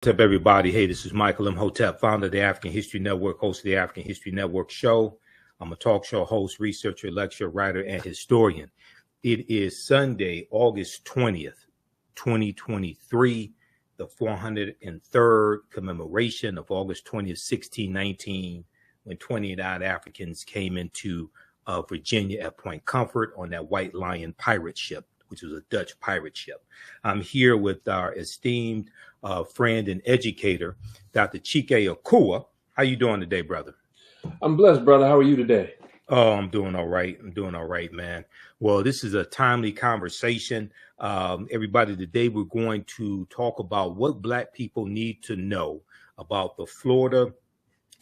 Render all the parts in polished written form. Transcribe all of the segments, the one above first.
What's up, everybody? Hey, this is Michael Imhotep, founder of the African History Network, host of the African History Network show. I'm a talk show host, researcher, lecturer, writer, and historian. It is Sunday, August 20th, 2023, the 403rd commemoration of August 20th, 1619, when 29 Africans came into Virginia at Point Comfort on that White Lion pirate ship, which was a Dutch pirate ship. I'm here with our esteemed friend and educator, Dr. Chike Akua. How you doing today, brother? I'm blessed, brother. How are you today? Oh, I'm doing all right. I'm doing all right, man. Well, this is a timely conversation. Everybody, today we're going to talk about what Black people need to know about the Florida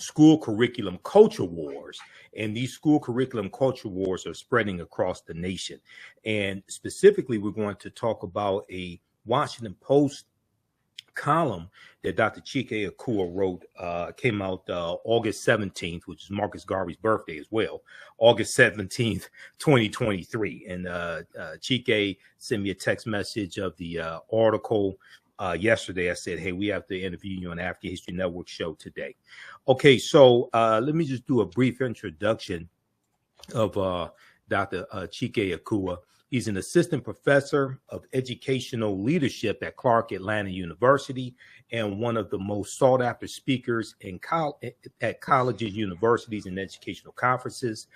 school curriculum culture wars. And these school curriculum culture wars are spreading across the nation. And specifically, we're going to talk about a Washington Post column that Dr. Chike Akua wrote, came out August 17th, which is Marcus Garvey's birthday as well, August 17th, 2023. And Chike sent me a text message of the article yesterday. I said, hey, we have to interview you on the African History Network show today. Okay, so let me just do a brief introduction of Dr. Chike Akua. He's an assistant professor of educational leadership at Clark Atlanta University and one of the most sought after speakers at colleges, universities, and educational conferences.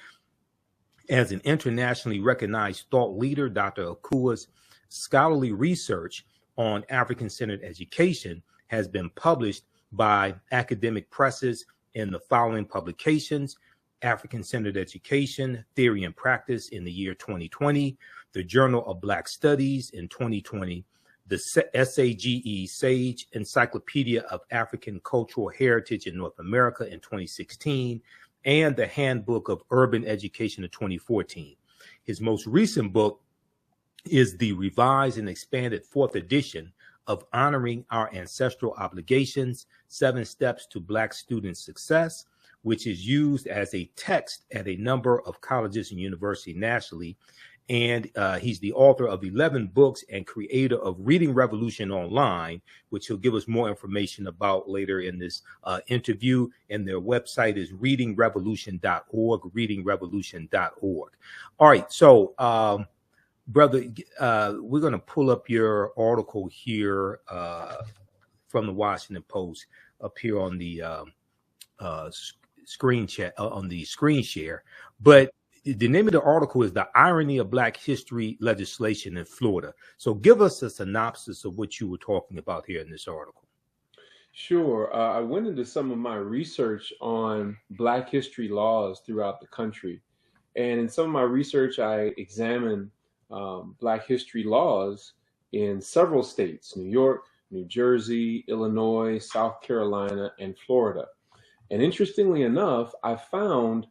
As an internationally recognized thought leader, Dr. Akua's scholarly research on African-centered education has been published by academic presses in the following publications: African-Centered Education, Theory and Practice in the year 2020, the Journal of Black Studies in 2020, the SAGE Sage Encyclopedia of African Cultural Heritage in North America in 2016, and the Handbook of Urban Education in 2014. His most recent book is the revised and expanded fourth edition of Honoring Our Ancestral Obligations, 7 Steps to Black Student Success, which is used as a text at a number of colleges and universities nationally. And he's the author of 11 books and creator of Reading Revolution Online, which he'll give us more information about later in this interview. And their website is readingrevolution.org, readingrevolution.org. All right, so brother, we're going to pull up your article here from the Washington Post up here on the screen chat, on the screen share. But the name of the article is The Irony of Black History Legislation in Florida. So give us a synopsis of what you were talking about here in this article. Sure. I went into some of my research on Black history laws throughout the country. And in some of my research, I examined Black history laws in several states: New York, New Jersey, Illinois, South Carolina, and Florida. And interestingly enough, I found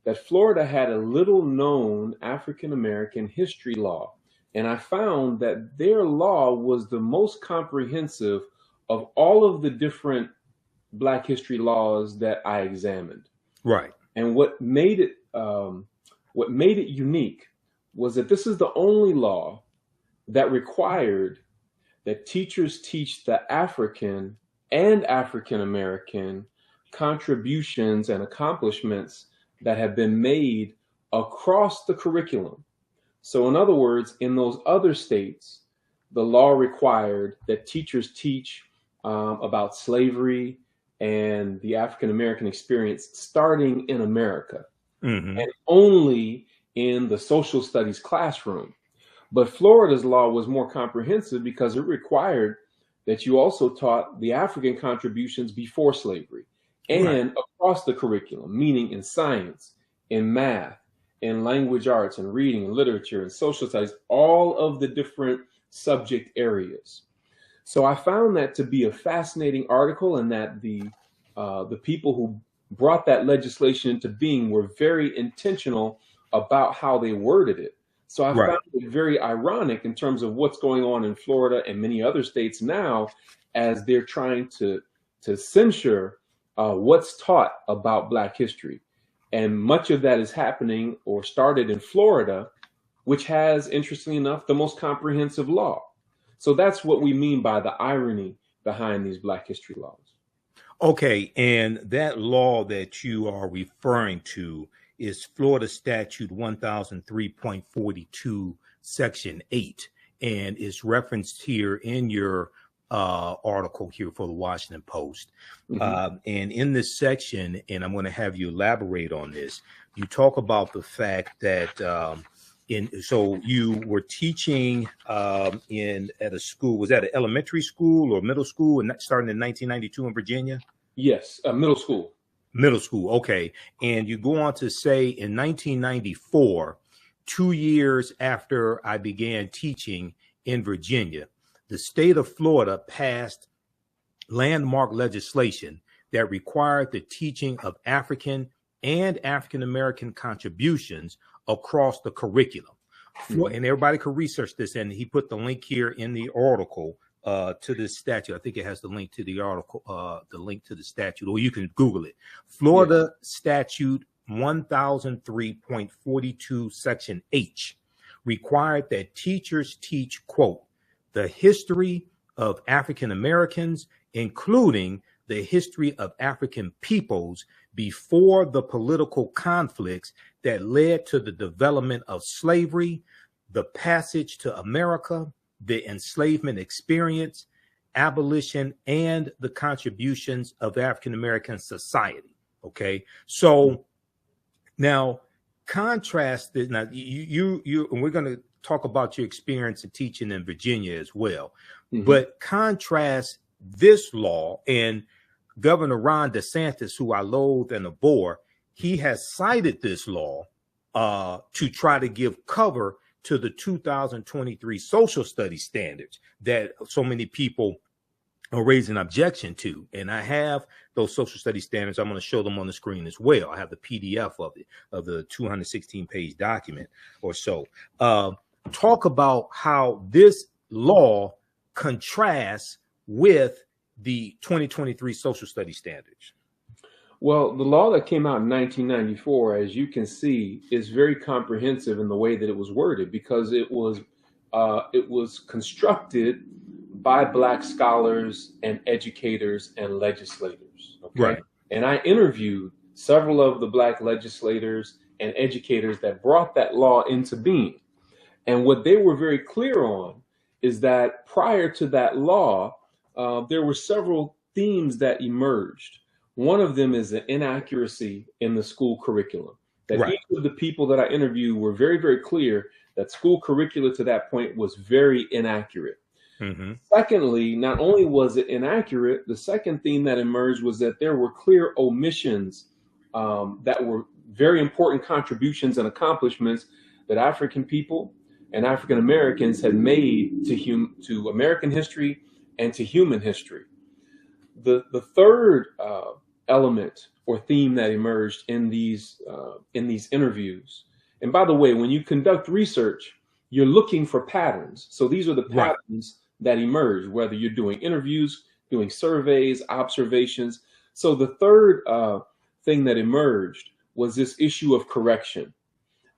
that Florida had a little known African-American history law. And I found that their law was the most comprehensive of all of the different Black history laws that I examined. Right. And what made it unique was that this is the only law that required that teachers teach the African and African-American contributions and accomplishments that have been made across the curriculum. So in other words, in those other states, the law required that teachers teach about slavery and the African-American experience starting in America, and only in the social studies classroom. But Florida's law was more comprehensive because it required that you also taught the African contributions before slavery and across the curriculum, meaning in science, in math, in language arts, and reading, and literature, and social studies, all of the different subject areas. So I found that to be a fascinating article, and that the people who brought that legislation into being were very intentional about how they worded it. So I found it very ironic in terms of what's going on in Florida and many other states now, as they're trying to censure what's taught about Black history. And much of that is happening or started in Florida, which has, interestingly enough, the most comprehensive law. So that's what we mean by the irony behind these Black history laws. Okay, and that law that you are referring to is Florida Statute 1003.42, Section 8, and is referenced here in your article here for the Washington Post. And in this section, and I'm going to have you elaborate on this, you talk about the fact that so you were teaching at a school. Was that an elementary school or middle school, and starting in 1992 in Virginia? Yes, middle school. Middle school, okay. And you go on to say in 1994, 2 years after I began teaching in Virginia, the state of Florida passed landmark legislation that required the teaching of African and African American contributions across the curriculum. And everybody could research this, and he put the link here in the article to this statute. I think it has the link to the article, the link to the statute, or you can Google it. Florida Statute 1003.42, Section H, required that teachers teach, quote, the history of African Americans, including the history of African peoples before the political conflicts that led to the development of slavery, the passage to America, the enslavement experience, abolition, and the contributions of African American society. Okay, so now contrast this. Now you and we're going to talk about your experience in teaching in Virginia as well, but contrast this law and Governor Ron DeSantis, who I loathe and abhor. He has cited this law to try to give cover to the 2023 social studies standards that so many people are raising objection to. And I have those social studies standards. I'm going to show them on the screen as well. I have the PDF of it, of the 216-page document or so. Talk about how this law contrasts with the 2023 social studies standards. Well, the law that came out in 1994, as you can see, is very comprehensive in the way that it was worded, because it was constructed by Black scholars and educators and legislators. Okay? Right. And I interviewed several of the Black legislators and educators that brought that law into being. And what they were very clear on is that prior to that law, there were several themes that emerged. One of them is the inaccuracy in the school curriculum. That each of the people that I interviewed were very, very clear that school curricula to that point was very inaccurate. Secondly, not only was it inaccurate, the second theme that emerged was that there were clear omissions that were very important contributions and accomplishments that African people and African Americans had made to American history and to human history. The third element or theme that emerged in these interviews, and by the way, when you conduct research, you're looking for patterns. So these are the patterns that emerge, whether you're doing interviews, doing surveys, observations. So the third thing that emerged was this issue of correction,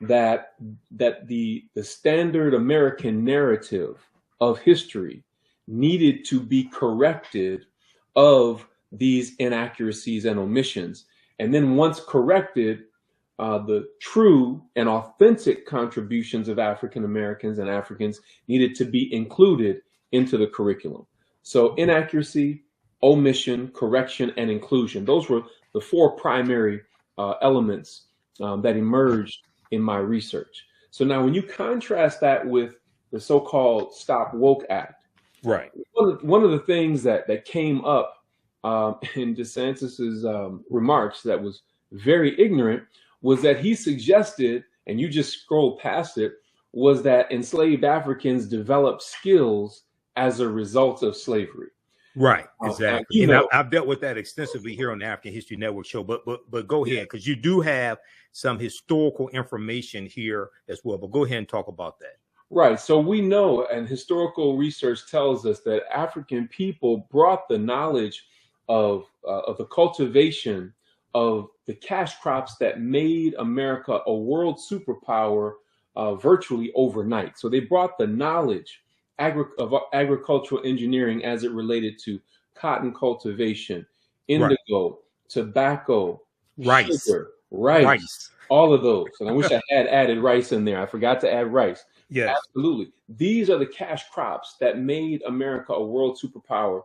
that the standard American narrative of history needed to be corrected of these inaccuracies and omissions. And then once corrected, the true and authentic contributions of African Americans and Africans needed to be included into the curriculum. So inaccuracy, omission, correction, and inclusion. Those were the four primary elements that emerged in my research. So now when you contrast that with the so-called Stop Woke Act, one of the things that came up in DeSantis's remarks that was very ignorant was that he suggested, and you just scrolled past it, was that enslaved Africans developed skills as a result of slavery. Right, exactly. And I've dealt with that extensively here on the African History Network show, but go ahead, because you do have some historical information here as well, but go ahead and talk about that. Right. So we know, and historical research tells us, that African people brought the knowledge of the cultivation of the cash crops that made America a world superpower virtually overnight. So they brought the knowledge of agricultural engineering as it related to cotton cultivation, Right. indigo, tobacco, Rice. sugar, rice, all of those. And I wish I had added rice in there. I forgot to add rice. Yes. Absolutely. These are the cash crops that made America a world superpower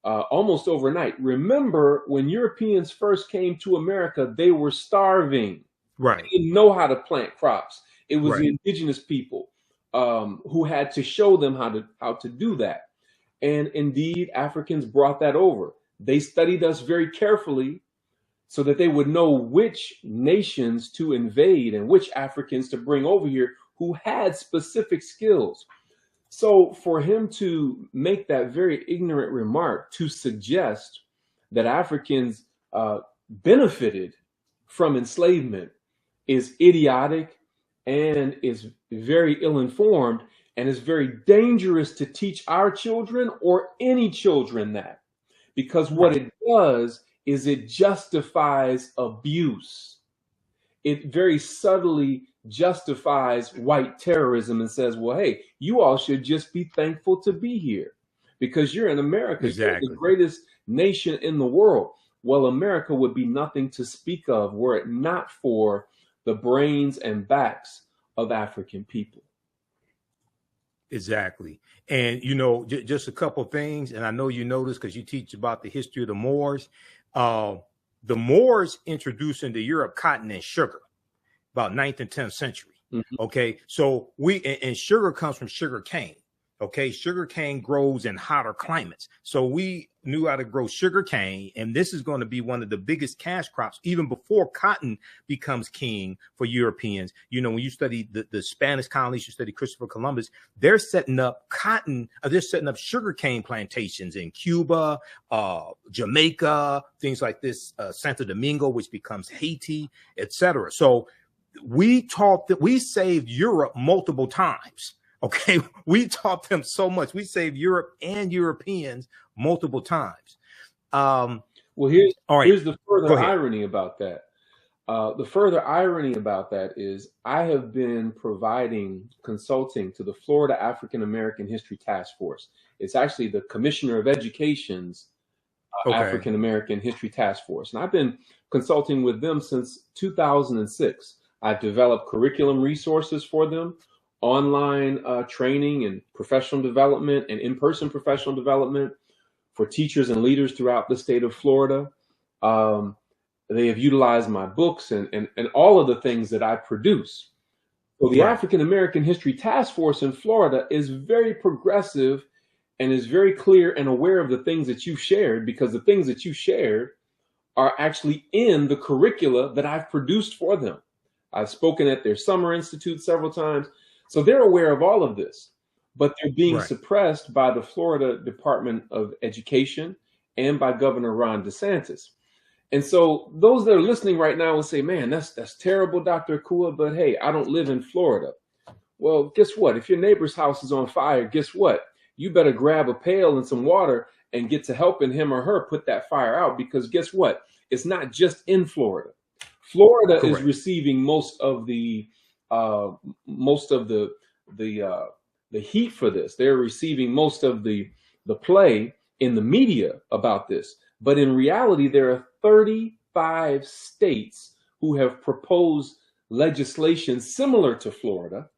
almost overnight. Remember, when Europeans first came to America, they were starving. Right. They didn't know how to plant crops. It was Right. the indigenous people who had to show them how to do that. And indeed, Africans brought that over. They studied us very carefully so that they would know which nations to invade and which Africans to bring over here who had specific skills. So for him to make that very ignorant remark to suggest that Africans benefited from enslavement is idiotic and is very ill-informed and is very dangerous to teach our children or any children that. Because what it does is it justifies abuse. It very subtly justifies white terrorism and says, well, hey, you all should just be thankful to be here because you're in America. Exactly. You're the greatest nation in the world. Well, America would be nothing to speak of were it not for the brains and backs of African people. Exactly. And, you know, just a couple of things. And I know you know this because you teach about the history of the Moors. The Moors introduced into Europe cotton and sugar about 9th and 10th century. Mm-hmm. Okay. So and sugar comes from sugar cane. Okay. Sugar cane grows in hotter climates. So we knew how to grow sugar cane. And this is going to be one of the biggest cash crops, even before cotton becomes king for Europeans. You know, when you study the Spanish colonies, you study Christopher Columbus, they're setting up they're setting up sugar cane plantations in Cuba, Jamaica, things like this, Santo Domingo, which becomes Haiti, etc. So we saved Europe multiple times. Okay, we taught them so much. We saved Europe and Europeans multiple times. Well, here's the further irony about that. The further irony about that is I have been providing consulting to the Florida African American History Task Force. It's actually the Commissioner of Education's African American History Task Force. And I've been consulting with them since 2006. I've developed curriculum resources for them, online training and professional development and in-person professional development for teachers and leaders throughout the state of Florida. They have utilized my books and all of the things that I produce. So the African American History Task Force in Florida is very progressive and is very clear and aware of the things that you've shared, because the things that you shared are actually in the curricula that I've produced for them. I've spoken at their summer institute several times. So they're aware of all of this, but they're being suppressed by the Florida Department of Education and by Governor Ron DeSantis. And so those that are listening right now will say, man, that's terrible, Dr. Akua, but hey, I don't live in Florida. Well, guess what? If your neighbor's house is on fire, guess what? You better grab a pail and some water and get to helping him or her put that fire out, because guess what? It's not just in Florida. Florida is receiving most of the heat for this. They're receiving most of the play in the media about this. But in reality, there are 35 states who have proposed legislation similar to Florida.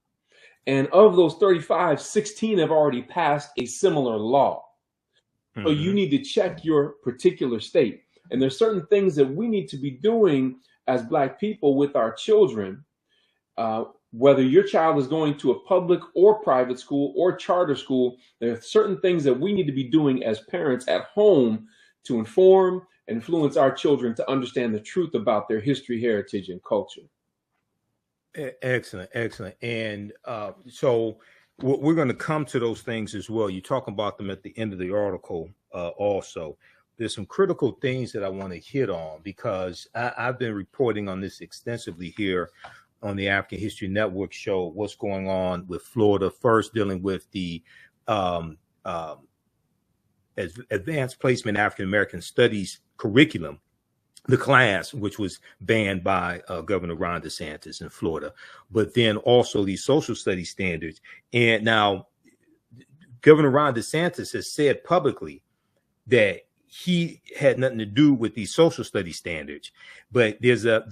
And of those 35, 16 have already passed a similar law. Mm-hmm. So you need to check your particular state. And there's certain things that we need to be doing as Black people with our children. Whether your child is going to a public or private school or charter school, there are certain things that we need to be doing as parents at home to inform and influence our children to understand the truth about their history, heritage, and culture. Excellent, excellent. And so we're going to come to those things as well. You talk about them at the end of the article also. There's some critical things that I want to hit on, because I've been reporting on this extensively here on the African History Network show, what's going on with Florida, first dealing with the Advanced Placement African American Studies curriculum, the class, which was banned by Governor Ron DeSantis in Florida, but then also these social studies standards. And now Governor Ron DeSantis has said publicly that he had nothing to do with these social studies standards. But there's a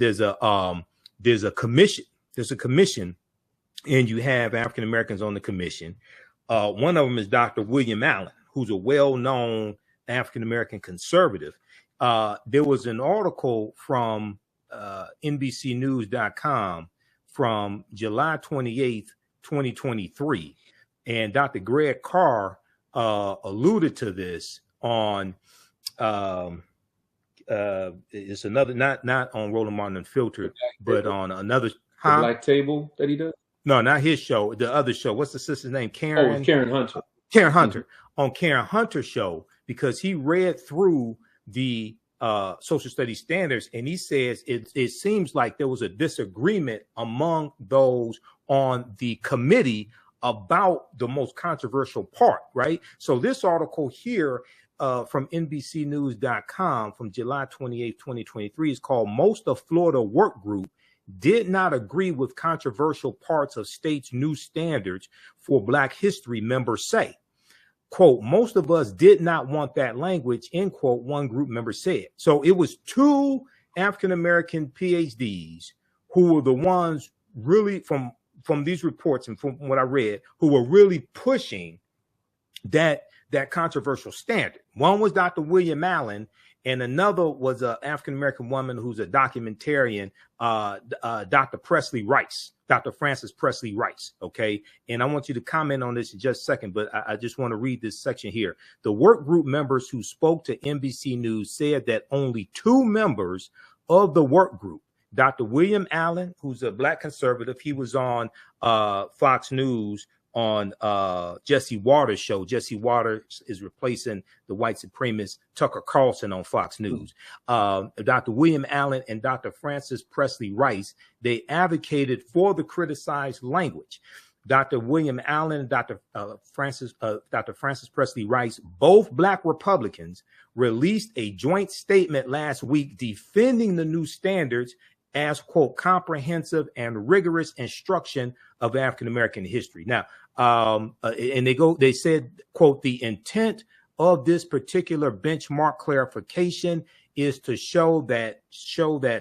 commission. There's a commission, and you have African Americans on the commission. One of them is Dr. William Allen, who's a well-known African American conservative. There was an article from NBCnews.com from July 28th, 2023, and Dr. Greg Carr alluded to this on it's another, not on Roland Martin Unfiltered, but on another. The Black Table that he does? No, not his show. The other show. What's the sister's name? Karen. Oh, Karen Hunter. Karen Hunter. On Karen Hunter's show, because he read through the social studies standards, and he says it seems like there was a disagreement among those on the committee about the most controversial part, right? So this article here from NBCnews.com from July 28, 2023 is called "Most of Florida Work Group Did Not Agree with Controversial Parts of State's New Standards for Black History," members say. Quote, "Most of us did not want that language," end quote, one group member said. So it was two African-American PhDs who were the ones really from these reports and from what I read, who were really pushing that controversial standard. One was Dr. William Allen, and another was an African-American woman who's a documentarian, Dr. Presley Rice, Dr. Frances Presley Rice, okay? And I want you to comment on this in just a second, but I just want to read this section here. The work group members who spoke to NBC News said that only two members of the work group, Dr. William Allen, who's a Black conservative, he was on Fox News on Jesse Waters' show. Jesse Waters is replacing the white supremacist Tucker Carlson on Fox News. Dr. William Allen and Dr. Frances Presley Rice, they advocated for the criticized language. Dr. William Allen and Dr. Frances Presley Rice, both Black Republicans, released a joint statement last week defending the new standards as, quote, comprehensive and rigorous instruction of African-American history. Now, and they said, quote, "The intent of this particular benchmark clarification is to show that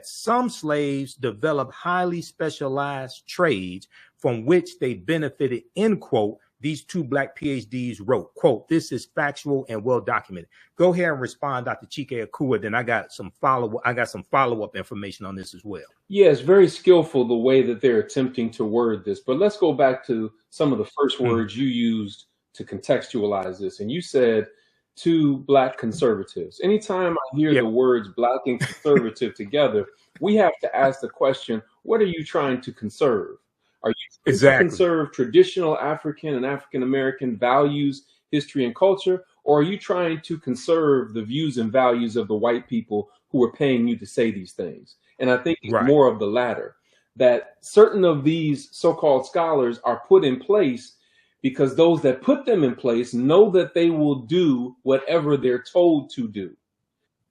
some slaves developed highly specialized trades from which they benefited," end quote. These two Black PhDs wrote, quote, "This is factual and well documented." Go ahead and respond, Dr. Chike Akua. Then I got some follow-up information on this as well. Yeah, it's very skillful the way that they're attempting to word this. But let's go back to some of the first words you used to contextualize this. And you said two Black conservatives. Anytime I hear the words Black and conservative together, we have to ask the question, what are you trying to conserve? Are you trying to conserve traditional African and African-American values, history, and culture? Or are you trying to conserve the views and values of the white people who are paying you to say these things? And I think it's more of the latter, that certain of these so-called scholars are put in place because those that put them in place know that they will do whatever they're told to do.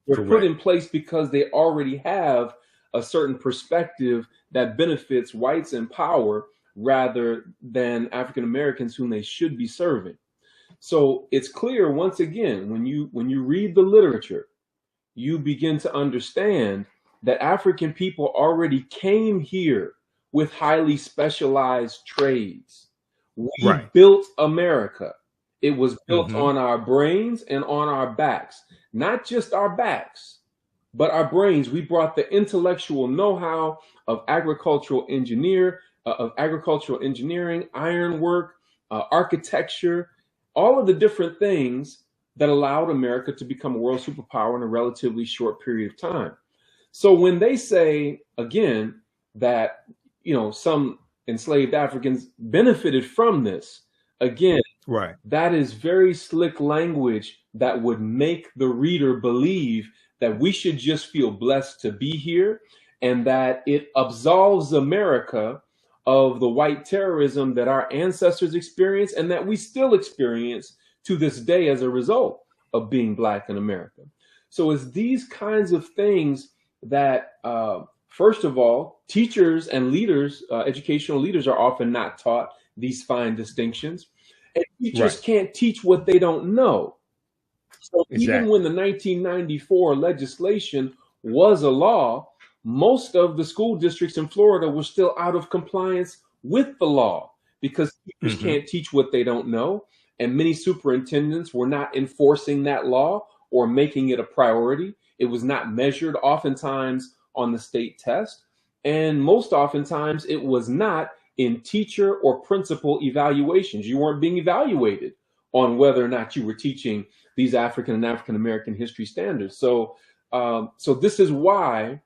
They're put in place because they already have a certain perspective that benefits whites in power rather than African Americans whom they should be serving. So it's clear, once again, when you read the literature, you begin to understand that African people already came here with highly specialized trades. We built America. It was built on our brains and on our backs, not just our backs, but our brains. We brought the intellectual know-how of agricultural engineering, ironwork, architecture, all of the different things that allowed America to become a world superpower in a relatively short period of time. So when they say, again, that, some enslaved Africans benefited from this, again, that is very slick language that would make the reader believe that we should just feel blessed to be here and that it absolves America of the white terrorism that our ancestors experienced and that we still experience to this day as a result of being Black in America. So it's these kinds of things that, first of all, teachers and leaders, educational leaders are often not taught these fine distinctions. And teachers can't teach what they don't know. So even Exactly. when the 1994 legislation was a law, most of the school districts in Florida were still out of compliance with the law because teachers Hmm. can't teach what they don't know. And many superintendents were not enforcing that law or making it a priority. It was not measured oftentimes on the state test. And most oftentimes it was not in teacher or principal evaluations. You weren't being evaluated on whether or not you were teaching these African and African American history standards. So this is why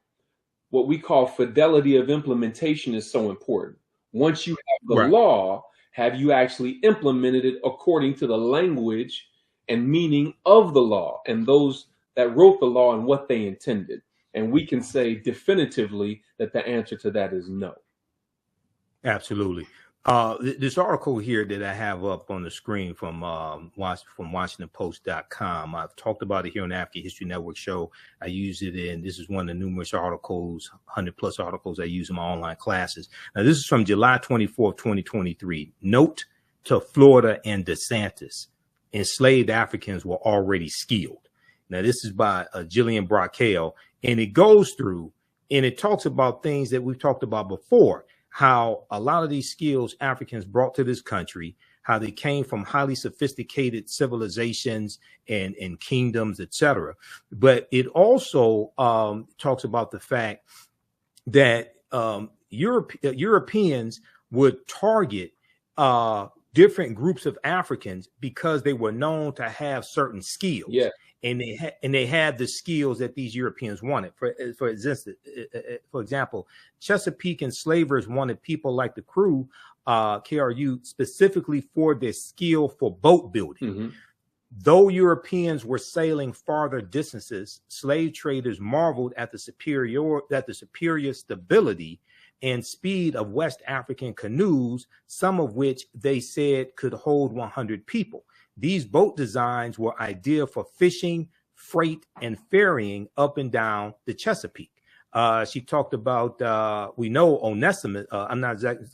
what we call fidelity of implementation is so important. Once you have the Right. law, have you actually implemented it according to the language and meaning of the law and those that wrote the law and what they intended? And we can say definitively that the answer to that is no. Absolutely. This article here that I have up on the screen from WashingtonPost.com. I've talked about it here on the African History Network show. I use it in, this is one of the numerous articles, 100 plus articles I use in my online classes. Now, this is from July 24th, 2023. Note to Florida and DeSantis: enslaved Africans were already skilled. Now, this is by Jillian Brockale, and it goes through and it talks about things that we've talked about before, how a lot of these skills Africans brought to this country, how they came from highly sophisticated civilizations and kingdoms, etc. But it also talks about the fact that Europeans would target different groups of Africans because they were known to have certain skills. Yeah. And they had the skills that these Europeans wanted. For example, Chesapeake enslavers wanted people like the crew, KRU, specifically for their skill for boat building. Mm-hmm. Though Europeans were sailing farther distances, slave traders marveled at the superior stability and speed of West African canoes, some of which they said could hold 100 people. These boat designs were ideal for fishing, freight, and ferrying up and down the Chesapeake. She talked about, we know Onesimus. I'm not exactly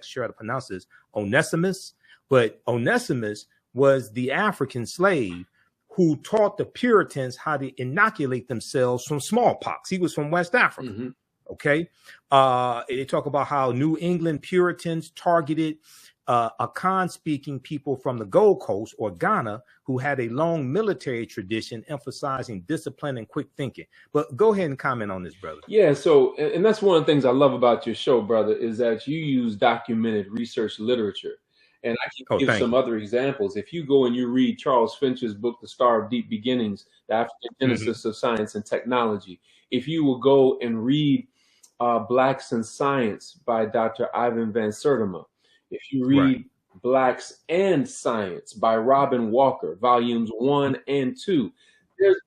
sure how to pronounce this, Onesimus, but Onesimus was the African slave who taught the Puritans how to inoculate themselves from smallpox. He was from West Africa. Mm-hmm. Okay. They talk about how New England Puritans targeted Akan-speaking people from the Gold Coast or Ghana who had a long military tradition emphasizing discipline and quick thinking. But go ahead and comment on this, brother. Yeah, so, and that's one of the things I love about your show, brother, is that you use documented research literature. And I can give some other examples. If you go and you read Charles Finch's book, The Star of Deep Beginnings, The African Genesis of Science and Technology, if you will go and read Blacks in Science by Dr. Ivan Van Sertima, if you read Blacks and Science by Robin Walker, volumes 1 and 2,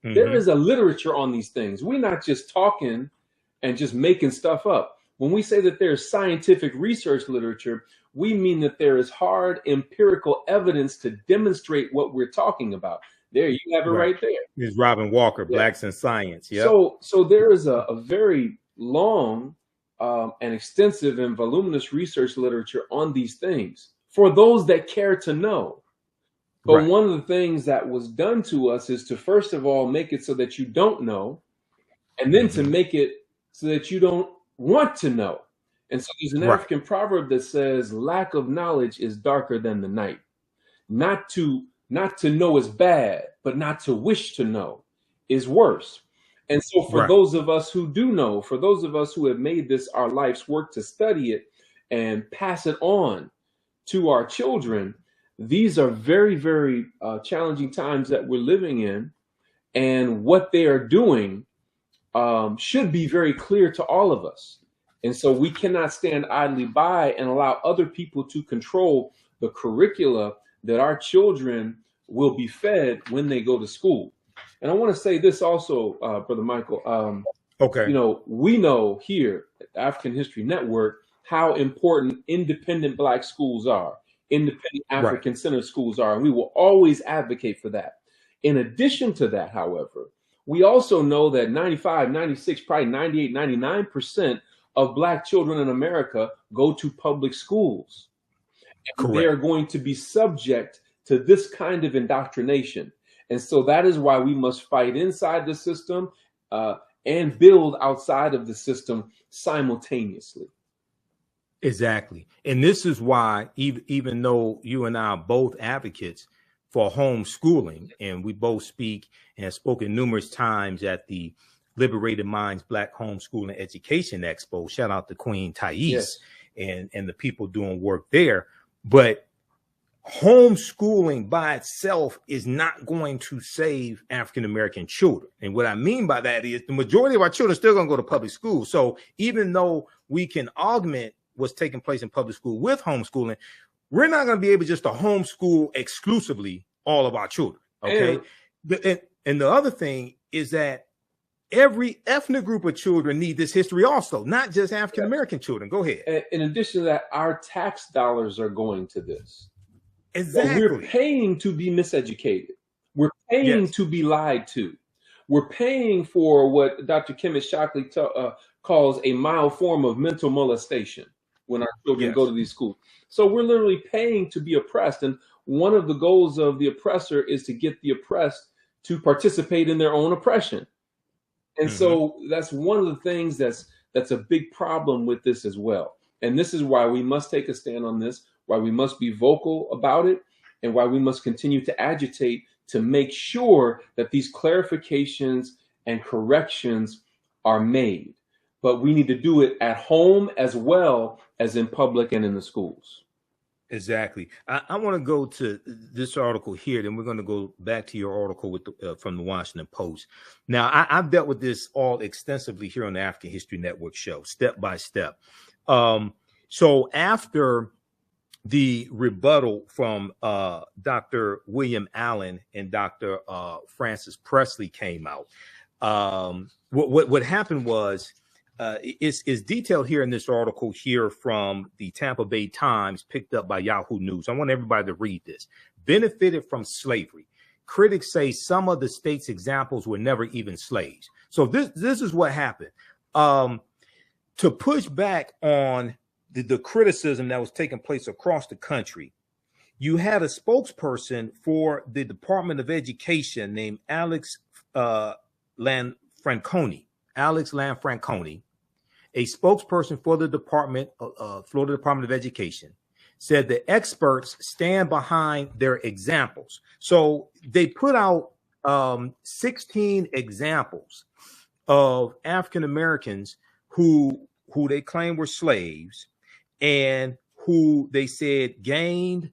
there is a literature on these things. We're not just talking and just making stuff up. When we say that there's scientific research literature, we mean that there is hard empirical evidence to demonstrate what we're talking about. There, you have it right there. It's Robin Walker, Blacks in Science. Yeah. So there is a very long and extensive and voluminous research literature on these things for those that care to know. But one of the things that was done to us is to, first of all, make it so that you don't know, and then to make it so that you don't want to know. And so there's an African proverb that says, lack of knowledge is darker than the night. Not to know is bad, but not to wish to know is worse. And so for those of us who do know, for those of us who have made this our life's work to study it and pass it on to our children, these are very, very challenging times that we're living in. And what they are doing should be very clear to all of us. And so we cannot stand idly by and allow other people to control the curricula that our children will be fed when they go to school. And I want to say this also, Brother Michael. You know, we know here at the African History Network how important independent Black schools are, independent African-centered schools are, and we will always advocate for that. In addition to that, however, we also know that 95, 96, probably 98, 99% of Black children in America go to public schools. And they are going to be subject to this kind of indoctrination. And so that is why we must fight inside the system and build outside of the system simultaneously. Exactly. And this is why, even though you and I are both advocates for homeschooling, and we both speak and have spoken numerous times at the Liberated Minds Black Homeschooling Education Expo, shout out to Queen Thais, Yes. and the people doing work there. But homeschooling by itself is not going to save African-American children. And what I mean by that is the majority of our children are still going to go to public school. So even though we can augment what's taking place in public school with homeschooling, we're not going to be able just to homeschool exclusively all of our children. Okay. And the other thing is that every ethnic group of children need this history also, not just African-American children. Go ahead. In addition to that, our tax dollars are going to this. Exactly. We're paying to be miseducated. We're paying to be lied to. We're paying for what Dr. Kemet Shockley calls a mild form of mental molestation when our children go to these schools. So we're literally paying to be oppressed. And one of the goals of the oppressor is to get the oppressed to participate in their own oppression. And so that's one of the things that's a big problem with this as well. And this is why we must take a stand on this, why we must be vocal about it, and why we must continue to agitate to make sure that these clarifications and corrections are made. But we need to do it at home as well as in public and in the schools. Exactly. I want to go to this article here, then we're going to go back to your article with from the Washington Post. Now, I've dealt with this all extensively here on the African History Network show, step by step. So after the rebuttal from Dr. William Allen and Dr. Francis Presley came out, what happened was, is detailed here in this article here from the Tampa Bay Times, picked up by Yahoo News. I want everybody to read this. Benefited from slavery. Critics say some of the state's examples were never even slaves. So this is what happened. To push back on the criticism that was taking place across the country, you had a spokesperson for the Department of Education named Alex Lanfranconi. Alex Lanfranconi, a spokesperson for the Florida Department of Education, said the experts stand behind their examples. So they put out 16 examples of African Americans who they claim were slaves and who they said gained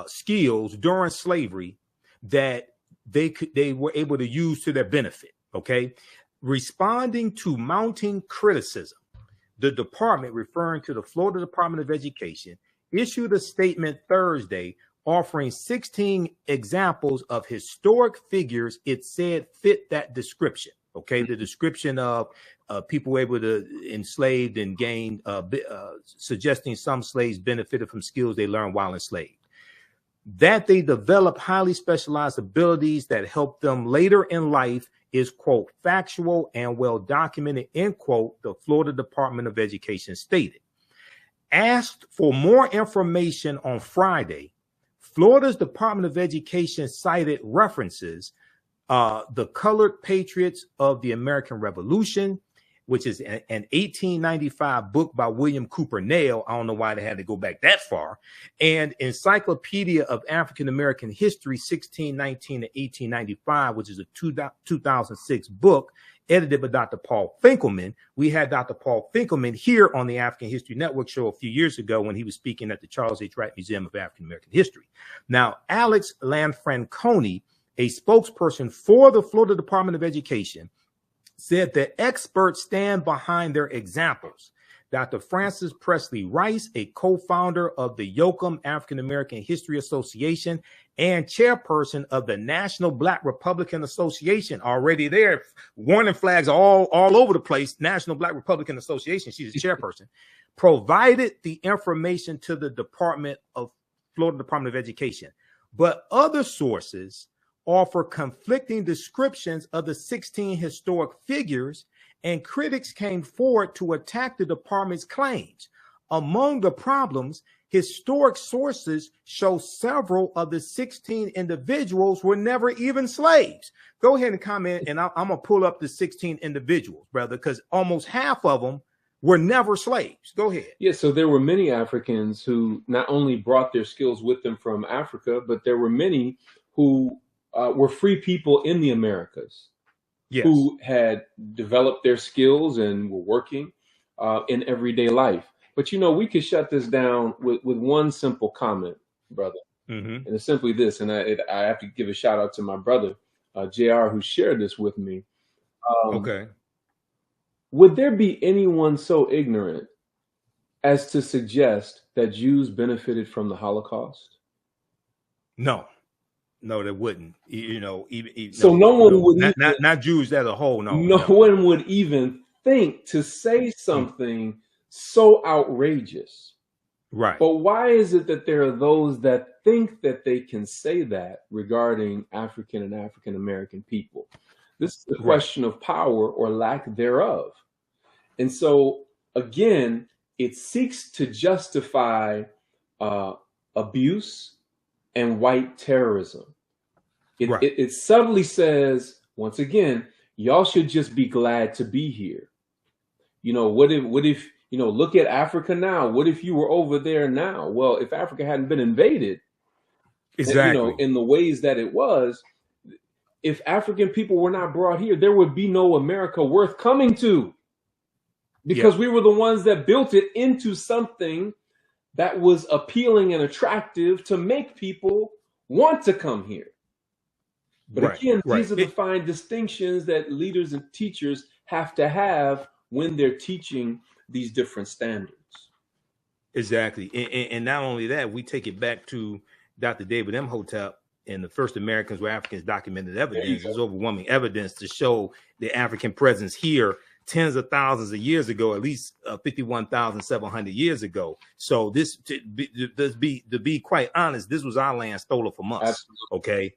skills during slavery that they were able to use to their benefit. Okay. Responding to mounting criticism, the department, referring to the Florida Department of Education, issued a statement Thursday offering 16 examples of historic figures it said fit that description. Okay. The description of people able to enslaved and gained, suggesting some slaves benefited from skills they learned while enslaved. That they develop highly specialized abilities that help them later in life is, quote, factual and well documented, end quote, the Florida Department of Education stated. Asked for more information on Friday, Florida's Department of Education cited references, the Colored Patriots of the American Revolution, which is an 1895 book by William Cooper Nail. I don't know why they had to go back that far. And Encyclopedia of African American History, 1619 to 1895, which is a 2006 book edited by Dr. Paul Finkelman. We had Dr. Paul Finkelman here on the African History Network show a few years ago when he was speaking at the Charles H. Wright Museum of African American History. Now, Alex Lanfranconi, a spokesperson for the Florida Department of Education, said that experts stand behind their examples. Dr. Francis Presley Rice, a co-founder of the Yoakum African American History Association and chairperson of the National Black Republican Association, already there, warning flags all over the place, National Black Republican Association, she's the chairperson, provided the information to the Florida Department of Education. But other sources offer conflicting descriptions of the 16 historic figures, and critics came forward to attack the department's claims. Among the problems historic sources show several of the 16 individuals were never even slaves. Go ahead and comment, and I'm going to pull up the 16 individuals, brother, because almost half of them were never slaves. Go ahead. Yeah, so there were many Africans who not only brought their skills with them from Africa, but there were many who were free people in the Americas. Yes. Who had developed their skills and were working in everyday life. But, you know, we could shut this down with one simple comment, brother. And it's simply this, and I have to give a shout out to my brother, JR, who shared this with me. Okay. Would there be anyone so ignorant as to suggest that Jews benefited from the Holocaust? No, there wouldn't. You know, even so no one would not Jews as a whole. No one would even think to say something so outrageous. Right. But why is it that there are those that think that they can say that regarding African and African American people? This is a question of power or lack thereof. And so, again, it seeks to justify abuse and white terrorism. It subtly says, once again, y'all should just be glad to be here. You know, what if, you know, look at Africa now. What if you were over there now? Well, if Africa hadn't been invaded, exactly, you know, in the ways that it was, if African people were not brought here, there would be no America worth coming to, because we were the ones that built it into something that was appealing and attractive to make people want to come here. But again, these are the fine distinctions that leaders and teachers have to have when they're teaching these different standards. Exactly. And not only that, we take it back to Dr. David Imhotep and the first Americans were Africans documented evidence. There's overwhelming evidence to show the African presence here tens of thousands of years ago, at least 51,700 years ago. So this, to be quite honest, this was our land stolen from us. Absolutely. Okay.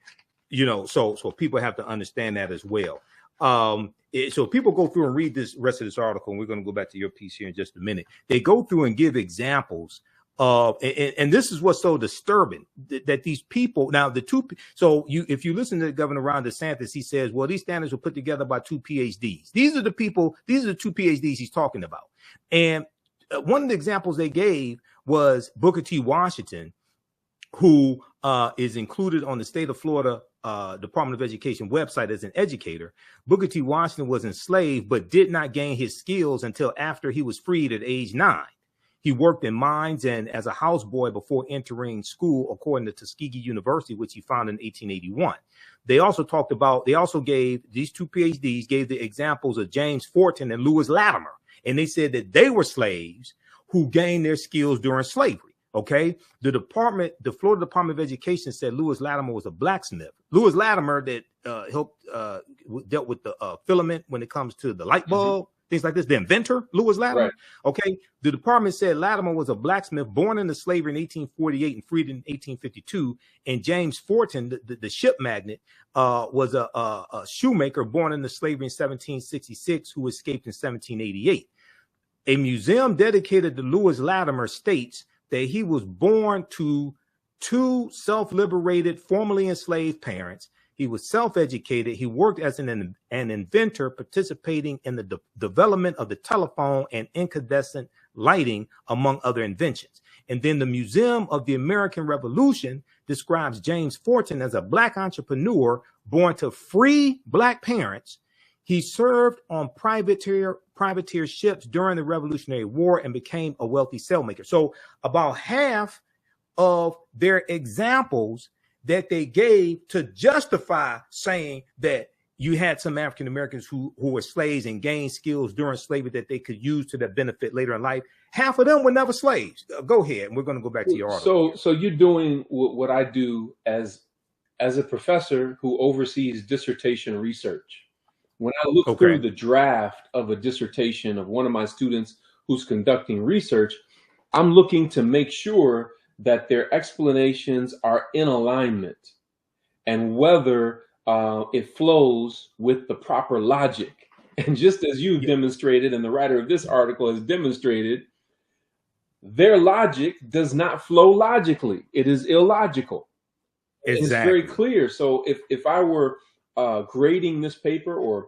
You know, so people have to understand that as well. So people go through and read this rest of this article, and we're going to go back to your piece here in just a minute. They go through and give examples of, and this is what's so disturbing, that these people, now the two, so if you listen to Governor Ron DeSantis, he says, well, these standards were put together by two PhDs. These are the people, these are the two PhDs he's talking about. And one of the examples they gave was Booker T. Washington, who is included on the state of Florida Department of Education website as an educator. Booker T. Washington was enslaved, but did not gain his skills until after he was freed at age 9. He worked in mines and as a houseboy before entering school, according to Tuskegee University, which he founded in 1881. They also gave, these two PhDs gave the examples of James Forten and Lewis Latimer. And they said that they were slaves who gained their skills during slavery. Okay, the Florida Department of Education said Lewis Latimer was a blacksmith. Lewis Latimer that dealt with the filament when it comes to the light bulb, things like this. The inventor, Lewis Latimer. Right. Okay, the department said Latimer was a blacksmith born into slavery in 1848 and freed in 1852. And James Forten, the ship magnate, was a shoemaker born into slavery in 1766 who escaped in 1788. A museum dedicated to Lewis Latimer states that he was born to two self-liberated, formerly enslaved parents. He was self-educated. He worked as an inventor, participating in the development of the telephone and incandescent lighting, among other inventions. And then the Museum of the American Revolution describes James Forten as a black entrepreneur born to free black parents. He served on privateer ships during the Revolutionary War and became a wealthy sailmaker. So about half of their examples that they gave to justify saying that you had some African Americans who were slaves and gained skills during slavery that they could use to their benefit later in life, half of them were never slaves. Go ahead, and we're going to go back to your article. So you're doing what I do as a professor who oversees dissertation research. When I look through the draft of a dissertation of one of my students who's conducting research, I'm looking to make sure that their explanations are in alignment and whether it flows with the proper logic. And just as you've demonstrated, and the writer of this article has demonstrated, their logic does not flow logically. It is illogical. And it's very Exactly. clear. So if I were grading this paper or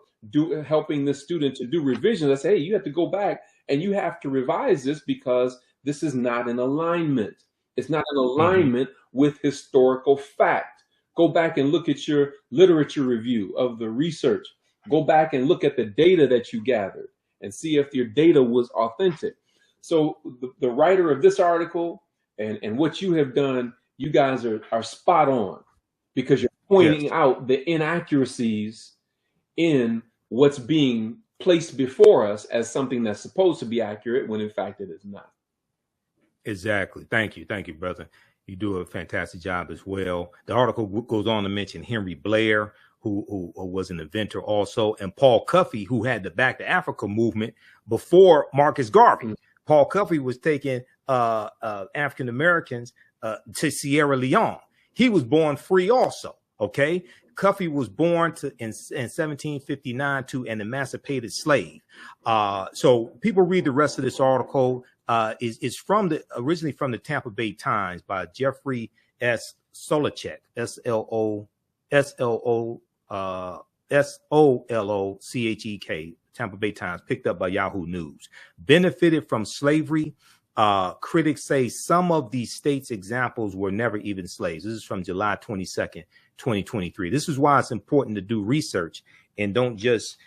helping this student to do revisions, I say, hey, you have to go back and you have to revise this because this is not in alignment. It's not in alignment with historical fact. Go back and look at your literature review of the research. Go back and look at the data that you gathered and see if your data was authentic. So the writer of this article and what you have done, you guys are spot on, because you're pointing Yes. out the inaccuracies in what's being placed before us as something that's supposed to be accurate when in fact it is not. Exactly. Thank you, brother. You do a fantastic job as well. The article goes on to mention Henry Blair, who was an inventor also, and Paul Cuffey, who had the Back to Africa movement before Marcus Garvey. Paul Cuffey was taking African Americans to Sierra Leone. He was born free also. Okay. Cuffey was born in 1759 to an emancipated slave. So people read the rest of this article. Is originally from the Tampa Bay Times by Jeffrey S. Solocek, Solocek, Tampa Bay Times, picked up by Yahoo News. Benefited from slavery. Critics say some of these states' examples were never even slaves. This is from July 22nd, 2023. This is why it's important to do research and don't just,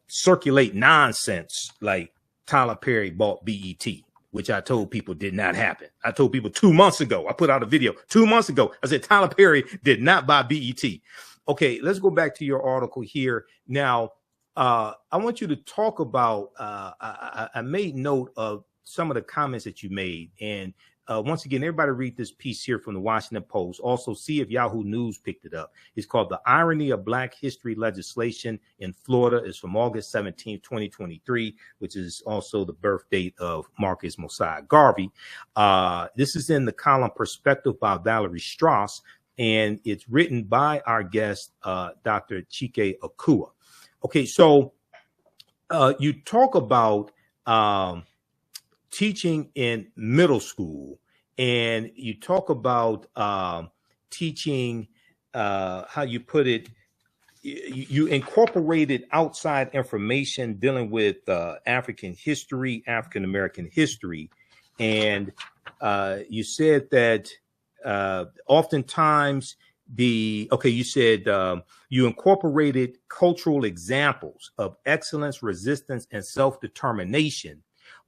circulate nonsense like Tyler Perry bought BET, which I told people did not happen. I told people 2 months ago, I put out a video 2 months ago. I said, Tyler Perry did not buy BET. Okay, let's go back to your article here. Now, I want you to talk about, I made note of some of the comments that you made. And once again, everybody read this piece here from the Washington Post. Also, see if Yahoo News picked it up. It's called The Irony of Black History Legislation in Florida. It's from August 17, 2023, which is also the birth date of Marcus Mosiah Garvey. This is in the column Perspective by Valerie Strauss, and it's written by our guest, Dr. Chike Akua. Okay, so you talk about teaching in middle school, and you talk about teaching, how you put it, you incorporated outside information dealing with African history, African American history, and you said that oftentimes you said you incorporated cultural examples of excellence, resistance, and self-determination.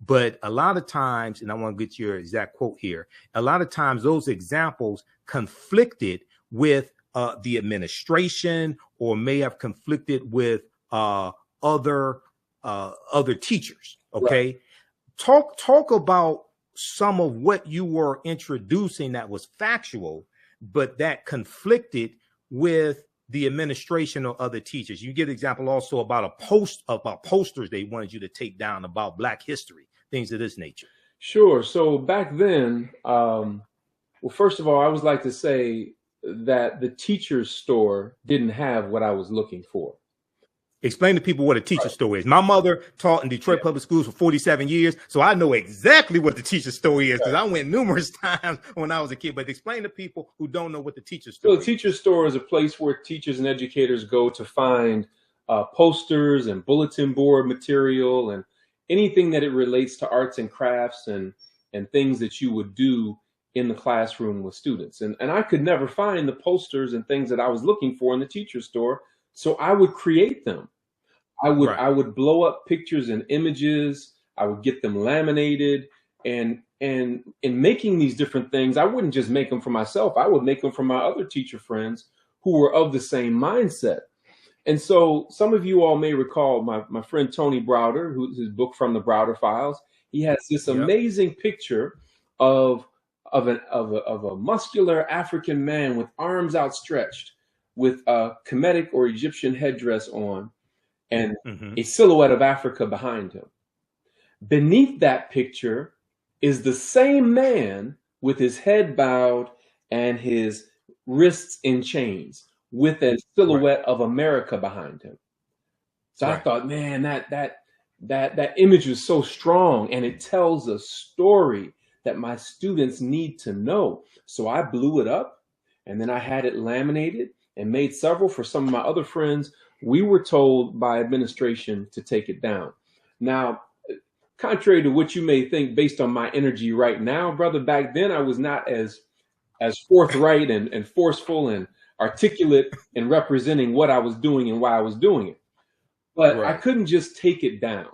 But a lot of times, and I want to get your exact quote here, a lot of times those examples conflicted with the administration, or may have conflicted with other teachers. Okay. Right. Talk about some of what you were introducing that was factual, but that conflicted with the administration or other teachers. You give an example also about posters they wanted you to take down about Black history, things of this nature. Sure. So back then, well, first of all, I would like to say that the teacher's store didn't have what I was looking for. Explain to people what a teacher store is. My mother taught in Detroit public schools for 47 years, so I know exactly what the teacher store is, because I went numerous times when I was a kid. But explain to people who don't know what the teacher store is. The teacher store is a place where teachers and educators go to find posters and bulletin board material and anything that it relates to arts and crafts and things that you would do in the classroom with students. And I could never find the posters and things that I was looking for in the teacher store, so I would create them. I would blow up pictures and images. I would get them laminated, and in making these different things, I wouldn't just make them for myself. I would make them for my other teacher friends who were of the same mindset. And so some of you all may recall my friend Tony Browder, who's his book From the Browder Files. He has this amazing picture of a muscular African man with arms outstretched, with a Kemetic or Egyptian headdress on, and a silhouette of Africa behind him. Beneath that picture is the same man with his head bowed and his wrists in chains, with a silhouette of America behind him. So I thought, man, that image was so strong, and it tells a story that my students need to know. So I blew it up, and then I had it laminated and made several for some of my other friends. We were told by administration to take it down. Now, contrary to what you may think based on my energy right now, brother, back then I was not as forthright and forceful and articulate in representing what I was doing and why I was doing it. But I couldn't just take it down.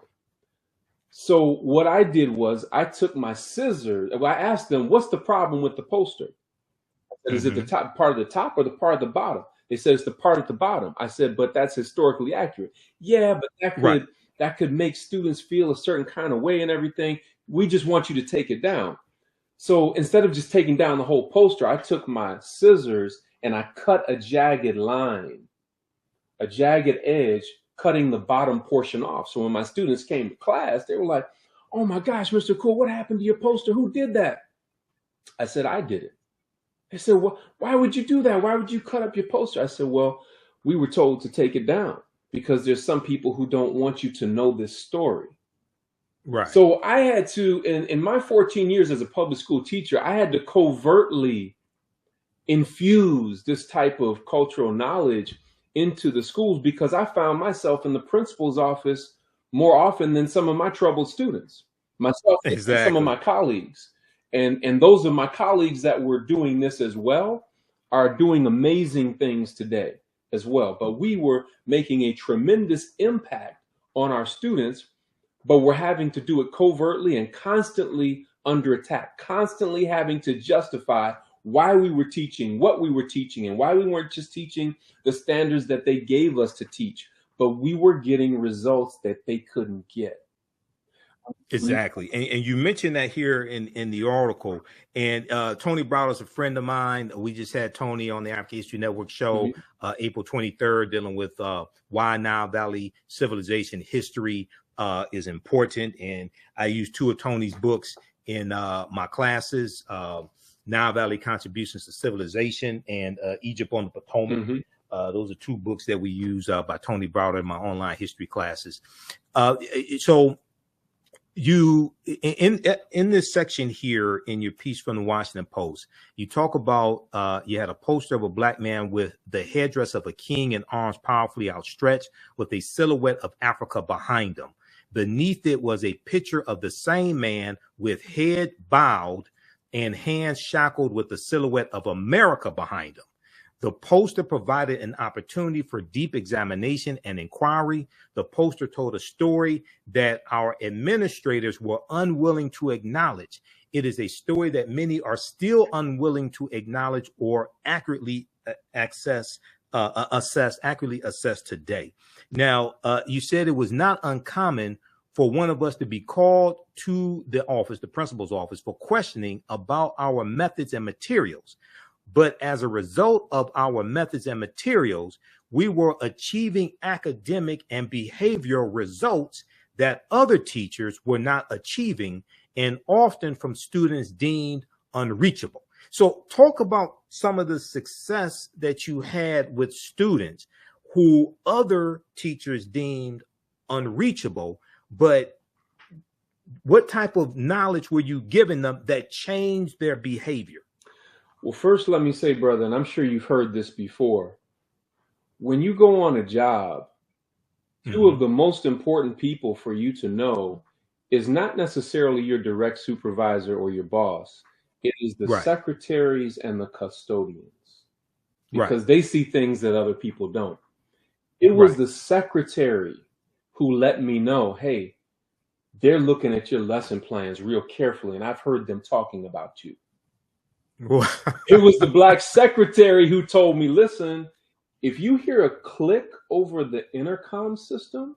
So what I did was I took my scissors. I asked them, what's the problem with the poster? I said, is it the top part of the top or the part of the bottom? They said, it's the part at the bottom. I said, but that's historically accurate. Yeah, but that could make students feel a certain kind of way and everything. We just want you to take it down. So instead of just taking down the whole poster, I took my scissors and I cut a jagged line, a jagged edge, cutting the bottom portion off. So when my students came to class, they were like, oh my gosh, Mr. Cool, what happened to your poster? Who did that? I said, I did it. They said, well, why would you do that? Why would you cut up your poster? I said, well, we were told to take it down because there's some people who don't want you to know this story. Right. So I had to, in my 14 years as a public school teacher, I had to covertly infuse this type of cultural knowledge into the schools because I found myself in the principal's office more often than some of my troubled students, myself and some of my colleagues. And those of my colleagues that were doing this as well are doing amazing things today as well. But we were making a tremendous impact on our students, but we're having to do it covertly and constantly under attack, constantly having to justify why we were teaching, what we were teaching, and why we weren't just teaching the standards that they gave us to teach, but we were getting results that they couldn't get. Exactly. And you mentioned that here in the article. And Tony Browder is a friend of mine. We just had Tony on the African History Network show April 23rd, dealing with why Nile Valley civilization history is important. And I use two of Tony's books in my classes, Nile Valley Contributions to Civilization and Egypt on the Potomac. Those are two books that we use by Tony Browder in my online history classes. So you in this section here in your piece from the Washington Post, you talk about you had a poster of a black man with the headdress of a king and arms powerfully outstretched with a silhouette of Africa behind him. Beneath it was a picture of the same man with head bowed and hands shackled with the silhouette of America behind him. The poster provided an opportunity for deep examination and inquiry. The poster told a story that our administrators were unwilling to acknowledge. It is a story that many are still unwilling to acknowledge or accurately assess today. Now, you said it was not uncommon for one of us to be called to the office, the principal's office, for questioning about our methods and materials. But as a result of our methods and materials, we were achieving academic and behavioral results that other teachers were not achieving, and often from students deemed unreachable. So talk about some of the success that you had with students who other teachers deemed unreachable, but what type of knowledge were you giving them that changed their behavior? Well, first, let me say, brother, and I'm sure you've heard this before, when you go on a job, two of the most important people for you to know is not necessarily your direct supervisor or your boss. It is the secretaries and the custodians, because they see things that other people don't. It was the secretary who let me know, hey, they're looking at your lesson plans real carefully, and I've heard them talking about you. It was the black secretary who told me, listen, if you hear a click over the intercom system,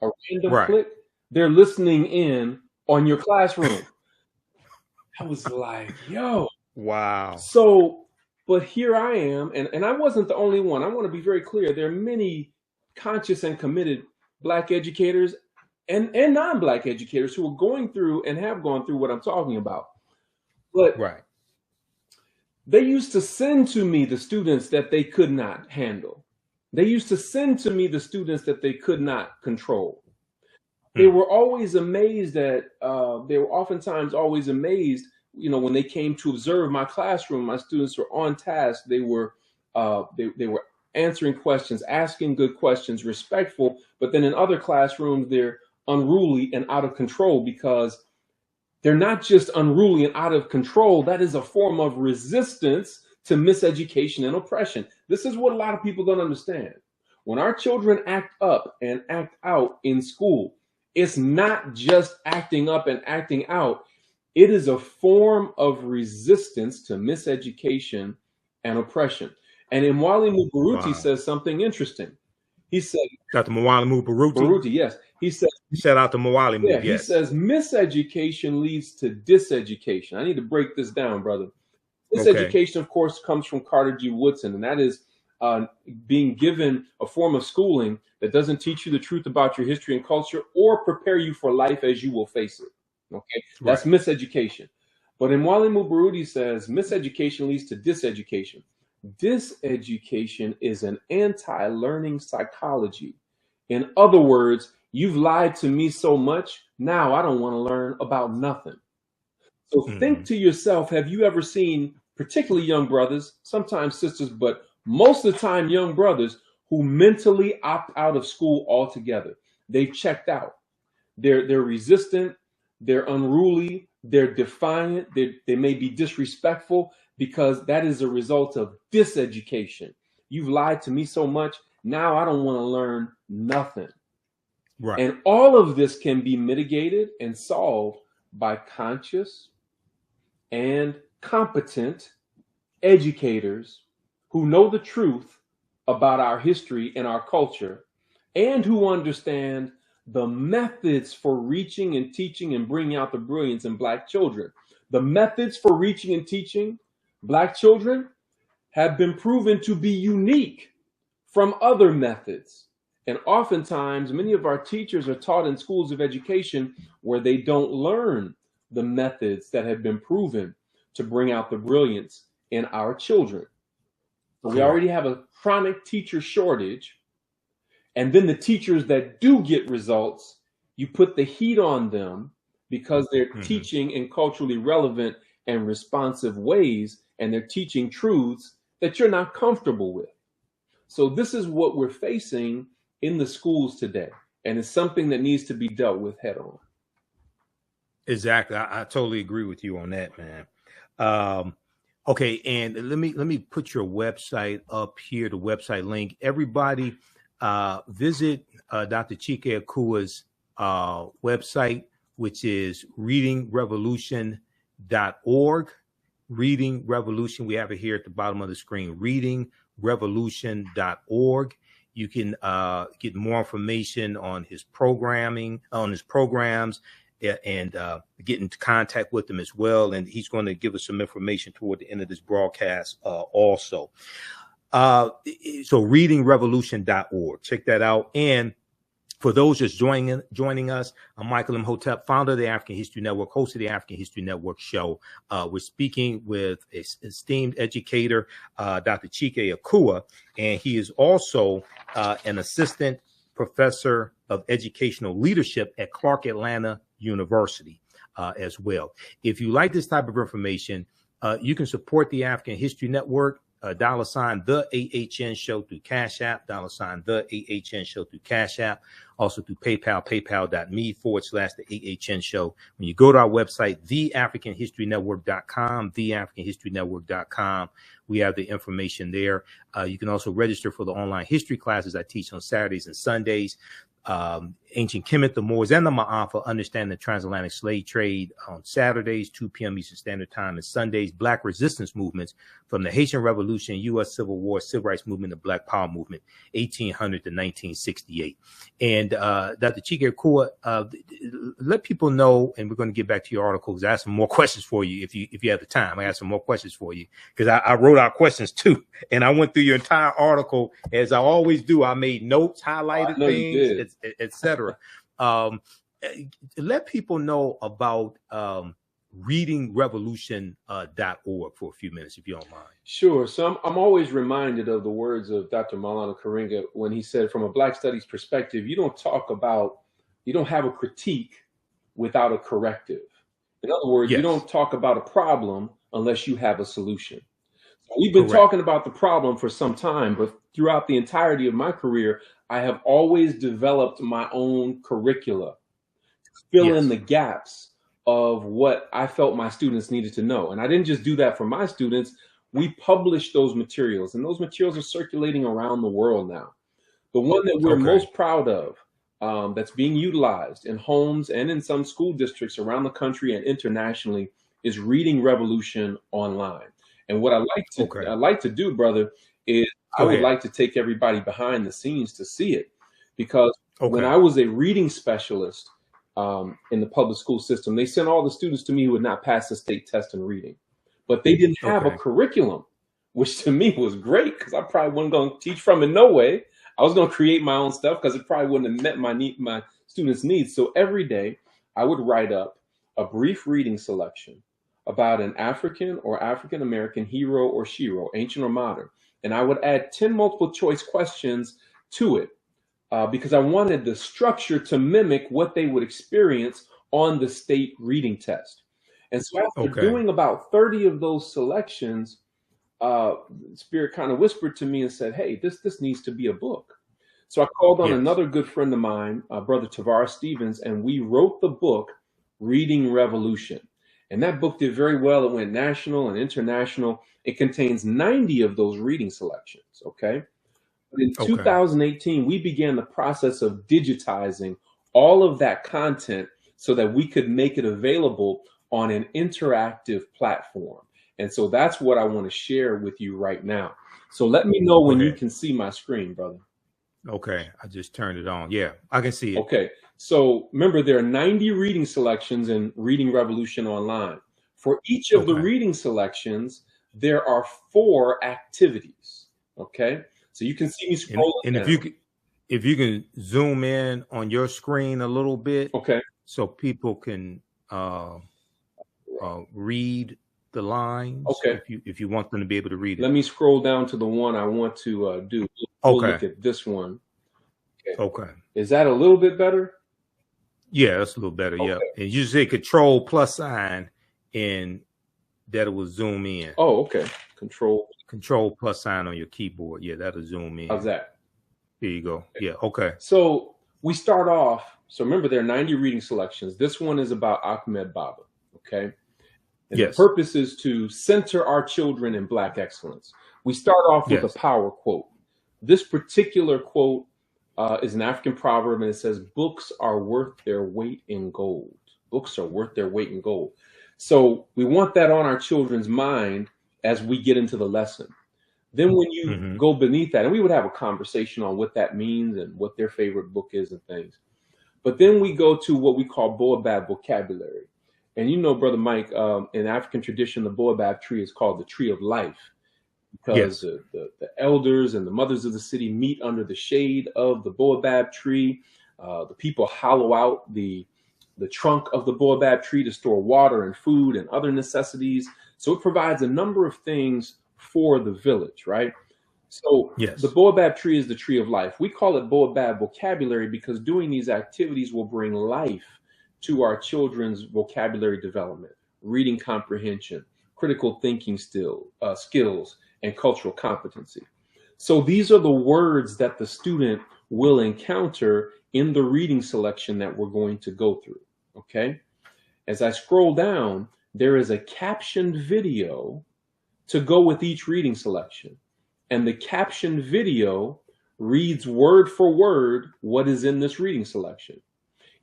a random click, they're listening in on your classroom. I was like, yo. Wow. So, but here I am, and I wasn't the only one. I want to be very clear. There are many conscious and committed black educators and non-black educators who are going through and have gone through what I'm talking about. But they used to send to me the students that they could not handle. They used to send to me the students that they could not control. they were always amazed at, they were oftentimes always amazed, when they came to observe my classroom. My students were on task. They were answering questions, asking good questions, respectful. But then in other classrooms, they're unruly and out of control, because they're not just unruly and out of control. That is a form of resistance to miseducation and oppression. This is what a lot of people don't understand. When our children act up and act out in school, it's not just acting up and acting out. It is a form of resistance to miseducation and oppression. And Imwali Mubaruti says something interesting. He said, Dr. Mwalimu Baruti. Baruti, yes. He said, shout out to Mwalimu. Yeah, yes. He says miseducation leads to diseducation. I need to break this down, brother. Miseducation, of course, comes from Carter G. Woodson, and that is being given a form of schooling that doesn't teach you the truth about your history and culture or prepare you for life as you will face it. Okay, that's miseducation. But Imwali Mubaruti says miseducation leads to diseducation. Diseducation is an anti-learning psychology. In other words, you've lied to me so much, now I don't want to learn about nothing. So think to yourself, have you ever seen, particularly young brothers, sometimes sisters, but most of the time young brothers, who mentally opt out of school altogether? They've checked out. They're resistant, they're unruly, they're defiant, they may be disrespectful, because that is a result of diseducation. You've lied to me so much, now I don't want to learn nothing. Right. And all of this can be mitigated and solved by conscious and competent educators who know the truth about our history and our culture, and who understand the methods for reaching and teaching and bringing out the brilliance in Black children. The methods for reaching and teaching Black children have been proven to be unique from other methods. And oftentimes, many of our teachers are taught in schools of education where they don't learn the methods that have been proven to bring out the brilliance in our children. So we already have a chronic teacher shortage. And then the teachers that do get results, you put the heat on them because they're teaching in culturally relevant and responsive ways, and they're teaching truths that you're not comfortable with. So this is what we're facing in the schools today, and it's something that needs to be dealt with head on. Exactly. I totally agree with you on that, man. Okay, and let me put your website up here, the website link. Everybody visit Dr. Chike Akua's website, which is readingrevolution.org. Reading Revolution. We have it here at the bottom of the screen, readingrevolution.org. You can get more information on his programming, on his programs, and get into contact with him as well. And he's going to give us some information toward the end of this broadcast also. So readingrevolution.org. Check that out. And for those just joining us, I'm Michael Imhotep, founder of the African History Network, host of the African History Network show. We're speaking with an esteemed educator, Dr. Chike Akua, and he is also an assistant professor of educational leadership at Clark Atlanta University as well. If you like this type of information, you can support the African History Network. $ the AHN show through Cash App, $ the AHN show through Cash App, also through PayPal, paypal.me/the AHN show. When you go to our website, theafricanhistorynetwork.com, theafricanhistorynetwork.com, we have the information there. You can also register for the online history classes I teach on Saturdays and Sundays. Ancient Kemet, the Moors, and the Ma'afa, understand the transatlantic slave trade on Saturdays, 2 p.m. Eastern Standard Time, and Sundays, Black resistance movements from the Haitian Revolution, U.S. Civil War, Civil Rights Movement, the Black Power Movement, 1800 to 1968. And Dr. Chike Akua, let people know, and we're going to get back to your articles. I have some more questions for you if you have the time. I have some more questions for you because I wrote out questions too, and I went through your entire article as I always do. I made notes, highlighted things, etc. Let people know about readingrevolution.org for a few minutes, if you don't mind. Sure. So I'm always reminded of the words of Dr. Maulana Karenga when he said, from a Black studies perspective, you don't talk about you don't have a critique without a corrective. In other words, you Yes. don't talk about a problem unless you have a solution. So we've been talking about the problem for some time, but throughout the entirety of my career, I have always developed my own curricula to fill in the gaps of what I felt my students needed to know. And I didn't just do that for my students. We published those materials, and those materials are circulating around the world now. The one that we're most proud of, that's being utilized in homes and in some school districts around the country and internationally, is Reading Revolution Online. And what I like to do, brother, is I would like to take everybody behind the scenes to see it, because when I was a reading specialist in the public school system, they sent all the students to me who would not pass the state test in reading, but they didn't have a curriculum, which to me was great, because I probably wasn't going to teach from it. No way. I was going to create my own stuff, because it probably wouldn't have met my students' needs. So every day I would write up a brief reading selection about an African or African American hero or shero, ancient or modern. And I would add 10 multiple choice questions to it, because I wanted the structure to mimic what they would experience on the state reading test. And so after doing about 30 of those selections, Spirit kind of whispered to me and said, hey, this needs to be a book. So I called on another good friend of mine, Brother Tavares Stevens, and we wrote the book Reading Revolution. And that book did very well. It went national and international. It contains 90 of those reading selections. But in 2018, we began the process of digitizing all of that content so that we could make it available on an interactive platform. And so that's what I want to share with you right now. So let me know when you can see my screen, brother. Okay, I just turned it on. Yeah, I can see it. Okay, so remember, there are 90 reading selections in Reading Revolution Online. For each of the reading selections, there are 4 activities. Okay, so you can see me scrolling. And if you can zoom in on your screen a little bit, so people can read the lines. If you want them to be able to read it. Let me scroll down to the one I want to do. We'll look at this one. Is that a little bit better? Yeah, that's a little better. Yeah. And you say Control plus sign, and that will zoom in. Control plus sign on your keyboard. Yeah, that'll zoom in. How's that? There you go. Yeah. So we start off. So remember, there are 90 reading selections. This one is about Ahmed Baba. And the purpose is to center our children in Black excellence. We start off with a power quote. This particular quote is an African proverb, and it says, books are worth their weight in gold. Books are worth their weight in gold. So we want that on our children's mind as we get into the lesson. Then when you go beneath that, and we would have a conversation on what that means and what their favorite book is and things. But then we go to what we call Baobab vocabulary. And you know, Brother Mike, in African tradition, the Baobab tree is called the tree of life, because the elders and the mothers of the city meet under the shade of the Baobab tree. The people hollow out the trunk of the Baobab tree to store water and food and other necessities. So it provides a number of things for the village, right? So the Baobab tree is the tree of life. We call it Baobab vocabulary because doing these activities will bring life to our children's vocabulary development, reading comprehension, critical thinking skills, and cultural competency. So these are the words that the student will encounter in the reading selection that we're going to go through. As I scroll down, there is a captioned video to go with each reading selection. And the captioned video reads word for word what is in this reading selection.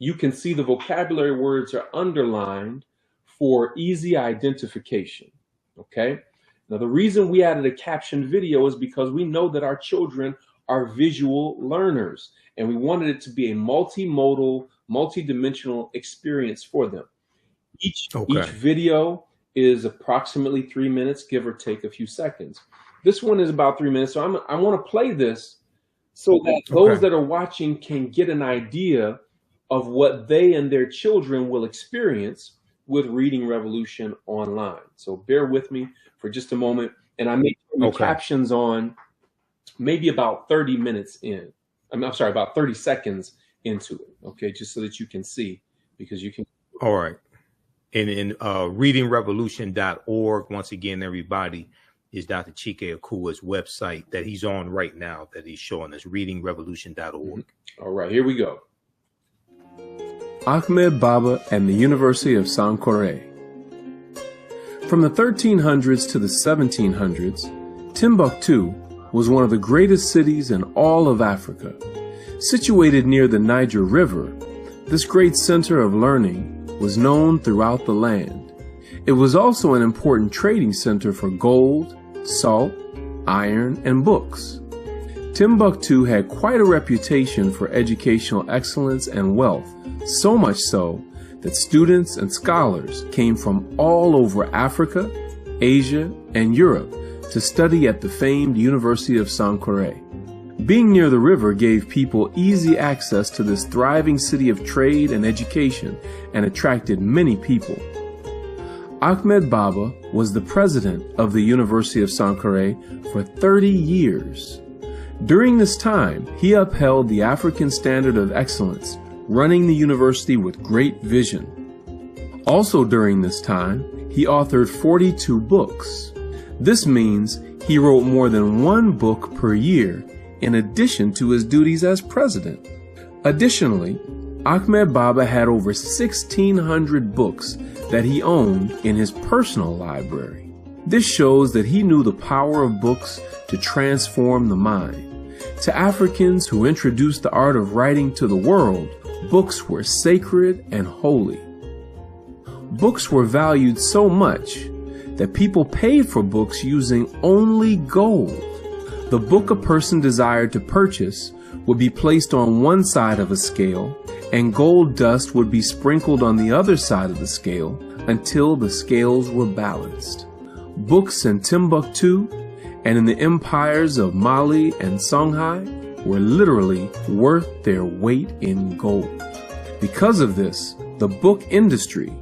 You can see the vocabulary words are underlined for easy identification. Now, the reason we added a captioned video is because we know that our children are visual learners, and we wanted it to be a multimodal, multidimensional experience for them. Each video is approximately 3 minutes, give or take a few seconds. This one is about 3 minutes, so I want to play this so that those that are watching can get an idea of what they and their children will experience with Reading Revolution Online. So bear with me for just a moment, and I may turn the captions on maybe about 30 minutes in. I'm sorry, about 30 seconds into it, okay, just so that you can see, because you can. All right. And in readingrevolution.org, once again, everybody, is Dr. Chike Akua's website that he's on right now, that he's showing us, readingrevolution.org. All right, here we go. Ahmed Baba and the University of Sankore. From the 1300s to the 1700s, Timbuktu was one of the greatest cities in all of Africa. Situated near the Niger River, this great center of learning was known throughout the land. It was also an important trading center for gold, salt, iron, and books. Timbuktu had quite a reputation for educational excellence and wealth, so much so that students and scholars came from all over Africa, Asia, and Europe to study at the famed University of Sankore. Being near the river gave people easy access to this thriving city of trade and education and attracted many people. Ahmed Baba was the president of the University of Sankore for 30 years. During this time, he upheld the African standard of excellence, running the university with great vision. Also during this time, he authored 42 books. This means he wrote more than one book per year in addition to his duties as president. Additionally, Ahmed Baba had over 1,600 books that he owned in his personal library. This shows that he knew the power of books to transform the mind. To Africans who introduced the art of writing to the world, books were sacred and holy. Books were valued so much that people paid for books using only gold. The book a person desired to purchase would be placed on one side of a scale, and gold dust would be sprinkled on the other side of the scale until the scales were balanced. Books in Timbuktu and in the empires of Mali and Songhai were literally worth their weight in gold. Because of this, the book industry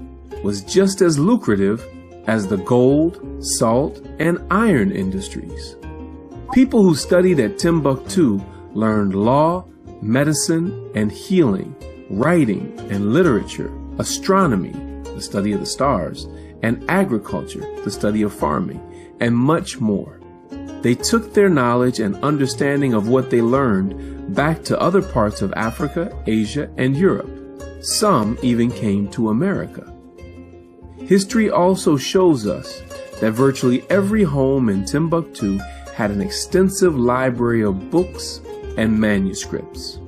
was just as lucrative as the gold, salt, and iron industries. People who studied at Timbuktu learned law, medicine, and healing, writing and literature, astronomy, the study of the stars, and agriculture, the study of farming, and much more. They took their knowledge and understanding of what they learned back to other parts of Africa, Asia, and Europe. Some even came to America. History also shows us that virtually every home in Timbuktu had an extensive library of books and manuscripts.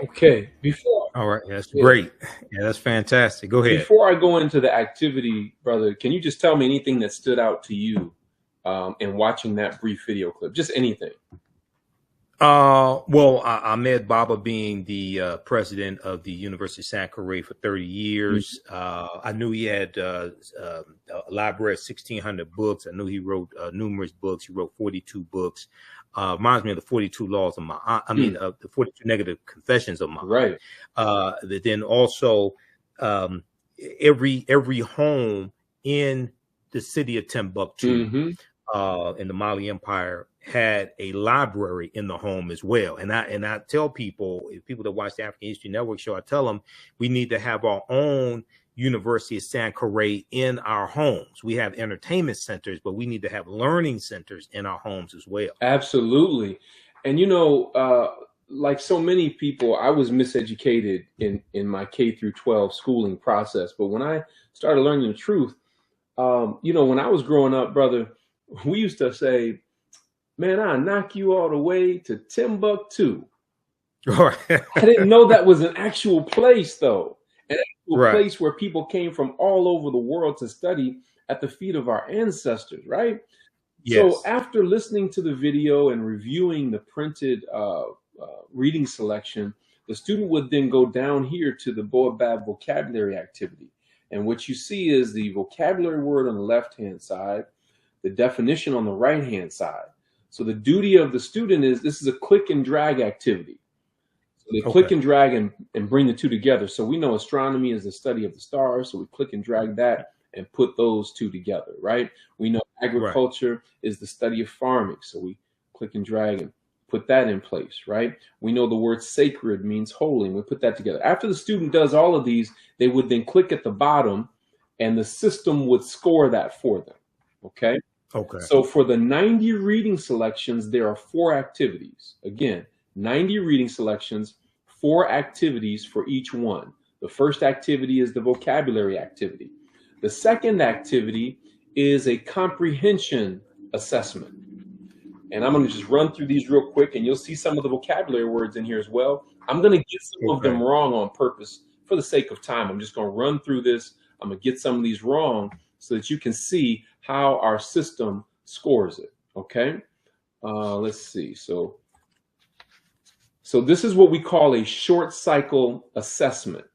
Okay, before. All right, that's great. Yeah, that's fantastic. Go ahead. Before I go into the activity, brother, can you just tell me anything that stood out to you in watching that brief video clip? Just anything. Well, Ahmed Baba being the president of the University of Sankore for 30 years, I knew he had a library of 1,600 books. I knew he wrote numerous books. He wrote 42 books. Reminds me of the 42 laws of the 42 negative confessions of Muhammad. Right. Then also every home in the city of Timbuktu, in the Mali Empire, had a library in the home as well. And I tell people, people that watch the African History Network show, I tell them we need to have our own University of Sankore in our homes. We have entertainment centers, but we need to have learning centers in our homes as well. Absolutely. And, you know, like so many people, I was miseducated in my K through 12 schooling process. But when I started learning the truth, you know, when I was growing up, brother, we used to say, man, I'll knock you all the way to Timbuktu. Right. I didn't know that was an actual place, though. An actual place where people came from all over the world to study at the feet of our ancestors, right? Yes. So after listening to the video and reviewing the printed reading selection, the student would then go down here to the Baobab vocabulary activity. And what you see is the vocabulary word on the left-hand side, the definition on the right-hand side. So the duty of the student is, this is a click and drag activity. So they click and drag and bring the two together. So we know astronomy is the study of the stars. So we click and drag that and put those two together, right? We know Agriculture is the study of farming. So we click and drag and put that in place, right? We know the word sacred means holy, and we put that together. After the student does all of these, they would then click at the bottom and the system would score that for them, okay? Okay. So for the 90 reading selections, there are 4 activities. Again, 90 reading selections, 4 activities for each one. The first activity is the vocabulary activity. The second activity is a comprehension assessment. And I'm going to just run through these real quick, and you'll see some of the vocabulary words in here as well. I'm going to get some of them wrong on purpose for the sake of time. I'm just going to run through this. I'm going to get some of these wrong so that you can see how our system scores it. Okay. Let's see. So this is what we call a short cycle assessment.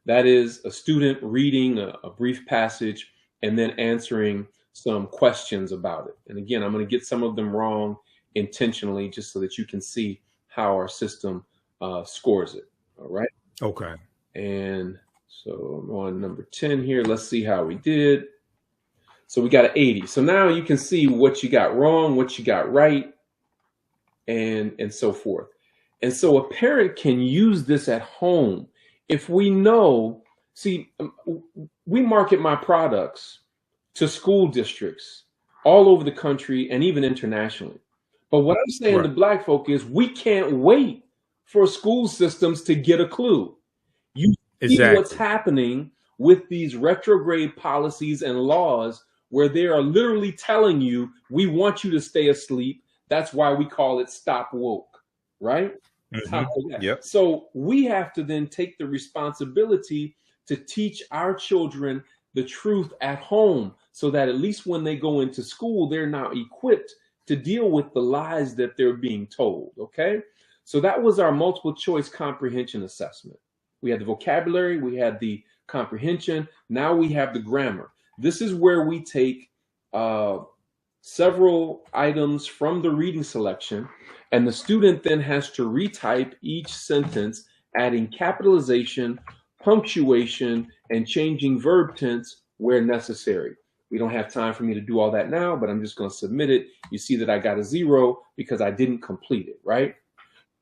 That is a student reading a brief passage and then answering some questions about it. And again, I'm going to get some of them wrong intentionally just so that you can see how our system scores it. All right. Okay. And so I'm on number 10 here. Let's see how we did. So we got an 80. So now you can see what you got wrong, what you got right, and so forth. And so a parent can use this at home. If we know, see, we market my products to school districts all over the country and even internationally. But what I'm saying to Black folk is we can't wait for school systems to get a clue. You see what's happening with these retrograde policies and laws where they are literally telling you, we want you to stay asleep. That's why we call it stop woke, right? Yep. So we have to then take the responsibility to teach our children the truth at home so that at least when they go into school, they're now equipped to deal with the lies that they're being told, okay? So that was our multiple choice comprehension assessment. We had the vocabulary, we had the comprehension, now we have the grammar. This is where we take several items from the reading selection, and the student then has to retype each sentence, adding capitalization, punctuation, and changing verb tense where necessary. We don't have time for me to do all that now, but I'm just going to submit it. You see that I got a 0 because I didn't complete it, right?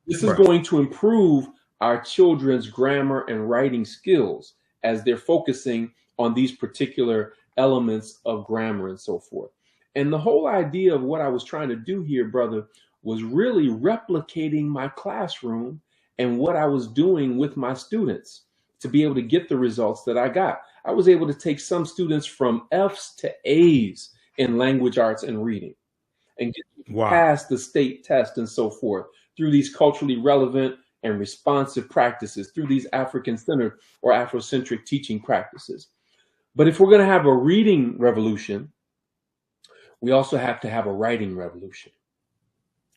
This is going to improve our children's grammar and writing skills as they're focusing on these particular elements of grammar and so forth. And the whole idea of what I was trying to do here, brother, was really replicating my classroom and what I was doing with my students to be able to get the results that I got. I was able to take some students from F's to A's in language arts and reading and get past the state test and so forth through these culturally relevant and responsive practices, through these African-centered or Afrocentric teaching practices. But if we're going to have a reading revolution, we also have to have a writing revolution.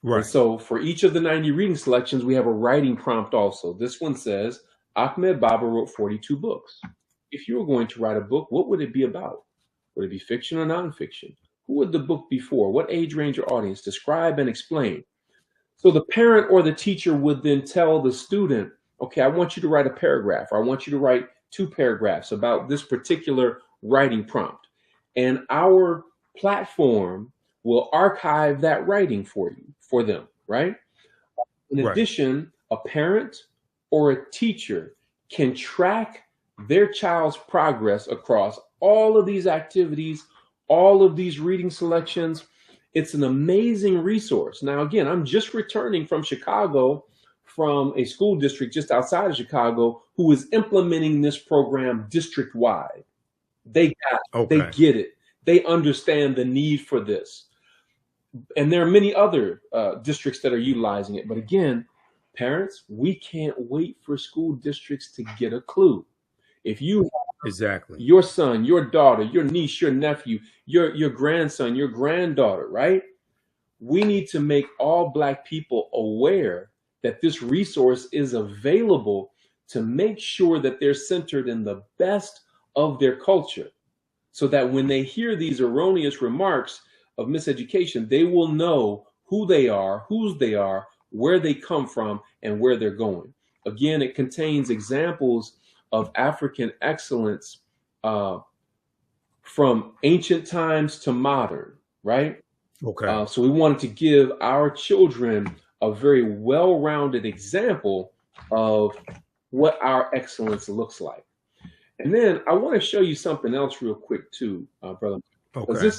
Right. And so for each of the 90 reading selections, we have a writing prompt also. This one says, Ahmed Baba wrote 42 books. If you were going to write a book, what would it be about? Would it be fiction or nonfiction? Who would the book be for? What age range or audience? Describe and explain. So the parent or the teacher would then tell the student, okay, I want you to write a paragraph, or I want you to write 2 paragraphs about this particular writing prompt. And our platform will archive that writing for them, right? In addition, a parent or a teacher can track their child's progress across all of these activities, all of these reading selections. It's an amazing resource. Now, again, I'm just returning from Chicago, from a school district just outside of Chicago, who is implementing this program district-wide. They got it. They get it. They understand the need for this. And there are many other districts that are utilizing it. But again, parents, we can't wait for school districts to get a clue. If you your son, your daughter, your niece, your nephew, your grandson, your granddaughter, right? We need to make all Black people aware that this resource is available to make sure that they're centered in the best of their culture, so that when they hear these erroneous remarks of miseducation, they will know who they are, whose they are, where they come from, and where they're going. Again, it contains examples of African excellence from ancient times to modern. right? Okay. So we wanted to give our children a very well-rounded example of what our excellence looks like. And then I want to show you something else real quick too, brother, because Okay.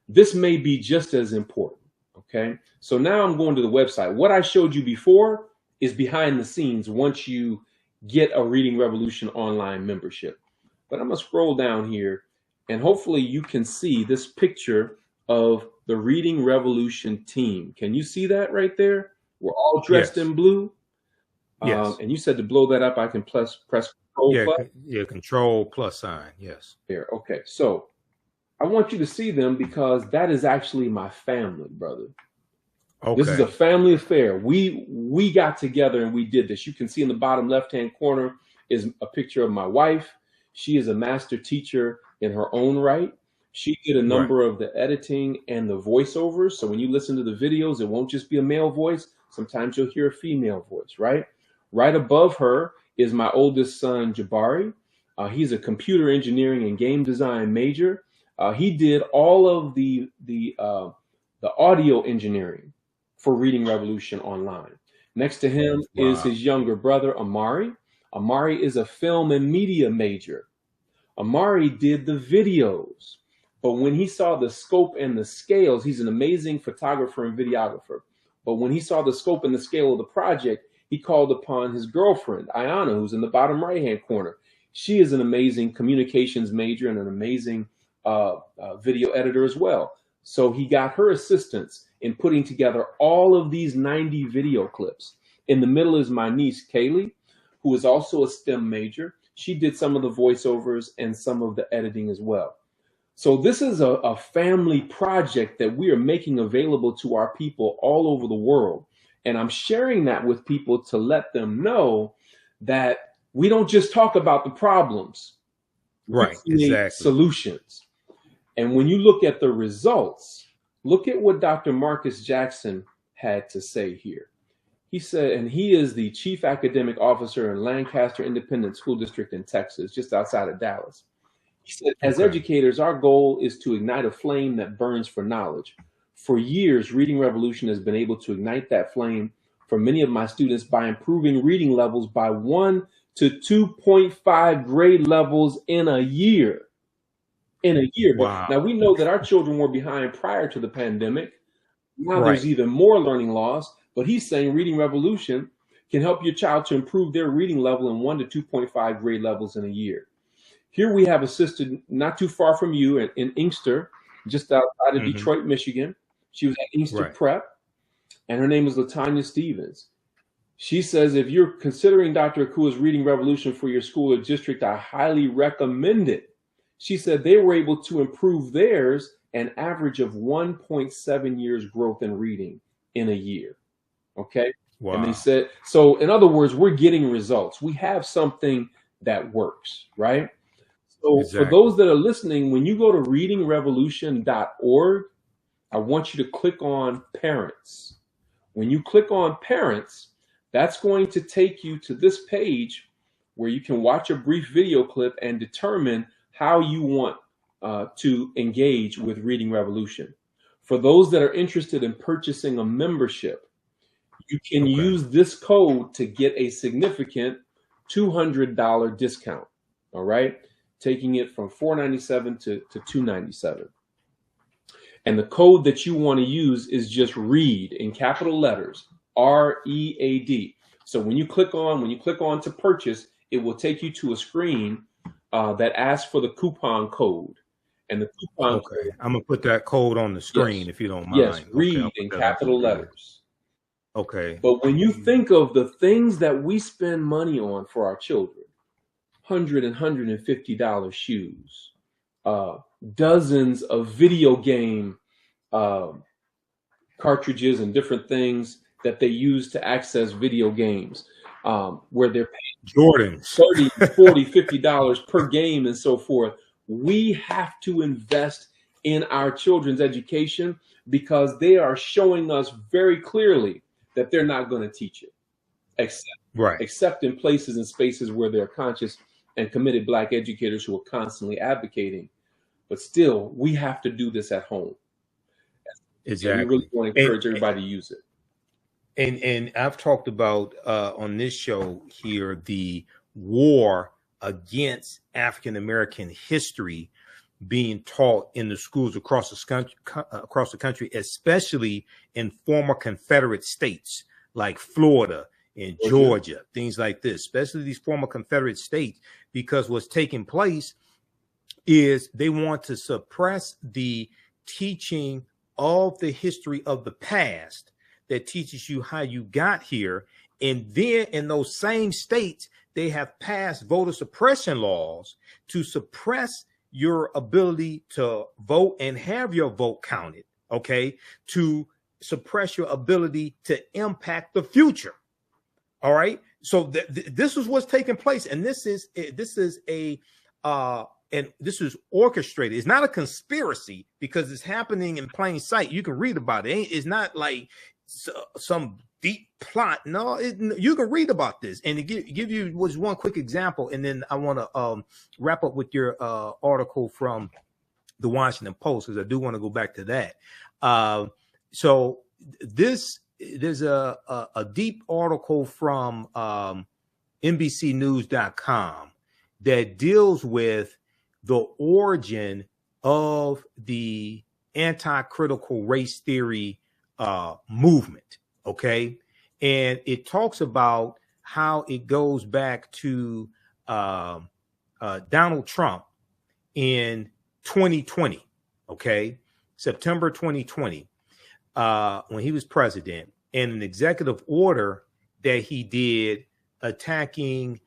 this may be just as important. Okay. So now I'm going to the website. What I showed you before is behind the scenes once you get a Reading Revolution online membership. But I'm going to scroll down here and hopefully you can see this picture of the Reading Revolution team. Can you see that right there? We're all dressed Yes. in blue. Yes. And you said to blow that up, I can press Control+. Yeah, control plus sign. Yes. There. Okay. So I want you to see them because that is actually my family, brother. Okay. This is a family affair. We got together and we did this. You can see in the bottom left-hand corner is a picture of my wife. She is a master teacher in her own right. She did a number of the editing and the voiceovers. So when you listen to the videos, it won't just be a male voice. Sometimes you'll hear a female voice, right? Right above her is my oldest son, Jabari. He's a computer engineering and game design major. He did all of the audio engineering for Reading Revolution online. Next to him is his younger brother, Amari. Amari is a film and media major. Amari did the videos, but when he saw the scope and the scales, he's an amazing photographer and videographer. But when he saw the scope and the scale of the project, he called upon his girlfriend, Ayana, who's in the bottom right-hand corner. She is an amazing communications major and an amazing video editor as well. So he got her assistance in putting together all of these 90 video clips. In the middle is my niece, Kaylee, who is also a STEM major. She did some of the voiceovers and some of the editing as well. So this is a family project that we are making available to our people all over the world. And I'm sharing that with people to let them know that we don't just talk about the problems. Right. We create Exactly. solutions. And when you look at the results, look at what Dr. Marcus Jackson had to say here. He said, and he is the chief academic officer in Lancaster Independent School District in Texas, just outside of Dallas. He said, as educators, our goal is to ignite a flame that burns for knowledge. For years, Reading Revolution has been able to ignite that flame for many of my students by improving reading levels by 1 to 2.5 grade levels in a year. In a year. Wow. Now, we know that our children were behind prior to the pandemic. Now there's even more learning loss, but he's saying Reading Revolution can help your child to improve their reading level in 1 to 2.5 grade levels in a year. Here we have a sister not too far from you in Inkster, just outside of Detroit, Michigan. She was at Inkster Prep, and her name is LaTanya Stevens. She says, if you're considering Dr. Akua's Reading Revolution for your school or district, I highly recommend it. She said they were able to improve theirs an average of 1.7 years growth in reading in a year. Okay. Wow. And they said, so in other words, we're getting results. We have something that works, right? So for those that are listening, when you go to readingrevolution.org, I want you to click on parents. When you click on parents, that's going to take you to this page where you can watch a brief video clip and determine how you want to engage with Reading Revolution. For those that are interested in purchasing a membership, you can use this code to get a significant $200 discount. All right, taking it from $497 to $297. And the code that you want to use is just READ in capital letters, READ. So when you click on to purchase, it will take you to a screen that asks for the coupon code. And the coupon code, I'm gonna put that code on the screen if you don't mind. Yes, READ in capital letters. Okay. But when you think of the things that we spend money on for our children, $100 and $150 shoes, dozens of video game cartridges and different things that they use to access video games, where they're paying Jordans $30, $40, $50 per game and so forth. We have to invest in our children's education because they are showing us very clearly that they're not going to teach it, except in places and spaces where there are conscious and committed Black educators who are constantly advocating. But still, we have to do this at home. Exactly. And we really want to encourage everybody to use it. And I've talked about on this show here the war against African American history being taught in the schools across the country, especially in former Confederate states like Florida and Georgia, things like this, especially these former Confederate states, because what's taking place is they want to suppress the teaching of the history of the past that teaches you how you got here. And then in those same states, they have passed voter suppression laws to suppress your ability to vote and have your vote counted, okay, to suppress your ability to impact the future. All right. So this is what's taking place. And this is orchestrated. It's not a conspiracy because it's happening in plain sight. You can read about it. It's not like some deep plot. No, you can read about this. And to give you was one quick example, and then I want to wrap up with your article from the Washington Post, because I do want to go back to that. So there's a deep article from NBCnews.com that deals with the origin of the anti-critical race theory movement. Okay. And it talks about how it goes back to Donald Trump in 2020. Okay. September 2020, when he was president, and an executive order that he did attacking,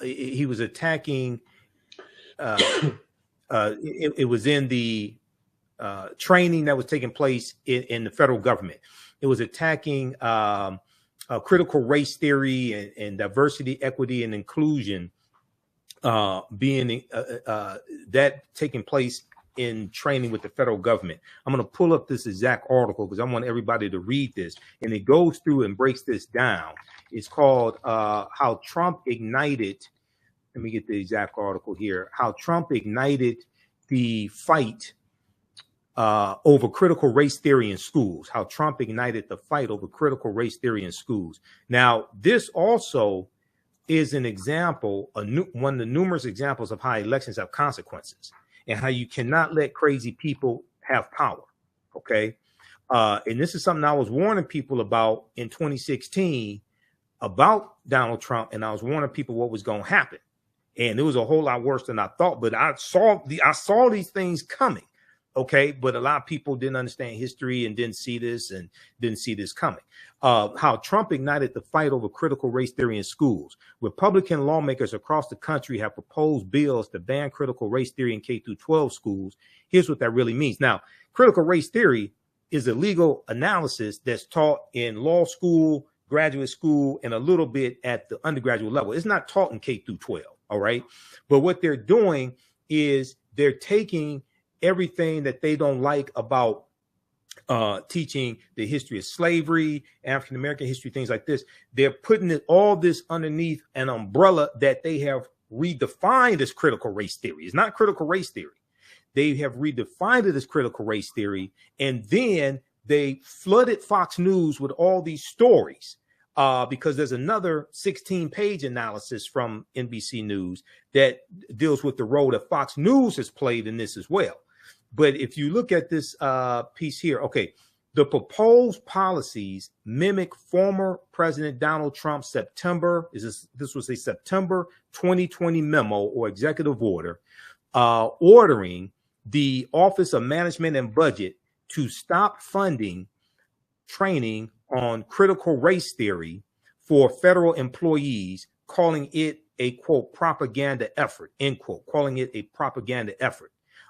he was attacking, it was in the training that was taking place in the federal government. It was attacking critical race theory and diversity, equity, and inclusion, being that taking place in training with the federal government. I'm going to pull up this exact article because I want everybody to read this, and it goes through and breaks this down. It's called How Trump Ignited. Let me get the exact article here. How Trump ignited the fight over critical race theory in schools. How Trump ignited the fight over critical race theory in schools. Now, this also is an example, one of the numerous examples of how elections have consequences and how you cannot let crazy people have power. Okay. And this is something I was warning people about in 2016 about Donald Trump. And I was warning people what was going to happen. And it was a whole lot worse than I thought, but I saw these things coming. Okay. But a lot of people didn't understand history and didn't see this coming. How Trump ignited the fight over critical race theory in schools. Republican lawmakers across the country have proposed bills to ban critical race theory in K-12 schools. Here's what that really means. Now, critical race theory is a legal analysis that's taught in law school, graduate school, and a little bit at the undergraduate level. It's not taught in K-12. All right. But what they're doing is they're taking everything that they don't like about teaching the history of slavery, African-American history, things like this. They're putting all this underneath an umbrella that they have redefined as critical race theory. It's not critical race theory. They have redefined it as critical race theory. And then they flooded Fox News with all these stories because there's another 16-page analysis from NBC News that deals with the role that Fox News has played in this as well. But if you look at this piece here, okay, the proposed policies mimic former President Donald Trump's this was a September 2020 memo or executive order ordering the Office of Management and Budget to stop funding training on critical race theory for federal employees, calling it a, quote, propaganda effort, end quote, calling it a propaganda effort.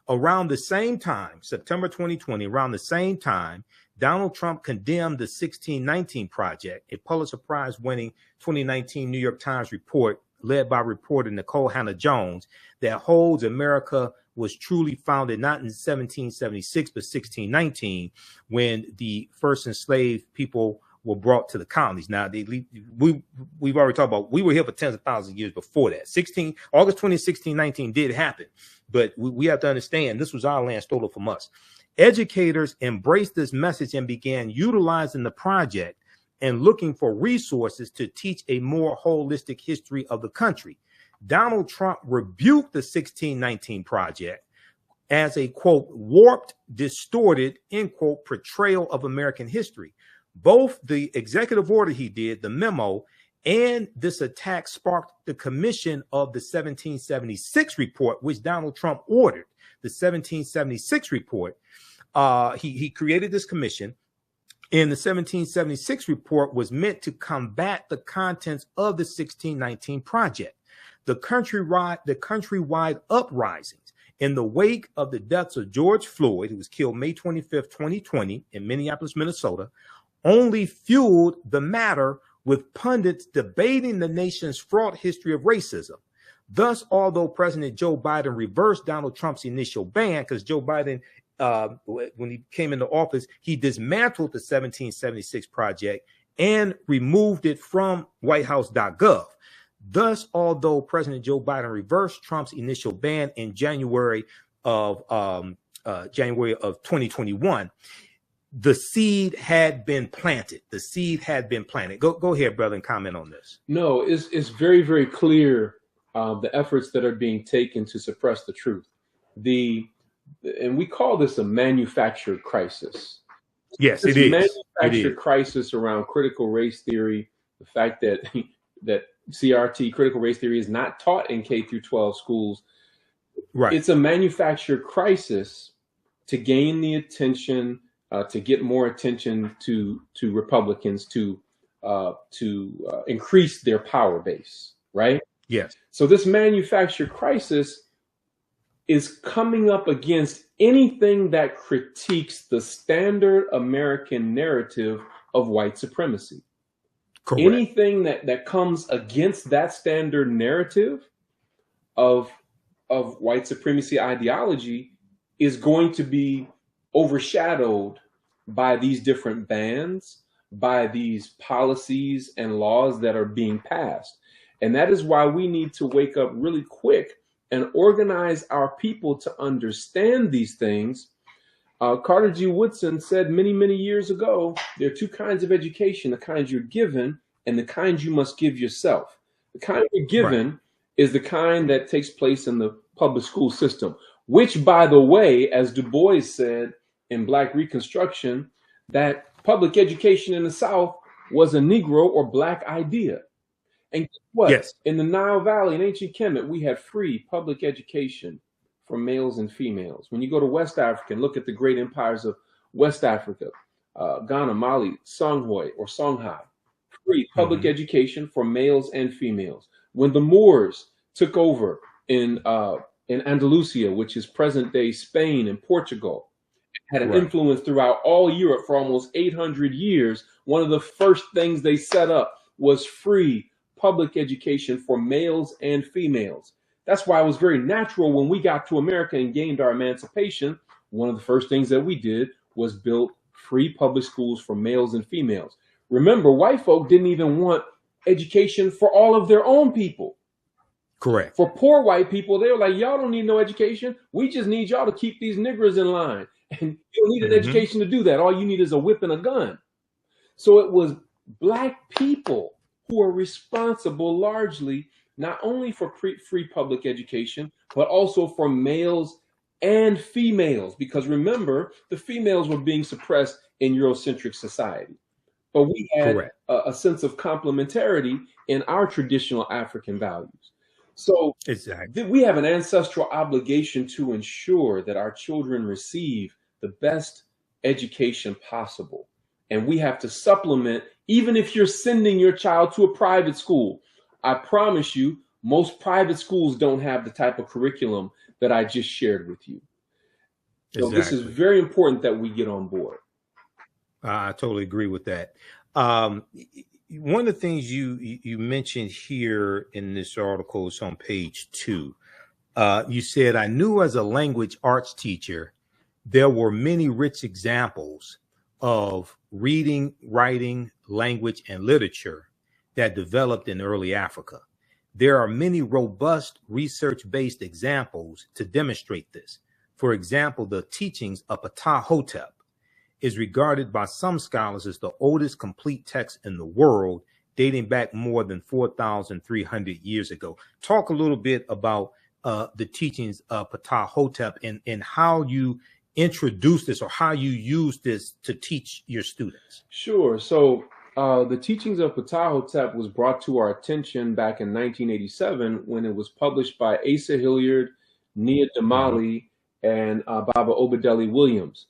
Around the same time, September 2020, around the same time, Donald Trump condemned the 1619 Project, a Pulitzer Prize winning 2019 New York Times report led by reporter Nicole Hannah-Jones that holds America was truly founded not in 1776, but 1619, when the first enslaved people were brought to the colonies. Now, we've already talked about, we were here for tens of thousands of years before that. August 20, 1619 did happen, but we have to understand this was our land stolen from us. Educators embraced this message and began utilizing the project and looking for resources to teach a more holistic history of the country. Donald Trump rebuked the 1619 project as a, quote, warped, distorted, end quote, portrayal of American history. Both the executive order he did, the memo, and this attack sparked the commission of the 1776 report, which Donald Trump ordered. The 1776 report, he created this commission, and the 1776 report was meant to combat the contents of the 1619 project. The countrywide uprisings in the wake of the deaths of George Floyd, who was killed May 25th, 2020 in Minneapolis, Minnesota, only fueled the matter, with pundits debating the nation's fraught history of racism. Thus, although President Joe Biden reversed Donald Trump's initial ban, because Joe Biden, when he came into office, he dismantled the 1776 project and removed it from whitehouse.gov. Thus, although President Joe Biden reversed Trump's initial ban in January of 2021, the seed had been planted. The seed had been planted. Go ahead, brother, and comment on this. No, it's very, very clear the efforts that are being taken to suppress the truth. And we call this a manufactured crisis. Yes, this it is. Manufactured crisis around critical race theory, the fact that CRT, critical race theory, is not taught in K through 12 schools. Right. It's a manufactured crisis to gain the attention, to get more attention to Republicans, to increase their power base. Right. Yes. So this manufactured crisis is coming up against anything that critiques the standard American narrative of white supremacy. Correct. Anything that comes against that standard narrative of white supremacy ideology is going to be overshadowed by these different bans, by these policies and laws that are being passed. And that is why we need to wake up really quick and organize our people to understand these things. Carter G. Woodson said many, many years ago, there are two kinds of education: the kind you're given and the kind you must give yourself. The kind you're given is the kind that takes place in the public school system, which, by the way, as Du Bois said in Black Reconstruction, that public education in the South was a Negro or Black idea. And guess what? Yes. In the Nile Valley in ancient Kemet, we had free public education for males and females. When you go to West Africa and look at the great empires of West Africa, Ghana, Mali, Songhai or Songhai, free public education for males and females. When the Moors took over in Andalusia, which is present-day Spain and Portugal, had an influence throughout all Europe for almost 800 years, one of the first things they set up was free public education for males and females. That's why it was very natural when we got to America and gained our emancipation. One of the first things that we did was build free public schools for males and females. Remember, white folk didn't even want education for all of their own people. Correct. For poor white people, they were like, y'all don't need no education. We just need y'all to keep these niggers in line. And you don't need an education to do that. All you need is a whip and a gun. So it was Black people who are responsible largely not only for free public education, but also for males and females. Because remember, the females were being suppressed in Eurocentric society. But we had a sense of complementarity in our traditional African values. So we have an ancestral obligation to ensure that our children receive the best education possible. And we have to supplement, even if you're sending your child to a private school. I promise you, most private schools don't have the type of curriculum that I just shared with you. So this is very important that we get on board. I totally agree with that. One of the things you mentioned here in this article is on page 2. You said, I knew as a language arts teacher, there were many rich examples of reading, writing, language, and literature that developed in early Africa. There are many robust research-based examples to demonstrate this. For example, the teachings of Ptah-hotep is regarded by some scholars as the oldest complete text in the world, dating back more than 4,300 years ago. Talk a little bit about the teachings of Ptah-hotep and how you introduce this or how you use this to teach your students. Sure. So the teachings of Ptah-hotep was brought to our attention back in 1987 when it was published by Asa Hilliard, Nia Damali, and Baba Obadeli Williams.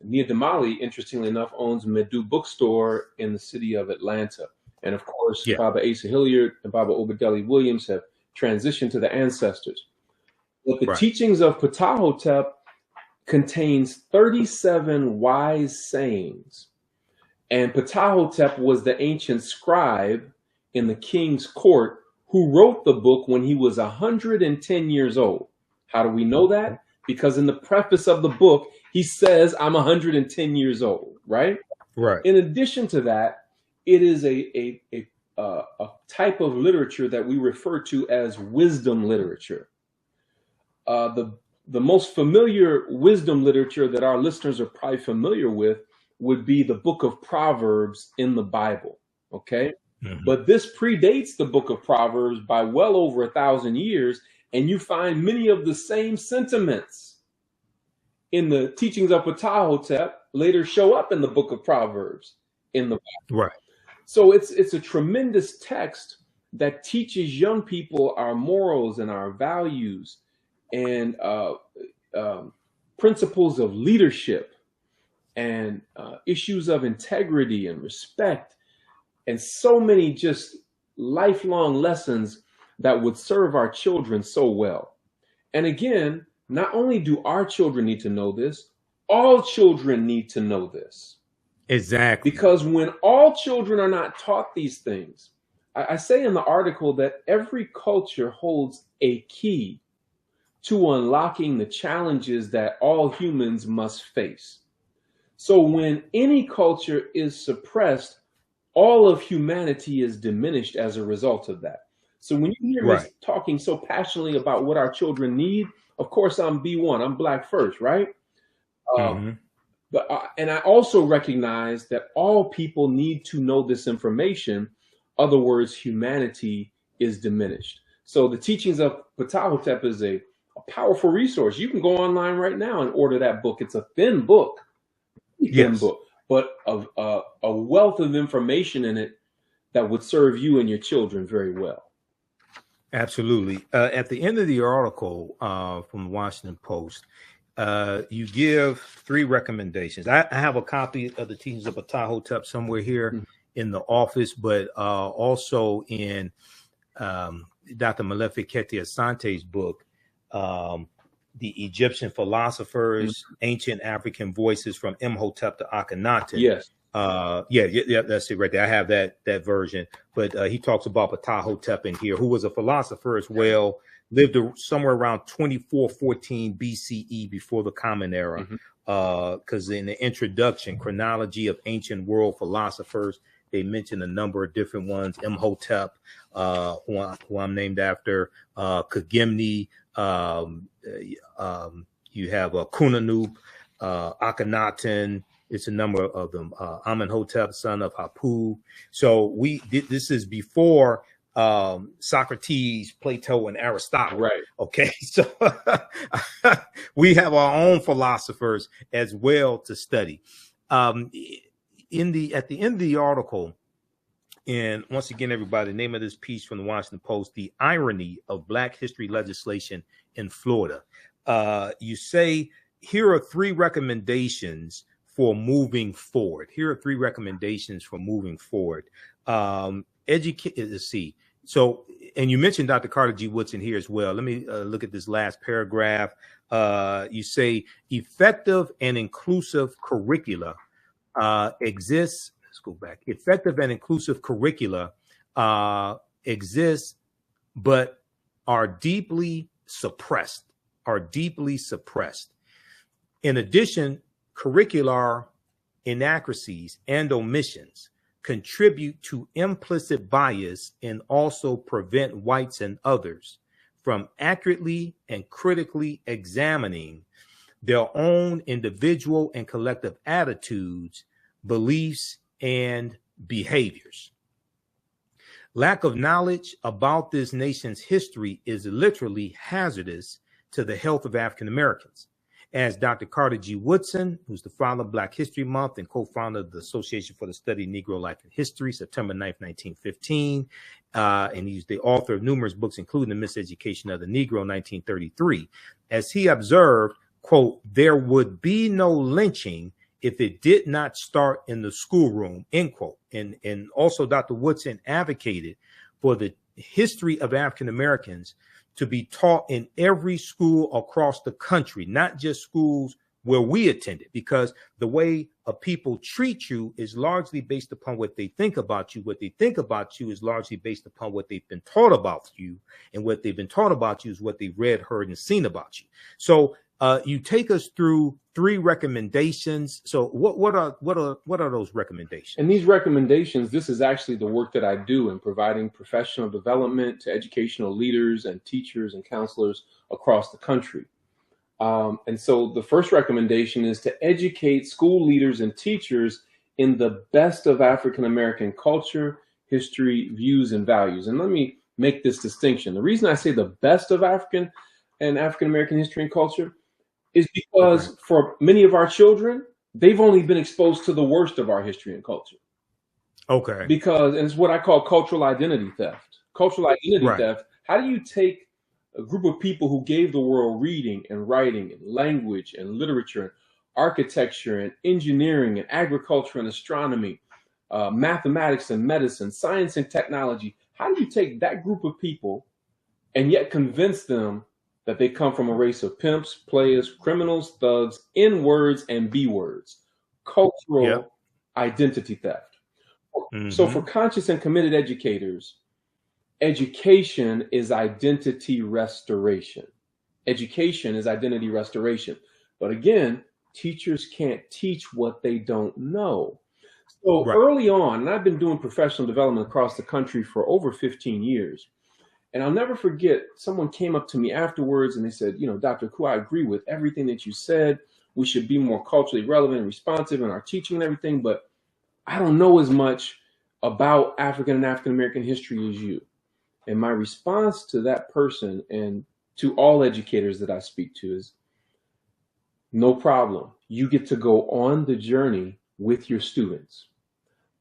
Nia Damali, interestingly enough, owns Medu Bookstore in the city of Atlanta. And of course, Baba Asa Hilliard and Baba Obadeli Williams have transitioned to the ancestors. But the teachings of Ptah-hotep contains 37 wise sayings. And Ptah-hotep was the ancient scribe in the king's court who wrote the book when he was 110 years old. How do we know that? Because in the preface of the book, he says, I'm 110 years old, right? Right. In addition to that, it is a type of literature that we refer to as wisdom literature. The most familiar wisdom literature that our listeners are probably familiar with would be the book of Proverbs in the Bible, okay? But this predates the book of Proverbs by well over 1,000 years, and you find many of the same sentiments in the teachings of Ptah-hotep later show up in the book of Proverbs in the Bible. Right. So it's a tremendous text that teaches young people our morals and our values and principles of leadership and issues of integrity and respect and so many just lifelong lessons that would serve our children so well. And again, not only do our children need to know this, all children need to know this. Exactly. Because when all children are not taught these things, I say in the article that every culture holds a key to unlocking the challenges that all humans must face. So when any culture is suppressed, all of humanity is diminished as a result of that. So when you hear me talking so passionately about what our children need, of course, I'm B1, I'm Black first, right? But and I also recognize that all people need to know this information. Other words, humanity is diminished. So the teachings of Ptah-hotep is a powerful resource. You can go online right now and order that book. It's a thin book, but a wealth of information in it that would serve you and your children very well. Absolutely. At the end of the article from the Washington Post, you give 3 recommendations. I have a copy of the teachings of Ptah-hotep somewhere here in the office, but also in Dr. Malefikete Asante's book, The Egyptian Philosophers, Ancient African Voices from Imhotep to Akhenaten. Yes. Yeah, that's it right there. I have that version, but he talks about Ptah-hotep in here, who was a philosopher as well, lived somewhere around 2414 BCE before the Common Era. Because in the introduction, Chronology of Ancient World Philosophers, they mention a number of different ones. Imhotep, who I'm named after, Kagimni, you have Kunanub, Akhenaten. It's a number of them. Amenhotep, son of Hapu. So this is before Socrates, Plato, and Aristotle. Right. Okay. So we have our own philosophers as well to study. At the end of the article, and once again, everybody, the name of this piece from the Washington Post, The Irony of Black History Legislation in Florida. You say, here are 3 recommendations for moving forward. Here are 3 recommendations for moving forward. Let's see. So, and you mentioned Dr. Carter G. Woodson here as well. Let me look at this last paragraph. You say effective and inclusive curricula exists. Let's go back. Effective and inclusive curricula exist, but are deeply suppressed. In addition, curricular inaccuracies and omissions contribute to implicit bias and also prevent whites and others from accurately and critically examining their own individual and collective attitudes, beliefs, and behaviors. Lack of knowledge about this nation's history is literally hazardous to the health of African Americans. As Dr. Carter G. Woodson, who's the founder of Black History Month and co-founder of the Association for the Study of Negro Life and History, September 9th, 1915, and he's the author of numerous books, including The Miseducation of the Negro, 1933. As he observed, quote, "There would be no lynching if it did not start in the schoolroom," end quote. And also Dr. Woodson advocated for the history of African Americans to be taught in every school across the country, not just schools where we attended, because the way a people treat you is largely based upon what they think about you. What they think about you is largely based upon what they've been taught about you, and what they've been taught about you is what they've read, heard, and seen about you. So you take us through 3 recommendations. So what are those recommendations? And these recommendations, this is actually the work that I do in providing professional development to educational leaders and teachers and counselors across the country. And so the first recommendation is to educate school leaders and teachers in the best of African American culture, history, views, and values. And let me make this distinction. The reason I say the best of African and African American history and culture is because for many of our children, they've only been exposed to the worst of our history and culture. Okay. Because, and it's what I call cultural identity theft. Cultural identity theft. How do you take a group of people who gave the world reading and writing and language and literature and architecture and engineering and agriculture and astronomy, mathematics and medicine, science and technology? How do you take that group of people and yet convince them that they come from a race of pimps, players, criminals, thugs, N-words and B-words? Cultural identity theft. So for conscious and committed educators, education is identity restoration. Education is identity restoration. But again, teachers can't teach what they don't know. So early on, and I've been doing professional development across the country for over 15 years, and I'll never forget, someone came up to me afterwards and they said, you know, Dr. Akua, I agree with everything that you said. We should be more culturally relevant and responsive in our teaching and everything, but I don't know as much about African and African American history as you. And my response to that person and to all educators that I speak to is, no problem. You get to go on the journey with your students.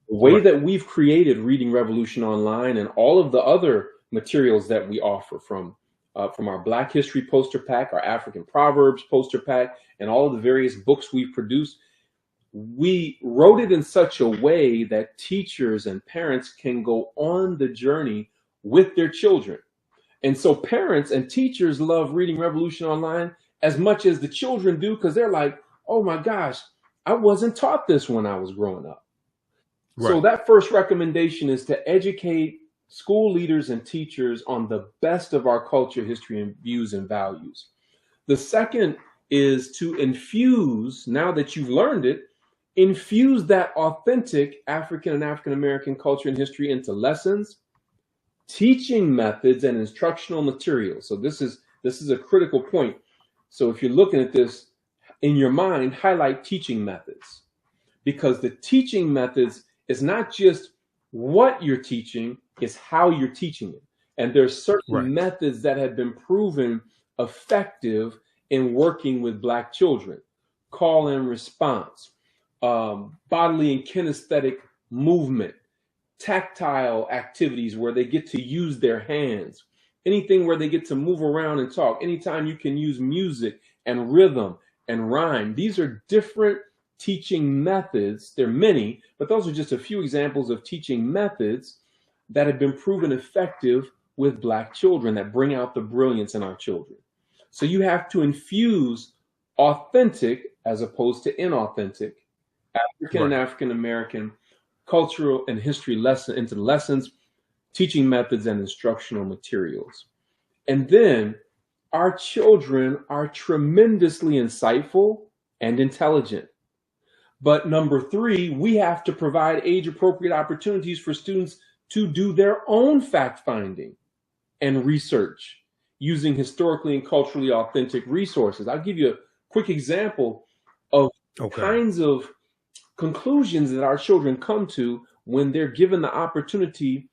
The way that we've created Reading Revolution Online and all of the other materials that we offer from our Black History poster pack, our African Proverbs poster pack, and all of the various books we've produced, we wrote it in such a way that teachers and parents can go on the journey with their children. And so parents and teachers love Reading Revolution Online as much as the children do, because they're like, oh my gosh, I wasn't taught this when I was growing up. So that first recommendation is to educate school leaders and teachers on the best of our culture, history, and views and values. The second is to infuse, now that you've learned it, infuse that authentic African and African American culture and history into lessons, teaching methods, and instructional materials. So this is a critical point. So if you're looking at this in your mind, highlight teaching methods, because the teaching methods is not just what you're teaching, it's how you're teaching it. And there's certain methods that have been proven effective in working with Black children. Call and response, bodily and kinesthetic movement, tactile activities where they get to use their hands, anything where they get to move around and talk, anytime you can use music and rhythm and rhyme. These are different teaching methods. There are many, but those are just a few examples of teaching methods that have been proven effective with Black children, that bring out the brilliance in our children. So you have to infuse authentic as opposed to inauthentic African and African American cultural and history into lessons, teaching methods, and instructional materials. And then our children are tremendously insightful and intelligent. But number three, we have to provide age-appropriate opportunities for students to do their own fact-finding and research using historically and culturally authentic resources. I'll give you a quick example of kinds of conclusions that our children come to when they're given the opportunity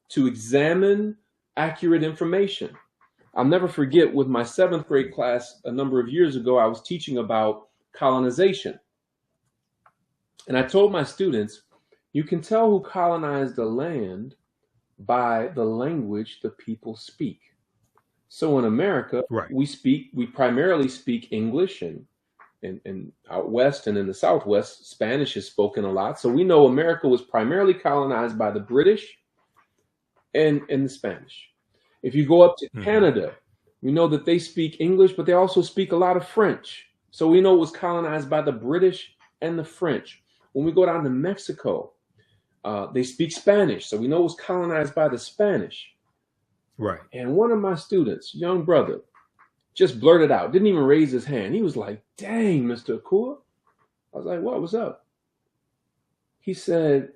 to examine accurate information. I'll never forget, with my 7th grade class a number of years ago, I was teaching about colonization. And I told my students, you can tell who colonized a land by the language the people speak. So in America, we primarily speak English, and out west and in the Southwest, Spanish is spoken a lot. So we know America was primarily colonized by the British and the Spanish. If you go up to Canada, we know that they speak English, but they also speak a lot of French. So we know it was colonized by the British and the French. When we go down to Mexico, they speak Spanish. So we know it was colonized by the Spanish. Right. And one of my students, young brother, just blurted out, didn't even raise his hand. He was like, dang, Mr. Akua. I was like, what? What's up? He said,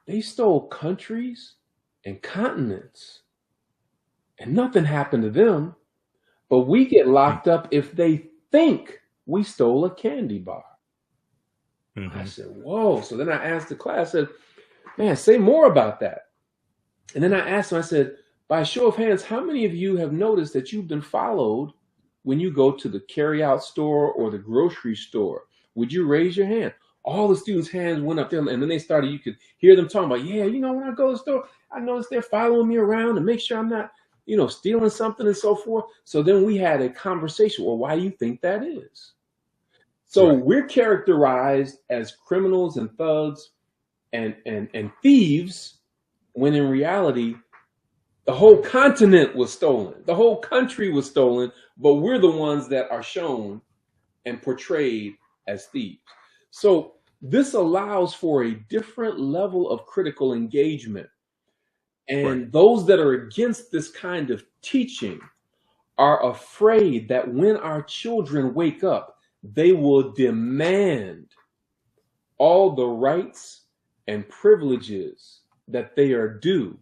they stole countries and continents and nothing happened to them, but we get locked up if they think we stole a candy bar. I said, whoa. So then I asked the class, I said, man, say more about that. And then I asked him, I said, by a show of hands, how many of you have noticed that you've been followed when you go to the carryout store or the grocery store? Would you raise your hand? All the students' hands went up there, and then they started, you could hear them talking about, yeah, you know, when I go to the store, I notice they're following me around to make sure I'm not, you know, stealing something and so forth. So then we had a conversation. Well, why do you think that is? So we're characterized as criminals and thugs and thieves, when in reality, the whole continent was stolen. The whole country was stolen, but we're the ones that are shown and portrayed as thieves. So this allows for a different level of critical engagement. And those that are against this kind of teaching are afraid that when our children wake up, they will demand all the rights and privileges that they are due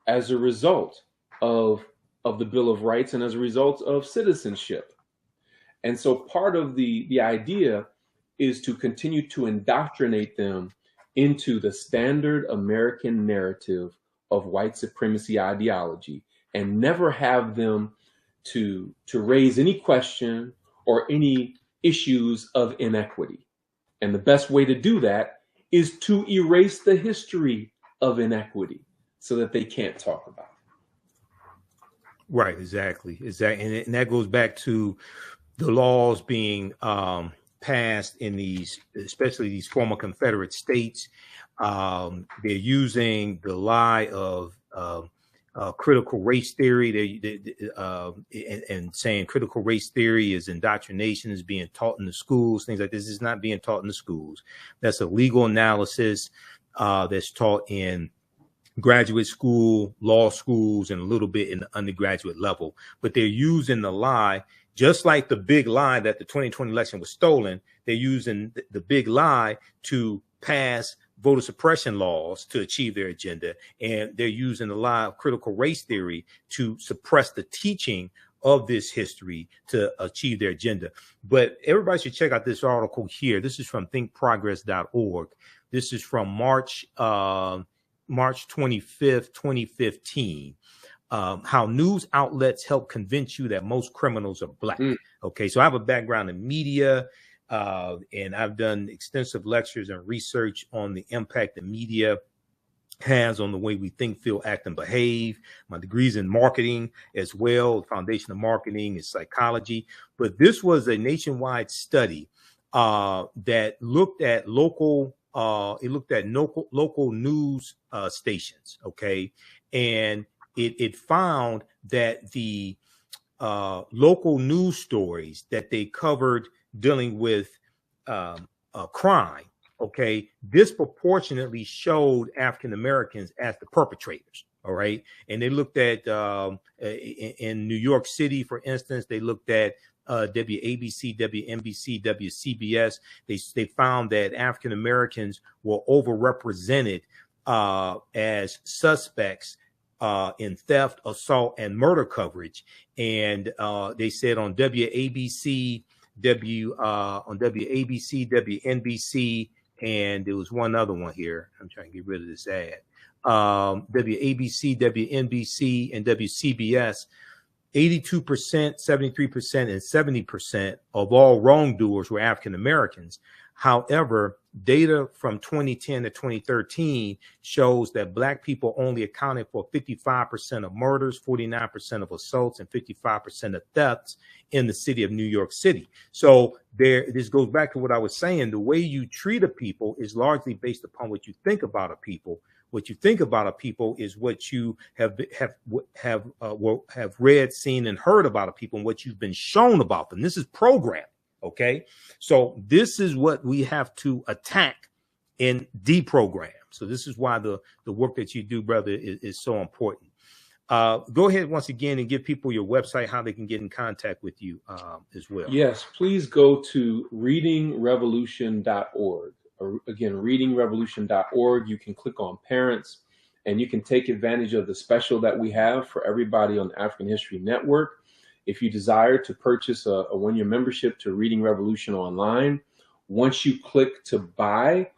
as a result of the Bill of Rights and as a result of citizenship. And so part of the idea is to continue to indoctrinate them into the standard American narrative of white supremacy ideology, and never have them to raise any question or any issues of inequity. And the best way to do that is to erase the history of inequity so that they can't talk about it. Right, exactly. And that goes back to the laws being passed in these, especially these former Confederate states. They're using the lie of critical race theory, and saying critical race theory is indoctrination, is being taught in the schools, things like this. Is not being taught in the schools. That's a legal analysis that's taught in graduate school, law schools, and a little bit in the undergraduate level. But they're using the lie, just like the big lie that the 2020 election was stolen. They're using the big lie to pass voter suppression laws to achieve their agenda. And they're using the lie of critical race theory to suppress the teaching of this history to achieve their agenda. But everybody should check out this article here. This is from thinkprogress.org. This is from March 25th, 2015. How news outlets help convince you that most criminals are black. Okay, so I have a background in media, and I've done extensive lectures and research on the impact the media has on the way we think, feel, act, and behave. My degree's in marketing as well. The foundation of marketing is psychology. But this was a nationwide study that looked at local news stations. Okay, and it found that the local news stories that they covered dealing with crime, okay, disproportionately showed African Americans as the perpetrators. All right. And they looked at in New York City, for instance, they looked at WABC, WNBC, WCBS, they found that African Americans were overrepresented as suspects in theft, assault, and murder coverage. And they said on WABC, WNBC, and there was one other one here. I'm trying to get rid of this ad. WABC, WNBC, and WCBS, 82%, 73%, and 70% of all wrongdoers were African Americans. However, data from 2010 to 2013 shows that Black people only accounted for 55% of murders, 49% of assaults, and 55% of thefts in the city of New York City. So this goes back to what I was saying. The way you treat a people is largely based upon what you think about a people. What you think about a people is what you have read, seen, and heard about a people, and what you've been shown about them. This is programmed. Okay, so this is what we have to attack and deprogram. So this is why the work that you do, brother, is so important. Go ahead once again and give people your website, how they can get in contact with you as well. Yes, please go to readingrevolution.org. Again, readingrevolution.org. You can click on parents, and you can take advantage of the special that we have for everybody on the African History Network. If you desire to purchase a one-year membership to Reading Revolution online, once you click to buy,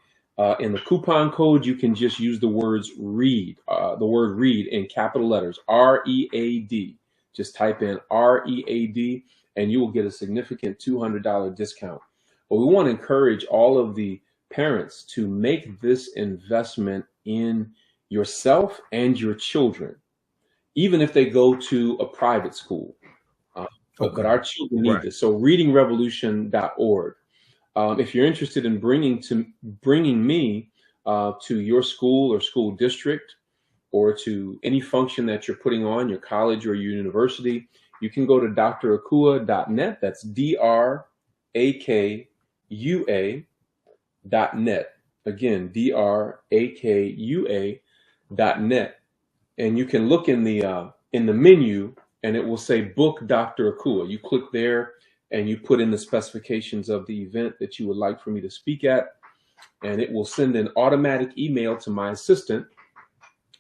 in the coupon code, you can just use the words read, the word read in capital letters, READ. Just type in READ, and you will get a significant $200 discount. But we want to encourage all of the parents to make this investment in yourself and your children, even if they go to a private school. But our children need this. So readingrevolution.org. If you're interested in bringing me to your school or school district, or to any function that you're putting on, your college or your university, you can go to drакua.net. That's DRAKUA.net. Again, DRAKUA.net. And you can look in the menu, and it will say Book Dr. Akua. You click there and you put in the specifications of the event that you would like for me to speak at, and it will send an automatic email to my assistant,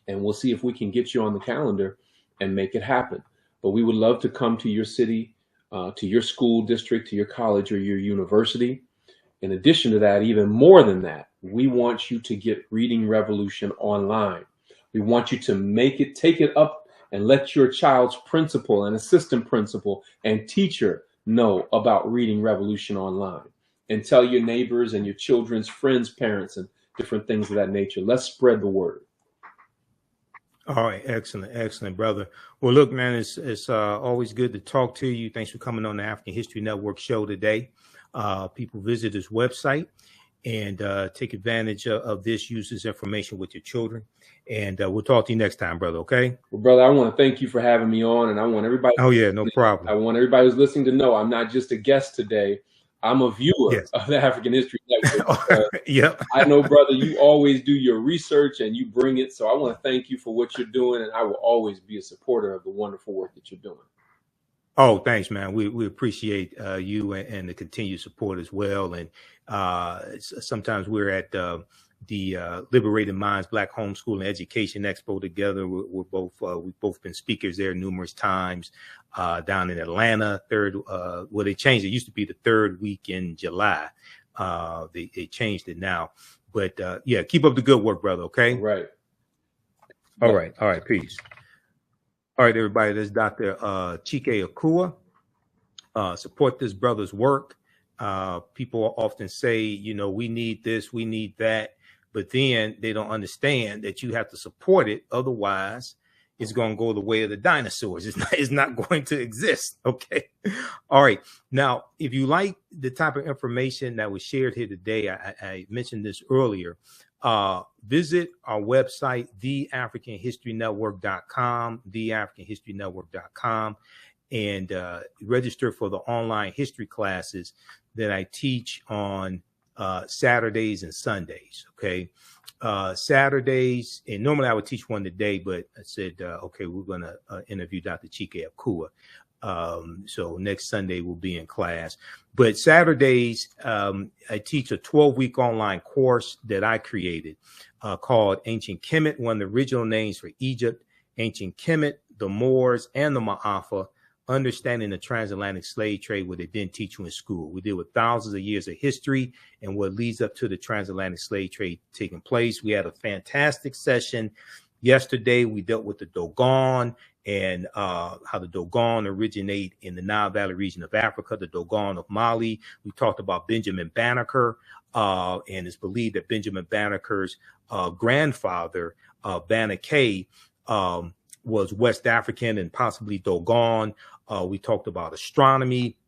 and we'll see if we can get you on the calendar and make it happen. But we would love to come to your city, to your school district, to your college or your university. In addition to that, even more than that, we want you to get Reading Revolution online. We want you to take it up and let your child's principal and assistant principal and teacher know about Reading Revolution online, and tell your neighbors and your children's friends, parents, and different things of that nature. Let's spread the word. All right. Excellent, brother. Well, look, man, it's always good to talk to you. Thanks for coming on the African History Network show today. People visit this website and take advantage of this, use this information with your children. And we'll talk to you next time, brother. Okay. Well, brother, I want to thank you for having me on, and I want everybody. Oh yeah, no problem. I want everybody who's listening to know I'm not just a guest today. I'm a viewer of the African History Network. Yep. I know, brother, you always do your research and you bring it. So I want to thank you for what you're doing, and I will always be a supporter of the wonderful work that you're doing. Oh, thanks, man. We appreciate you and the continued support as well. And sometimes we're at the Liberated Minds Black Homeschooling Education Expo together. We've both been speakers there numerous times down in Atlanta. They changed it. It used to be the third week in July. They changed it now. But yeah, keep up the good work, brother. Okay. Right. All right. Peace. All right, everybody. This is Dr. Chike Akua. Support this brother's work. People often say, we need this, we need that. But then they don't understand that you have to support it. Otherwise, it's going to go the way of the dinosaurs. It's not going to exist. Okay. All right. Now, if you like the type of information that was shared here today, I mentioned this earlier. Visit our website, TheAfricanHistoryNetwork.com, TheAfricanHistoryNetwork.com, and register for the online history classes that I teach on Saturdays and Sundays. Okay. Saturdays, and normally I would teach one today, but I said, okay, we're going to interview Dr. Chike Akua. So next Sunday we'll be in class. But Saturdays, I teach a 12-week online course that I created called Ancient Kemet, one of the original names for Egypt, Ancient Kemet, the Moors, and the Ma'afa, Understanding the Transatlantic Slave Trade, what they didn't teach you in school. We deal with thousands of years of history and what leads up to the transatlantic slave trade taking place. We had a fantastic session yesterday. We dealt with the Dogon and how the Dogon originate in the Nile Valley region of Africa, the Dogon of Mali. We talked about Benjamin Banneker, and it's believed that Benjamin Banneker's grandfather, Banneker, was West African and possibly Dogon. We talked about astronomy,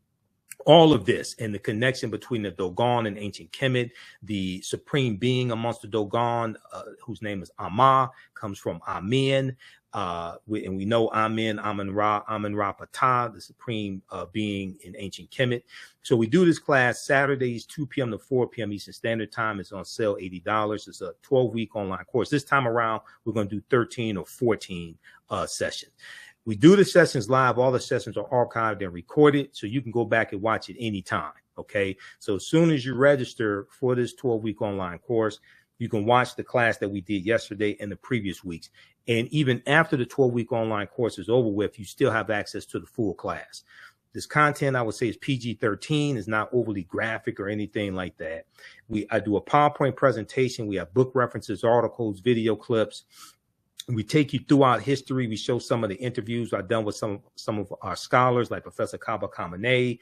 all of this, and the connection between the Dogon and ancient Kemet. The supreme being amongst the Dogon, whose name is Amma, comes from Amen. And we know Amen, Amen-Ra Ptah, the supreme being in ancient Kemet. So we do this class Saturdays, 2 p.m. to 4 p.m. Eastern Standard Time. It's on sale, $80. It's a 12-week online course. This time around, we're going to do 13 or 14 sessions. We do the sessions live. All the sessions are archived and recorded, so you can go back and watch it anytime, okay? So as soon as you register for this 12-week online course, you can watch the class that we did yesterday and the previous weeks. And even after the 12-week online course is over with, you still have access to the full class. This content, I would say, is PG-13, is not overly graphic or anything like that. I do a PowerPoint presentation. We have book references, articles, video clips. We take you throughout history. We show some of the interviews I've done with some of our scholars, like Professor Kaba Kamene,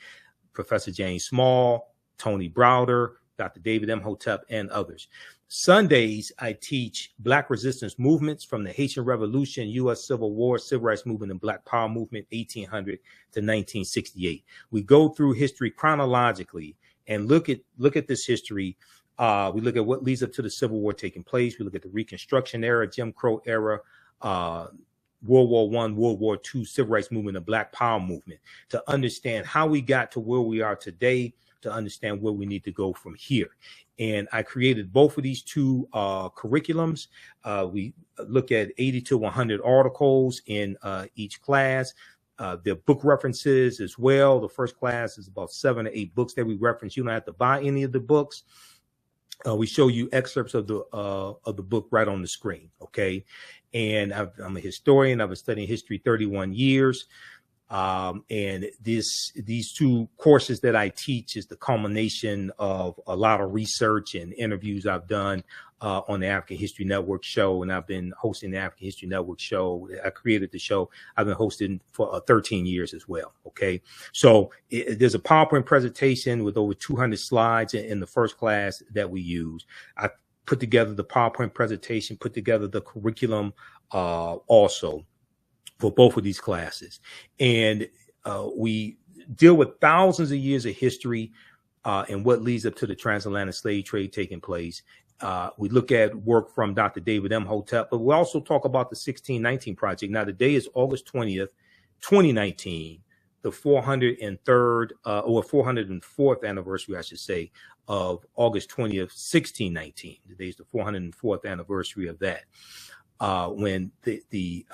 Professor James Small, Tony Browder, Dr. David Imhotep, and others. Sundays, I teach Black resistance movements from the Haitian Revolution, U.S. Civil War, Civil Rights Movement, and Black Power Movement, 1800 to 1968. We go through history chronologically and look at this history. We look at what leads up to the Civil War taking place. We look at the Reconstruction era, Jim Crow era, World War I, World War II, Civil Rights Movement, and Black Power Movement, to understand how we got to where we are today, to understand where we need to go from here. And I created both of these two curriculums. We look at 80 to 100 articles in each class. There are book references as well. The first class is about 7 to 8 books that we reference. You don't have to buy any of the books. We show you excerpts of the book right on the screen, okay? And I'm a historian. I've been studying history 31 years. And these two courses that I teach is the culmination of a lot of research and interviews I've done on the African History Network show. And I've been hosting the African History Network show. I created the show. I've been hosting for 13 years as well. Okay. So there's a PowerPoint presentation with over 200 slides in the first class that we use. I put together the PowerPoint presentation, put together the curriculum also for both of these classes. And we deal with thousands of years of history and what leads up to the transatlantic slave trade taking place. We look at work from Dr. David Imhotep, but we also talk about the 1619 Project. Now, today is August 20th, 2019, the 403rd or 404th anniversary, I should say, of August 20th, 1619. Today is the 404th anniversary of that, when the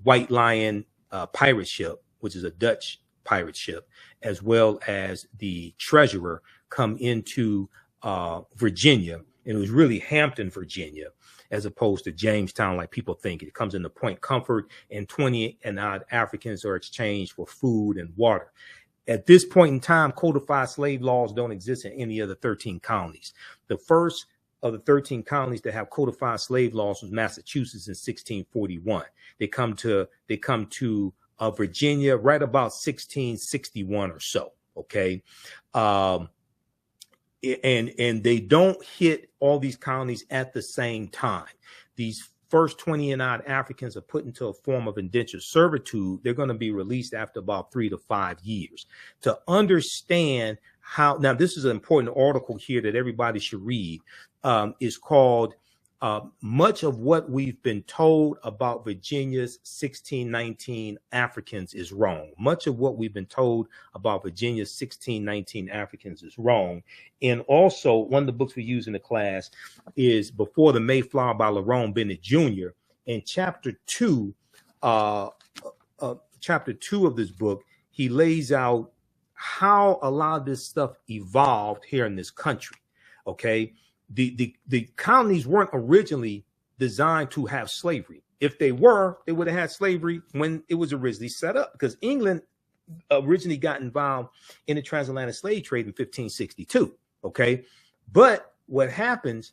White Lion pirate ship, which is a Dutch pirate ship, as well as the Treasurer, come into Virginia. And it was really Hampton, Virginia, as opposed to Jamestown, like people think. It comes into Point Comfort, and 20 and odd Africans are exchanged for food and water. At this point in time, codified slave laws don't exist in any of the 13 colonies. The first of the 13 colonies that have codified slave laws was Massachusetts in 1641. They come to Virginia right about 1661 or so. Okay. And they don't hit all these colonies at the same time. These first 20 and odd Africans are put into a form of indentured servitude. They're going to be released after about 3 to 5 years. To understand how, now this is an important article here that everybody should read, is called Much of What We've Been Told About Virginia's 1619 Africans is Wrong. Much of what we've been told about Virginia's 1619 Africans is wrong. And also, one of the books we use in the class is Before the Mayflower by Lerone Bennett Jr. In chapter 2, chapter 2 of this book, he lays out how a lot of this stuff evolved here in this country. Okay, the colonies weren't originally designed to have slavery. If they were, they would have had slavery when it was originally set up, because England originally got involved in the transatlantic slave trade in 1562. Okay, but what happens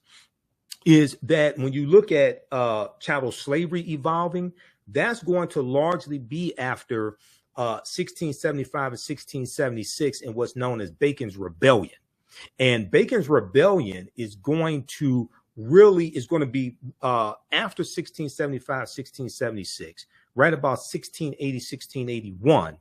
is that when you look at chattel slavery evolving, that's going to largely be after 1675 and 1676 and what's known as Bacon's Rebellion. And Bacon's Rebellion is going to be after 1675, 1676, right about 1680, 1681,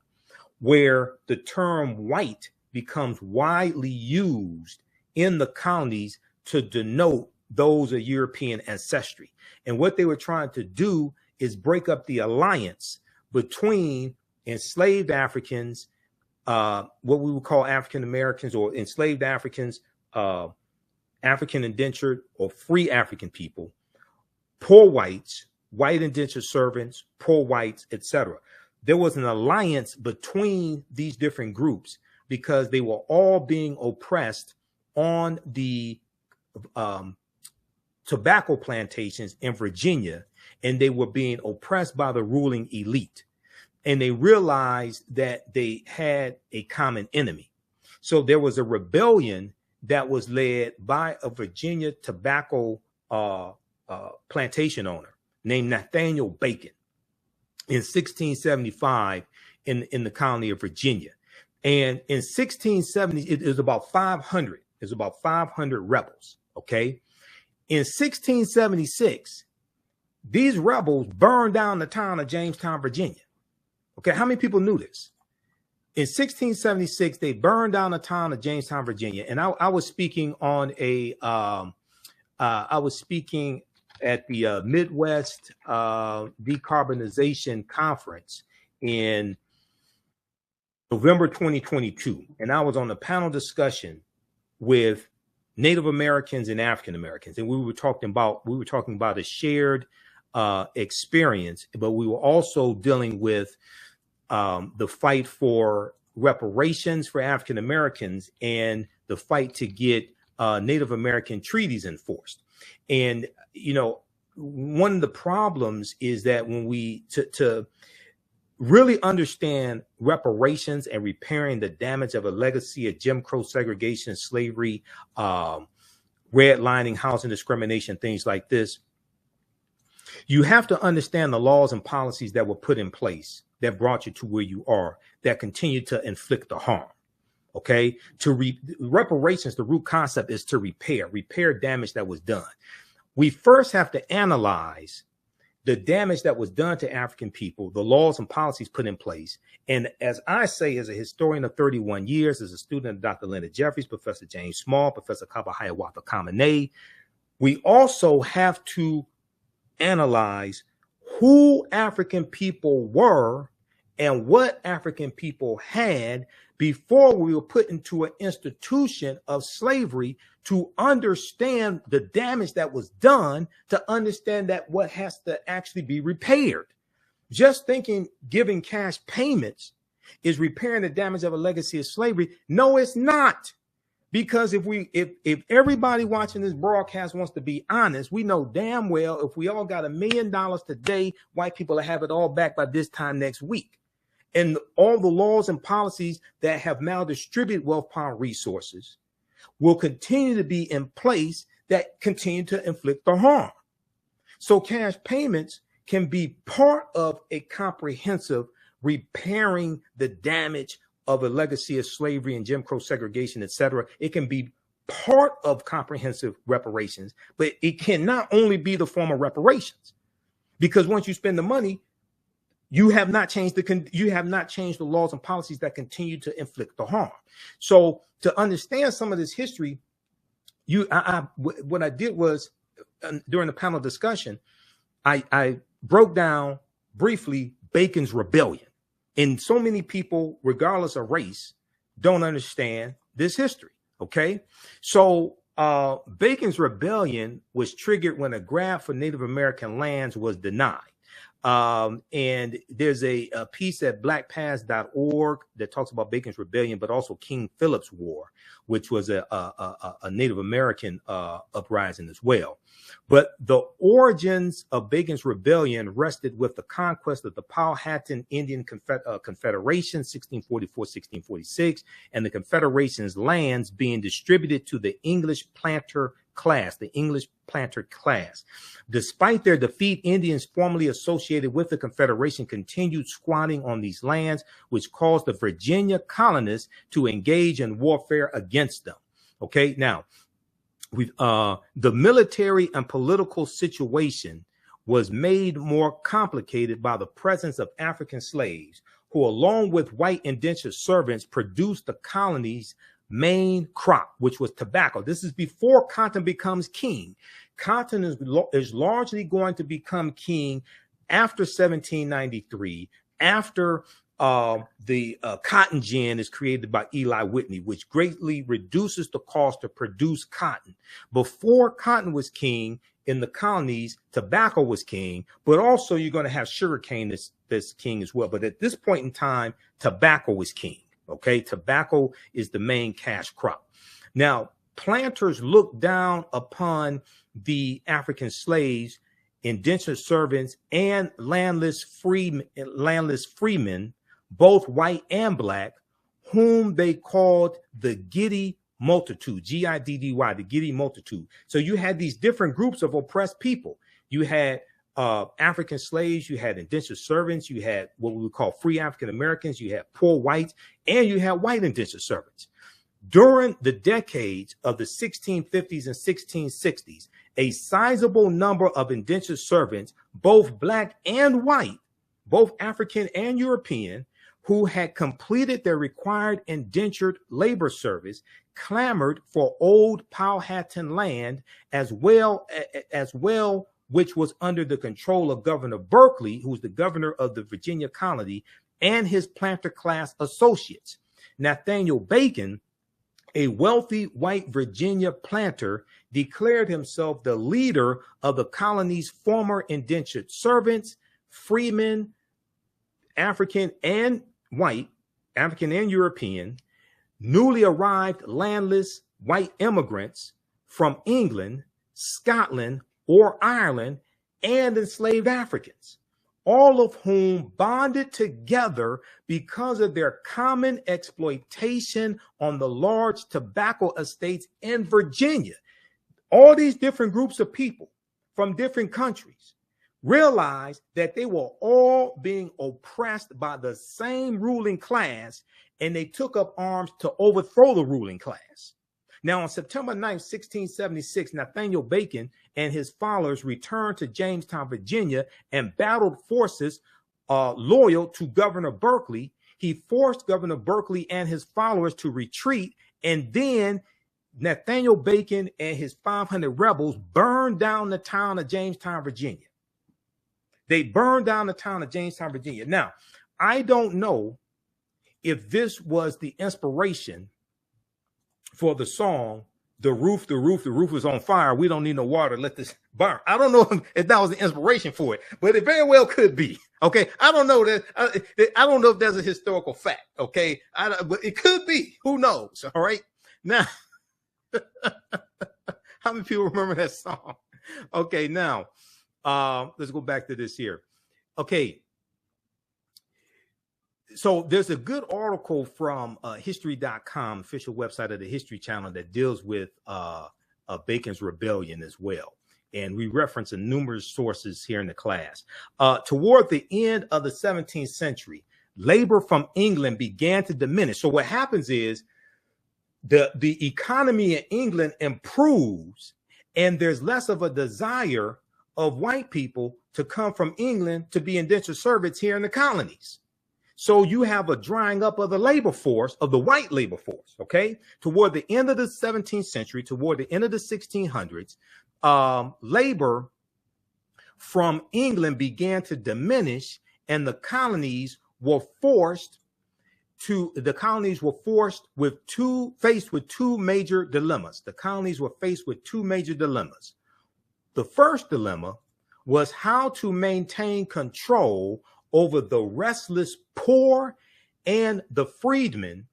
where the term white becomes widely used in the colonies to denote those of European ancestry. And what they were trying to do is break up the alliance between enslaved Africans, what we would call African Americans, or enslaved Africans, African indentured or free African people, poor whites, white indentured servants, poor whites, etc. There was an alliance between these different groups because they were all being oppressed on the tobacco plantations in Virginia, and they were being oppressed by the ruling elite. And they realized that they had a common enemy. So there was a rebellion that was led by a Virginia tobacco plantation owner named Nathaniel Bacon in 1675 in the colony of Virginia. And in 1670, it was about 500. There's about 500 rebels. Okay. In 1676, these rebels burned down the town of Jamestown, Virginia. Okay, how many people knew this? In 1676, they burned down the town of Jamestown, Virginia, and I was speaking on I was speaking at the Midwest Decarbonization Conference in November 2022, and I was on a panel discussion with Native Americans and African Americans, and we were talking about a shared experience, but we were also dealing with the fight for reparations for African Americans and the fight to get Native American treaties enforced. And one of the problems is that when we to really understand reparations and repairing the damage of a legacy of Jim Crow segregation, slavery, redlining, housing discrimination, things like this, you have to understand the laws and policies that were put in place that brought you to where you are, that continue to inflict the harm. Okay, reparations, the root concept is to repair damage that was done. We first have to analyze the damage that was done to African people, the laws and policies put in place. And as I say, as a historian of 31 years, as a student of Dr. Leonard Jeffries, Professor James Small, Professor Kaba Hiawatha Kamene, we also have to analyze who African people were and what African people had before we were put into an institution of slavery, to understand the damage that was done, to understand that what has to actually be repaired. Just thinking giving cash payments is repairing the damage of a legacy of slavery. No, it's not. Because if everybody watching this broadcast wants to be honest, we know damn well if we all got $1 million today, white people will have it all back by this time next week. And all the laws and policies that have maldistributed wealth, power, and resources will continue to be in place that continue to inflict the harm. So cash payments can be part of a comprehensive repairing the damage of a legacy of slavery and Jim Crow segregation, etc. It can be part of comprehensive reparations, but it cannot only be the form of reparations, because once you spend the money, you have not changed the laws and policies that continue to inflict the harm. So to understand some of this history, what I did was during the panel discussion, I broke down briefly Bacon's Rebellion. And so many people, regardless of race, don't understand this history. Okay, so Bacon's Rebellion was triggered when a grant for Native American lands was denied. And there's a piece at blackpast.org that talks about Bacon's Rebellion, but also King Philip's War, which was a Native American uprising as well. But the origins of Bacon's Rebellion rested with the conquest of the Powhatan Indian Confederation, 1644-1646, and the Confederation's lands being distributed to the English planter class. Despite their defeat, Indians formerly associated with the Confederation continued squatting on these lands, which caused the Virginia colonists to engage in warfare against them. Okay, now, the military and political situation was made more complicated by the presence of African slaves, who, along with white indentured servants, produced the colony's main crop, which was tobacco. This is before cotton becomes king. Cotton is largely going to become king after 1793, after the cotton gin is created by Eli Whitney, which greatly reduces the cost to produce cotton. Before cotton was king in the colonies, tobacco was king, but also you're going to have sugarcane that's king as well. But at this point in time, tobacco is king. Okay, tobacco is the main cash crop. Now, planters looked down upon the African slaves, indentured servants, and landless freemen, both white and black, whom they called the Giddy multitude, G-I-D-D-Y, the Giddy multitude. So you had these different groups of oppressed people. You had African slaves, you had indentured servants, you had what we would call free African Americans, you had poor whites, and you had white indentured servants. During the decades of the 1650s and 1660s, a sizable number of indentured servants, both black and white, both African and European, who had completed their required indentured labor service, clamored for old Powhatan land as well, which was under the control of Governor Berkeley, who was the governor of the Virginia colony, and his planter class associates. Nathaniel Bacon, a wealthy white Virginia planter, declared himself the leader of the colony's former indentured servants, freemen, African and white, African and European, newly arrived landless white immigrants from England, Scotland, or Ireland, and enslaved Africans, all of whom bonded together because of their common exploitation on the large tobacco estates in Virginia. All these different groups of people from different countries realized that they were all being oppressed by the same ruling class, and they took up arms to overthrow the ruling class. Now, on September 9, 1676, Nathaniel Bacon and his followers returned to Jamestown, Virginia, and battled forces loyal to Governor Berkeley. He forced Governor Berkeley and his followers to retreat, and then Nathaniel Bacon and his 500 rebels burned down the town of Jamestown, Virginia. They burned down the town of Jamestown, Virginia. Now, I don't know if this was the inspiration for the song, the roof is on fire. We don't need no water. Let this burn. I don't know if that was the inspiration for it, but it very well could be. Okay. I don't know that. I don't know if there's a historical fact. Okay. But it could be. Who knows? All right. Now, how many people remember that song? Okay. Now, let's go back to this here. Okay. So there's a good article from history.com, official website of the History Channel, that deals with Bacon's Rebellion as well. And we reference numerous sources here in the class. Toward the end of the 17th century, labor from England began to diminish. So what happens is the economy in England improves, and there's less of a desire of white people to come from England to be indentured servants here in the colonies. So you have a drying up of the labor force, of the white labor force, okay? Toward the end of the 17th century, toward the end of the 1600s, labor from England began to diminish, and the colonies were faced with two major dilemmas. The colonies were faced with two major dilemmas. The first dilemma was how to maintain control over the restless poor and the freedmen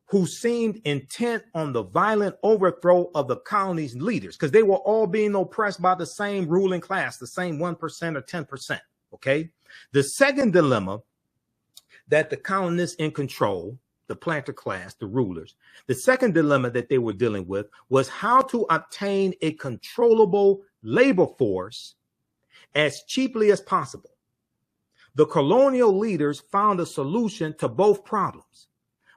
who seemed intent on the violent overthrow of the colony's leaders, because they were all being oppressed by the same ruling class, the same 1% or 10%. Okay. The second dilemma that the colonists in control, the planter class, the rulers, the second dilemma that they were dealing with was how to obtain a controllable labor force as cheaply as possible. The colonial leaders found a solution to both problems.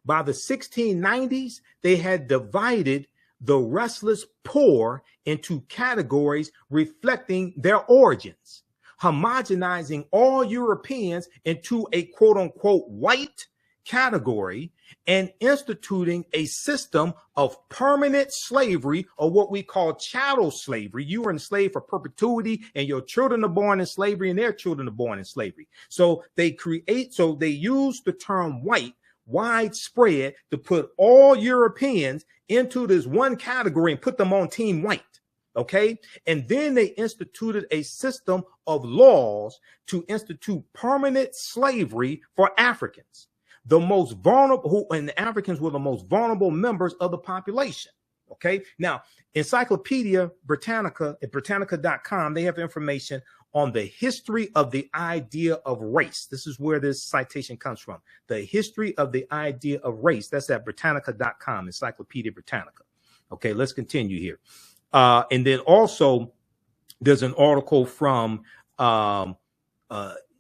By the 1690s, they had divided the restless poor into categories reflecting their origins, homogenizing all Europeans into a quote unquote white category and instituting a system of permanent slavery, or what we call chattel slavery. You are enslaved for perpetuity, and your children are born in slavery and their children are born in slavery. So they use the term white widespread to put all Europeans into this one category and put them on team white. Okay. And then they instituted a system of laws to institute permanent slavery for Africans, the most vulnerable, and the Africans were the most vulnerable members of the population. Okay. Now, Encyclopedia Britannica at Britannica.com, they have information on the history of the idea of race. This is where this citation comes from. The history of the idea of race. That's at Britannica.com, Encyclopedia Britannica. Okay, let's continue here. And then also there's an article from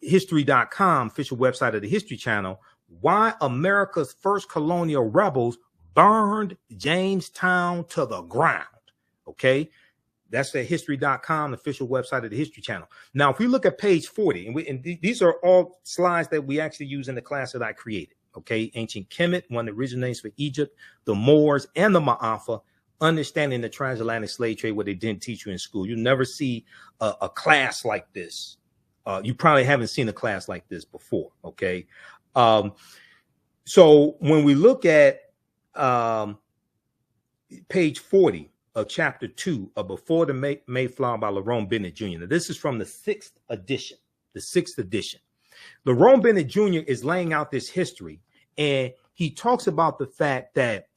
History.com, official website of the History Channel, why America's first colonial rebels burned Jamestown to the ground. Okay. That's the History.com, official website of the History Channel. Now, if we look at page 40, and these are all slides that we actually use in the class that I created. Okay. Ancient Kemet, one of the original names for Egypt, the Moors, and the Ma'afa, understanding the transatlantic slave trade, what they didn't teach you in school. You never see a class like this. You probably haven't seen a class like this before. Okay. So when we look at page 40 of chapter 2 of Before the Mayflower by Lerone Bennett Jr. Now, this is from the 6th edition, Lerone Bennett Jr. is laying out this history, and he talks about the fact that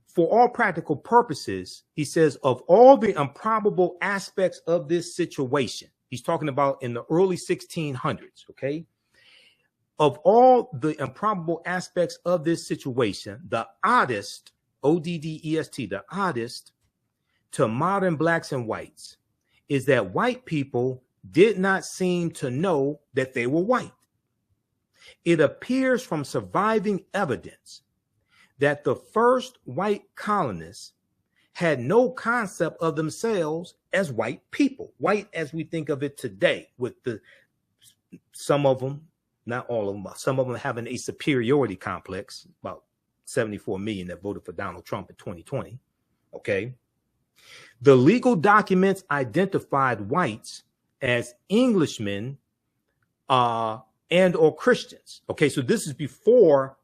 for all practical purposes, he says, of all the improbable aspects of this situation, he's talking about in the early 1600s, okay? Of all the improbable aspects of this situation, the oddest, O-D-D-E-S-T, the oddest to modern blacks and whites is that white people did not seem to know that they were white. It appears from surviving evidence that the first white colonists had no concept of themselves as white people, white as we think of it today, with some of them, not all of them, but some of them having a superiority complex, about 74 million that voted for Donald Trump in 2020. Okay. The legal documents identified whites as Englishmen and or Christians. Okay. So this is before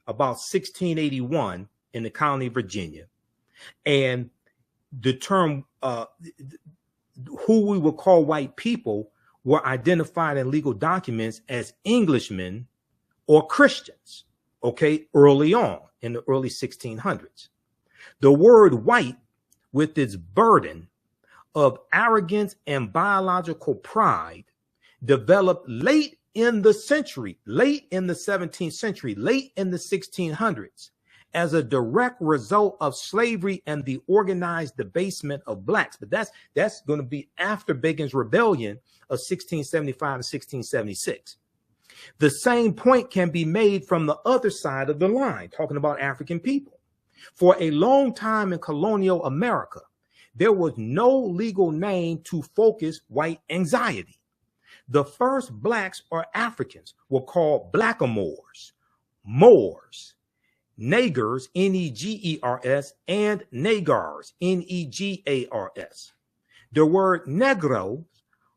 about 1681 in the colony of Virginia. And the term who we would call white people were identified in legal documents as Englishmen or Christians, okay, early on in the early 1600s. The word white, with its burden of arrogance and biological pride, developed late in the century, late in the 17th century, late in the 1600s, as a direct result of slavery and the organized debasement of blacks. But that's going to be after Bacon's Rebellion of 1675 to 1676. The same point can be made from the other side of the line, talking about African people. For a long time in colonial America, there was no legal name to focus white anxiety. The first blacks or Africans were called blackamoors, Moors, Negers, N-E-G-E-R-S, and Negars, N-E-G-A-R-S. The word negro,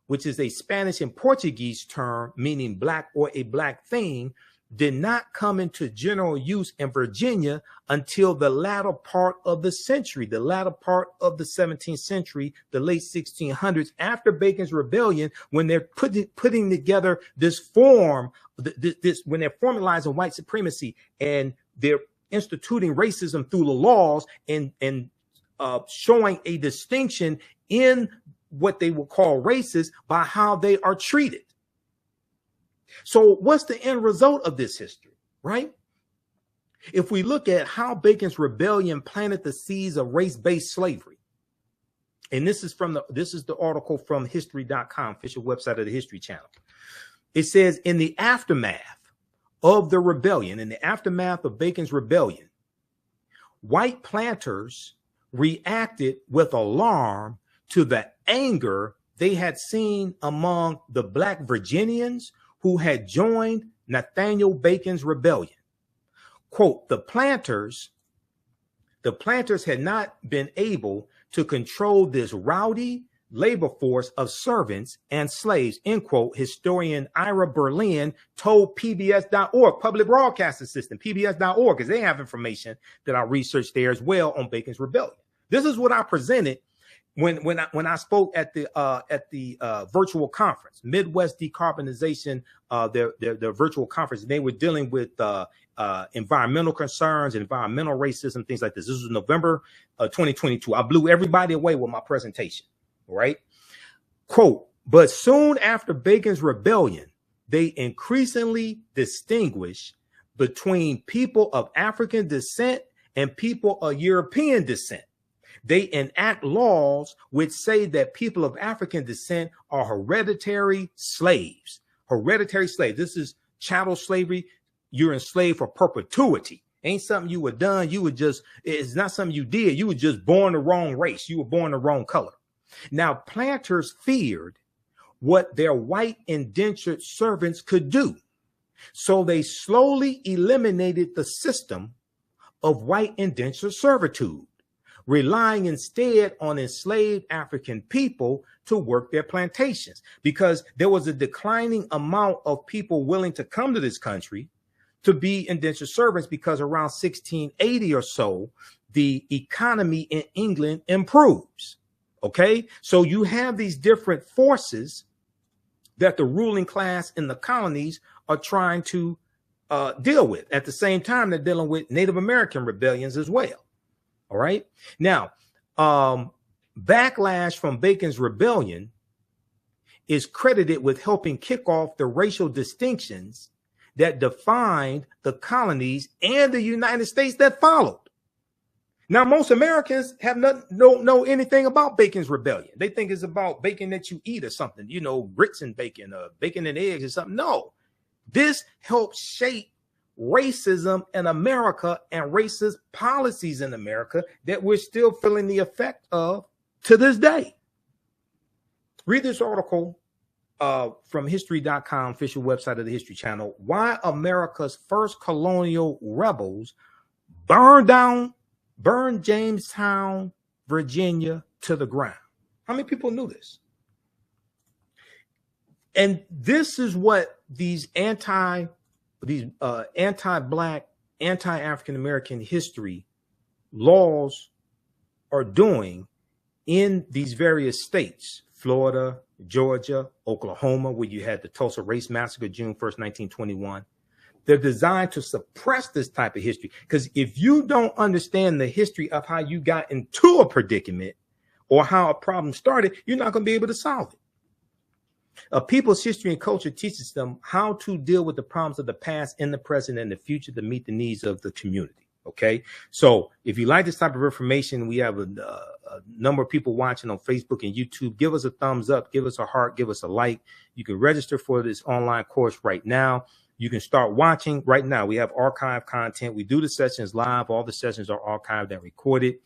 which is a Spanish and Portuguese term meaning black or a black thing, did not come into general use in Virginia until the latter part of the century, the latter part of the 17th century, the late 1600s, after Bacon's Rebellion, when they're putting together this form, when they're formalizing white supremacy and they're instituting racism through the laws and showing a distinction in what they will call races by how they are treated. So what's the end result of this history, right? If we look at how Bacon's Rebellion planted the seeds of race-based slavery, and this is the article from history.com, official website of the History Channel. It says, in the aftermath of the rebellion, in the aftermath of Bacon's Rebellion, white planters reacted with alarm to the anger they had seen among the Black Virginians who had joined Nathaniel Bacon's rebellion. Quote, the planters had not been able to control this rowdy labor force of servants and slaves, end quote, historian Ira Berlin told PBS.org, Public Broadcasting System, PBS.org, because they have information that I researched there as well on Bacon's Rebellion. This is what I presented when I spoke at the virtual conference, Midwest Decarbonization, their virtual conference. They were dealing with environmental concerns, environmental racism, things like this. This was November 2022. I blew everybody away with my presentation, right? Quote, but soon after Bacon's Rebellion, they increasingly distinguish between people of African descent and people of European descent. They enact laws which say that people of African descent are hereditary slaves. Hereditary slaves. This is chattel slavery. You're enslaved for perpetuity. Ain't something you were done. It's not something you did. You were just born the wrong race. You were born the wrong color. Now, planters feared what their white indentured servants could do. So they slowly eliminated the system of white indentured servitude, relying instead on enslaved African people to work their plantations, because there was a declining amount of people willing to come to this country to be indentured servants, because around 1680 or so, the economy in England improves. Okay, so you have these different forces that the ruling class in the colonies are trying to deal with. At the same time, they're dealing with Native American rebellions as well. All right. Now, backlash from Bacon's Rebellion is credited with helping kick off the racial distinctions that defined the colonies and the United States that followed. Now, most Americans don't know anything about Bacon's Rebellion. They think it's about bacon that you eat or something, grits and bacon, bacon and eggs or something. No, this helped shape racism in America and racist policies in America that we're still feeling the effect of to this day. Read this article from history.com, official website of the History Channel. Why America's first colonial rebels burned Jamestown, Virginia to the ground. How many people knew this? And this is what these anti-Black, anti-African-American history laws are doing in these various states, Florida, Georgia, Oklahoma, where you had the Tulsa Race Massacre, June 1st, 1921. They're designed to suppress this type of history, because if you don't understand the history of how you got into a predicament or how a problem started, you're not going to be able to solve it. A people's history and culture teaches them how to deal with the problems of the past, in the present, and the future to meet the needs of the community. Okay, so if you like this type of information, we have a number of people watching on Facebook and YouTube. Give us a thumbs up, give us a heart, give us a like. You can register for this online course right now. You can start watching right now. We have archive content. We do the sessions live. All the sessions are archived and recorded.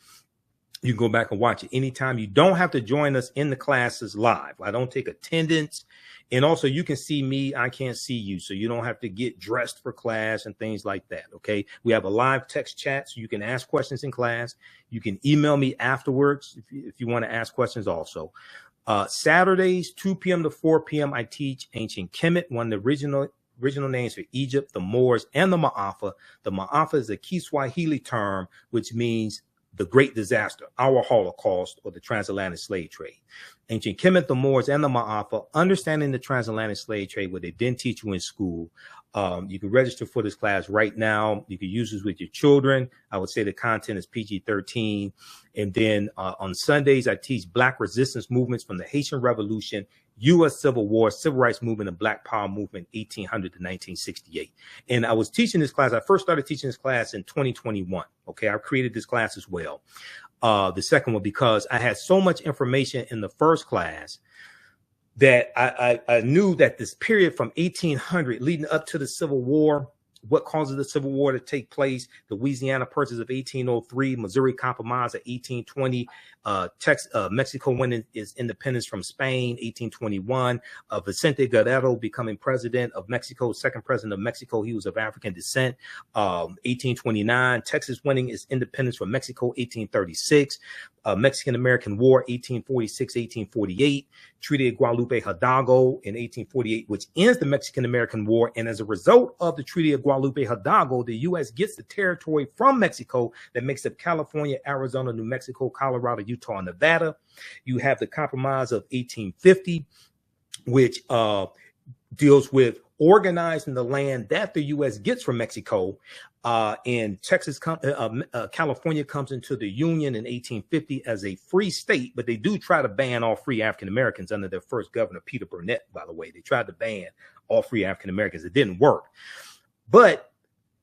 You can go back and watch it anytime. You don't have to join us in the classes live. I don't take attendance. And also, you can see me. I can't see you. So you don't have to get dressed for class and things like that. Okay. We have a live text chat, so you can ask questions in class. You can email me afterwards if you want to ask questions also. Saturdays, 2 p.m. to 4 p.m., I teach ancient Kemet, one of the original names for Egypt, the Moors, and the Ma'afa. The Ma'afa is a Kiswahili term, which means the Great Disaster, our Holocaust, or the transatlantic slave trade. Ancient Kemet, the Moors, and the Ma'afa, understanding the transatlantic slave trade, what they didn't teach you in school. You can register for this class right now. You can use this with your children. I would say the content is PG-13. And then on Sundays, I teach Black resistance movements from the Haitian Revolution, U.S. Civil War, Civil Rights Movement, and Black Power Movement, 1800 to 1968. And I was teaching this class. I first started teaching this class in 2021. Okay, I created this class as well. The second one, because I had so much information in the first class that I knew that this period from 1800 leading up to the Civil War, what causes the Civil War to take place, the Louisiana Purchase of 1803, Missouri Compromise of 1820, Mexico winning its independence from Spain, 1821, Vicente Guerrero becoming president of Mexico, second president of Mexico. He was of African descent, 1829, Texas winning its independence from Mexico, 1836, Mexican-American War, 1846, 1848, Treaty of Guadalupe Hidalgo in 1848, which ends the Mexican-American War. And as a result of the Treaty of Guadalupe Hidalgo, the U.S. gets the territory from Mexico that makes up California, Arizona, New Mexico, Colorado, Utah, and Nevada. You have the Compromise of 1850, which deals with organizing the land that the U.S. gets from Mexico. And California comes into the Union in 1850 as a free state, but they do try to ban all free African Americans under their first governor, Peter Burnett, by the way. They tried to ban all free African Americans. It didn't work. But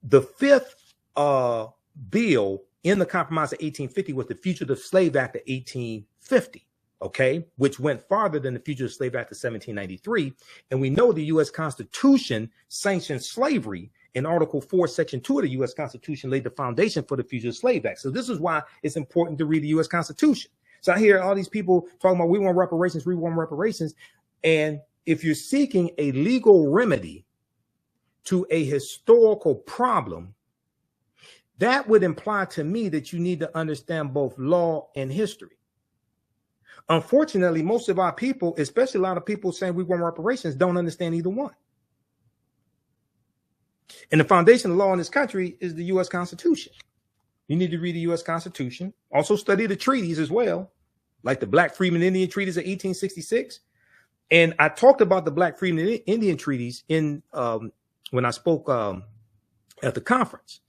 the fifth bill in the Compromise of 1850 was the Fugitive Slave Act of 1850. Okay, which went farther than the Fugitive Slave Act of 1793. And we know the U.S. Constitution sanctioned slavery. In Article 4, Section 2 of the U.S. Constitution laid the foundation for the Fugitive Slave Act. So this is why it's important to read the U.S. Constitution. So I hear all these people talking about we want reparations, we want reparations. And if you're seeking a legal remedy to a historical problem, that would imply to me that you need to understand both law and history. Unfortunately, most of our people, especially a lot of people saying we want reparations, don't understand either one. And the foundation of law in this country is the U.S. Constitution. You need to read the U.S. Constitution. Also study the treaties as well, like the Black Freedmen Indian Treaties of 1866. And I talked about the Black Freedmen Indian Treaties in when I spoke at the conference.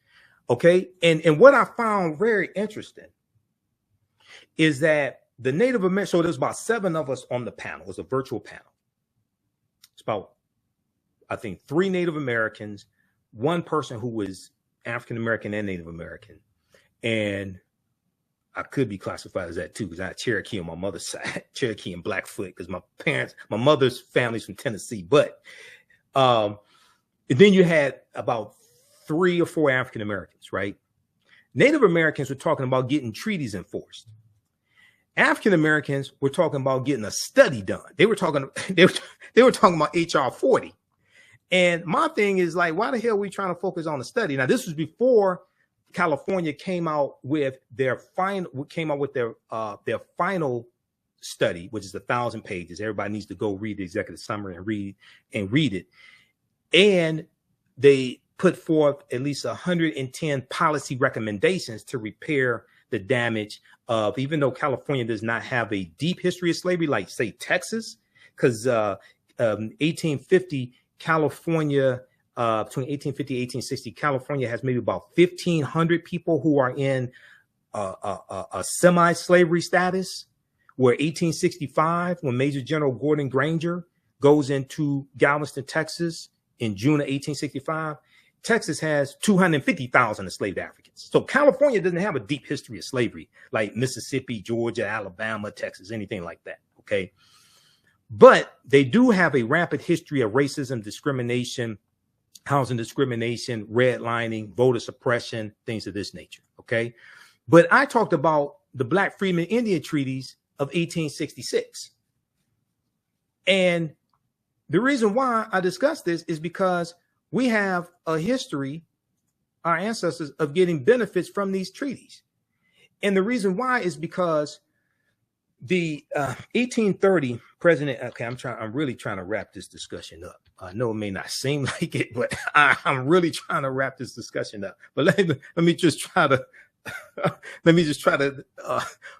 Okay, and what I found very interesting is that the Native American, so there's about 7 of us on the panel. It was a virtual panel. It's about, I think, 3 Native Americans, 1 person who was African American and Native American. And I could be classified as that too, because I had Cherokee on my mother's side, Cherokee and Blackfoot, because my mother's family's from Tennessee. But and then you had about 3 or 4 African Americans, right? Native Americans were talking about getting treaties enforced. African Americans were talking about getting a study done. They were talking about HR 40. And my thing is like, why the hell are we trying to focus on the study? Now, this was before California came out with their final study, which is 1,000 pages. Everybody needs to go read the executive summary and read it. And they put forth at least 110 policy recommendations to repair the damage of, even though California does not have a deep history of slavery, like say Texas, because 1850 California, between 1850 and 1860, California has maybe about 1,500 people who are in a semi-slavery status, where 1865, when Major General Gordon Granger goes into Galveston, Texas in June of 1865, Texas has 250,000 enslaved Africans. So California doesn't have a deep history of slavery like Mississippi, Georgia, Alabama, Texas, anything like that. Okay. But they do have a rampant history of racism, discrimination, housing discrimination, redlining, voter suppression, things of this nature. Okay. But I talked about the Black Freedmen Indian Treaties of 1866. And the reason why I discussed this is because we have a history, our ancestors, of getting benefits from these treaties. And the reason why is because The 1830 president. Okay, I'm really trying to wrap this discussion up. I know it may not seem like it, but I'm really trying to wrap this discussion up. But let me just try to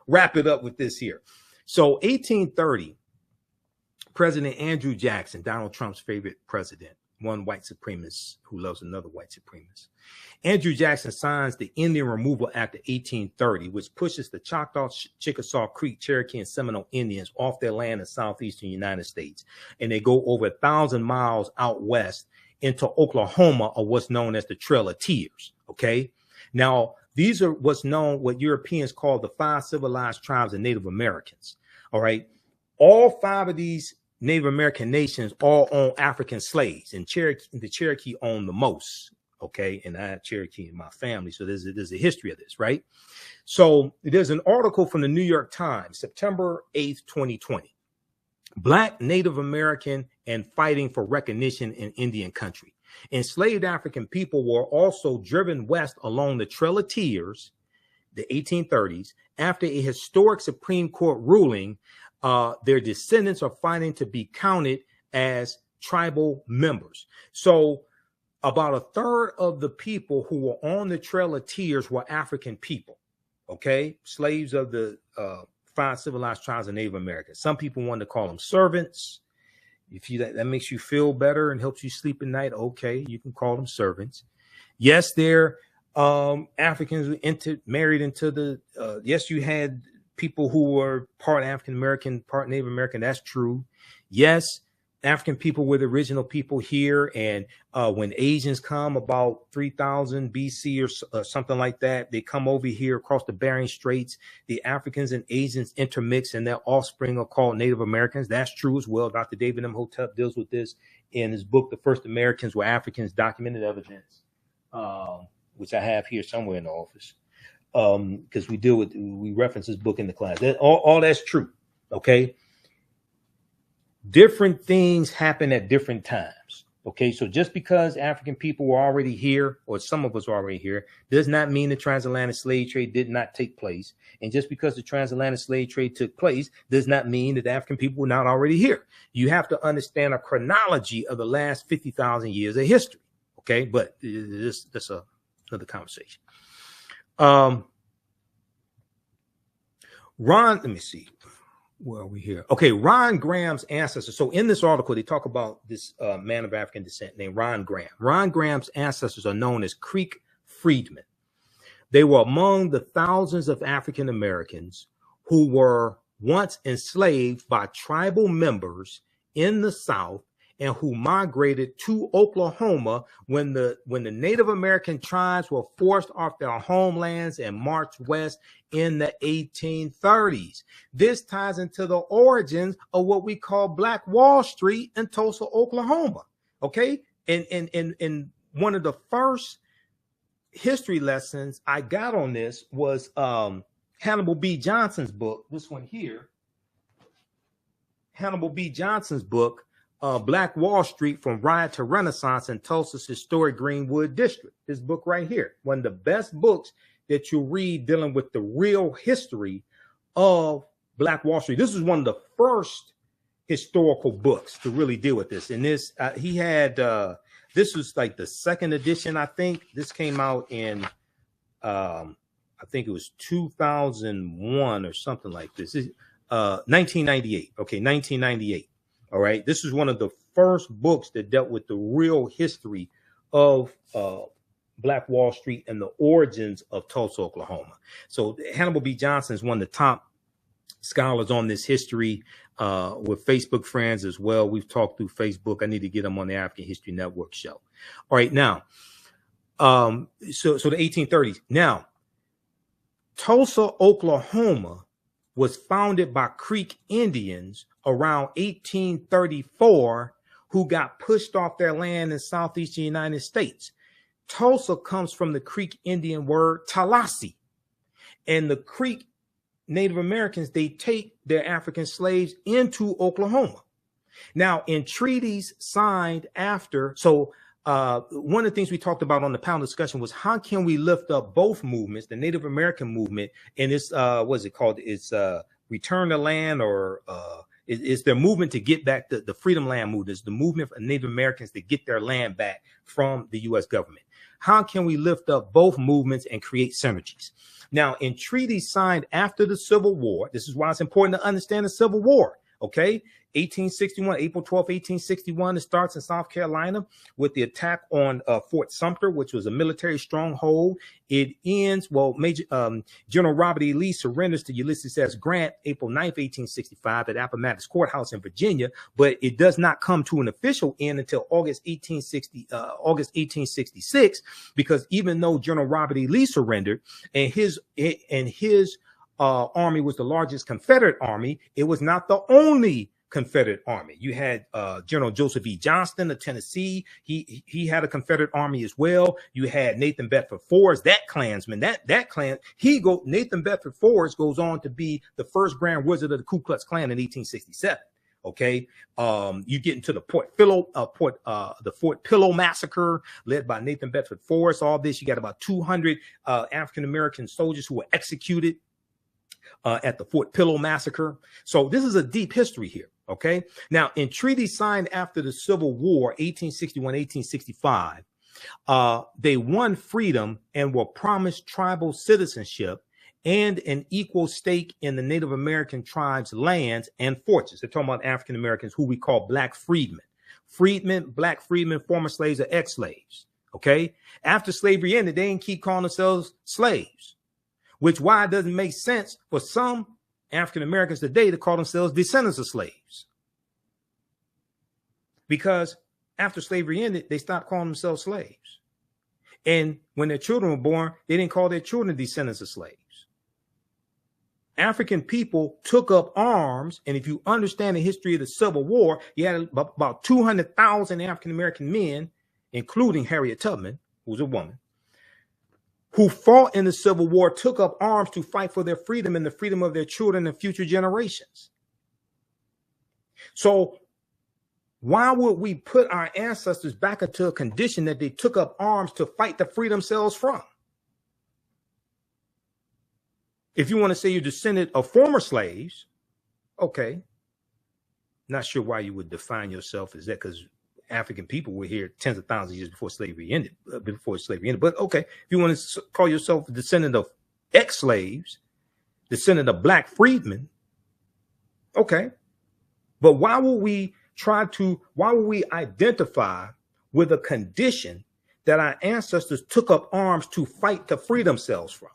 wrap it up with this here. So 1830, President Andrew Jackson, Donald Trump's favorite president, one white supremacist who loves another white supremacist. Andrew Jackson signs the Indian Removal Act of 1830, which pushes the Choctaw, Chickasaw, Creek, Cherokee, and Seminole Indians off their land in southeastern United States. And they go over 1,000 miles out west into Oklahoma, or what's known as the Trail of Tears. Okay. Now, these are what Europeans call the 5 civilized tribes of Native Americans. All right. All 5 of these Native American nations all own African slaves, and the Cherokee own the most. Okay, and I have Cherokee in my family, so there's a history of this, right? So there's an article from the New York Times, September 8th, 2020. Black Native American and fighting for recognition in Indian country. Enslaved African people were also driven west along the Trail of Tears, the 1830s, after a historic Supreme Court ruling. Their descendants are fighting to be counted as tribal members. So about a third of the people who were on the Trail of Tears were African people, okay? Slaves of the 5 civilized tribes of Native America. Some people wanted to call them servants. If that makes you feel better and helps you sleep at night, okay, you can call them servants. Yes, they're Africans married into the, yes, you had people who were part African-American, part Native American. That's true. Yes, African people were the original people here. And when Asians come about 3000 BC or something like that, they come over here across the Bering Straits. The Africans and Asians intermix, and their offspring are called Native Americans. That's true as well. Dr. David Imhotep deals with this in his book, The First Americans Were Africans, Documented Evidence, which I have here somewhere in the office. Because we reference this book in the class. All that's true. Okay. Different things happen at different times. Okay. So just because African people were already here, or some of us were already here, does not mean the transatlantic slave trade did not take place. And just because the transatlantic slave trade took place does not mean that African people were not already here. You have to understand a chronology of the last 50,000 years of history. Okay. But that's another conversation. Let me see. Where are we here? Okay, Ron Graham's ancestors. So in this article, they talk about this man of African descent named Ron Graham. Ron Graham's ancestors are known as Creek freedmen. They were among the thousands of African Americans who were once enslaved by tribal members in the South and who migrated to Oklahoma when the Native American tribes were forced off their homelands and marched west in the 1830s. This ties into the origins of what we call Black Wall Street in Tulsa, Oklahoma. Okay, and one of the first history lessons I got on this was Hannibal B. Johnson's book. This one here, Hannibal B. Johnson's book. Black Wall Street from Riot to Renaissance in Tulsa's historic Greenwood District. This book right here, one of the best books that you read dealing with the real history of Black Wall Street. This is one of the first historical books to really deal with this. And this, he had, this was like the second edition, I think. This came out in, I think it was 2001 or something like this. 1998. Okay, 1998. All right. This is one of the first books that dealt with the real history of Black Wall Street and the origins of Tulsa, Oklahoma. So Hannibal B. Johnson is one of the top scholars on this history with Facebook friends as well. We've talked through Facebook. I need to get him on the African History Network show. All right. Now, so the 1830s. Now, Tulsa, Oklahoma was founded by Creek Indians around 1834 who got pushed off their land in southeastern United States. Tulsa comes from the Creek Indian word Tallahassee. And the Creek Native Americans, they take their African slaves into Oklahoma. Now, in treaties signed after, so one of the things we talked about on the panel discussion was how can we lift up both movements, the Native American movement and this, what's it called? It's return the land, or is their movement to get back the Freedom Land movement, is the movement of Native Americans to get their land back from the U.S. government. How can we lift up both movements and create synergies? Now, in treaties signed after the Civil War, this is why it's important to understand the Civil War, okay? 1861, April 12, 1861, it starts in South Carolina with the attack on Fort Sumter, which was a military stronghold. It ends, well, General Robert E. Lee surrenders to Ulysses S. Grant April 9th, 1865 at Appomattox Courthouse in Virginia, but it does not come to an official end until August 1866, because even though General Robert E. Lee surrendered and his army was the largest Confederate army, it was not the only Confederate army. You had General Joseph E. Johnston of Tennessee. He had a Confederate army as well. You had Nathan Bedford Forrest, that Klansman, that clan. Nathan Bedford Forrest goes on to be the first Grand Wizard of the Ku Klux Klan in 1867. Okay, you get into the Fort Pillow massacre led by Nathan Bedford Forrest. All this, you got about 200 African American soldiers who were executed at the Fort Pillow massacre. So this is a deep history here. Okay. Now, in treaties signed after the Civil War, 1861, 1865, they won freedom and were promised tribal citizenship and an equal stake in the Native American tribes' lands and fortunes. They're talking about African Americans who we call black freedmen. Black freedmen, former slaves, or ex-slaves. Okay. After slavery ended, they didn't keep calling themselves slaves, which why it doesn't make sense for some African Americans today to call themselves descendants of slaves. Because after slavery ended, they stopped calling themselves slaves. And when their children were born, they didn't call their children descendants of slaves. African people took up arms, and if you understand the history of the Civil War, you had about 200,000 African American men, including Harriet Tubman, who was a woman, who fought in the Civil War, took up arms to fight for their freedom and the freedom of their children and future generations. So why would we put our ancestors back into a condition that they took up arms to fight to free themselves from? If you want to say you're descendant of former slaves, okay. Not sure why you would define yourself as that, because African people were here tens of thousands of years before slavery ended. But okay, if you want to call yourself a descendant of ex-slaves, descendant of black freedmen, okay. But why would we identify with a condition that our ancestors took up arms to fight to free themselves from?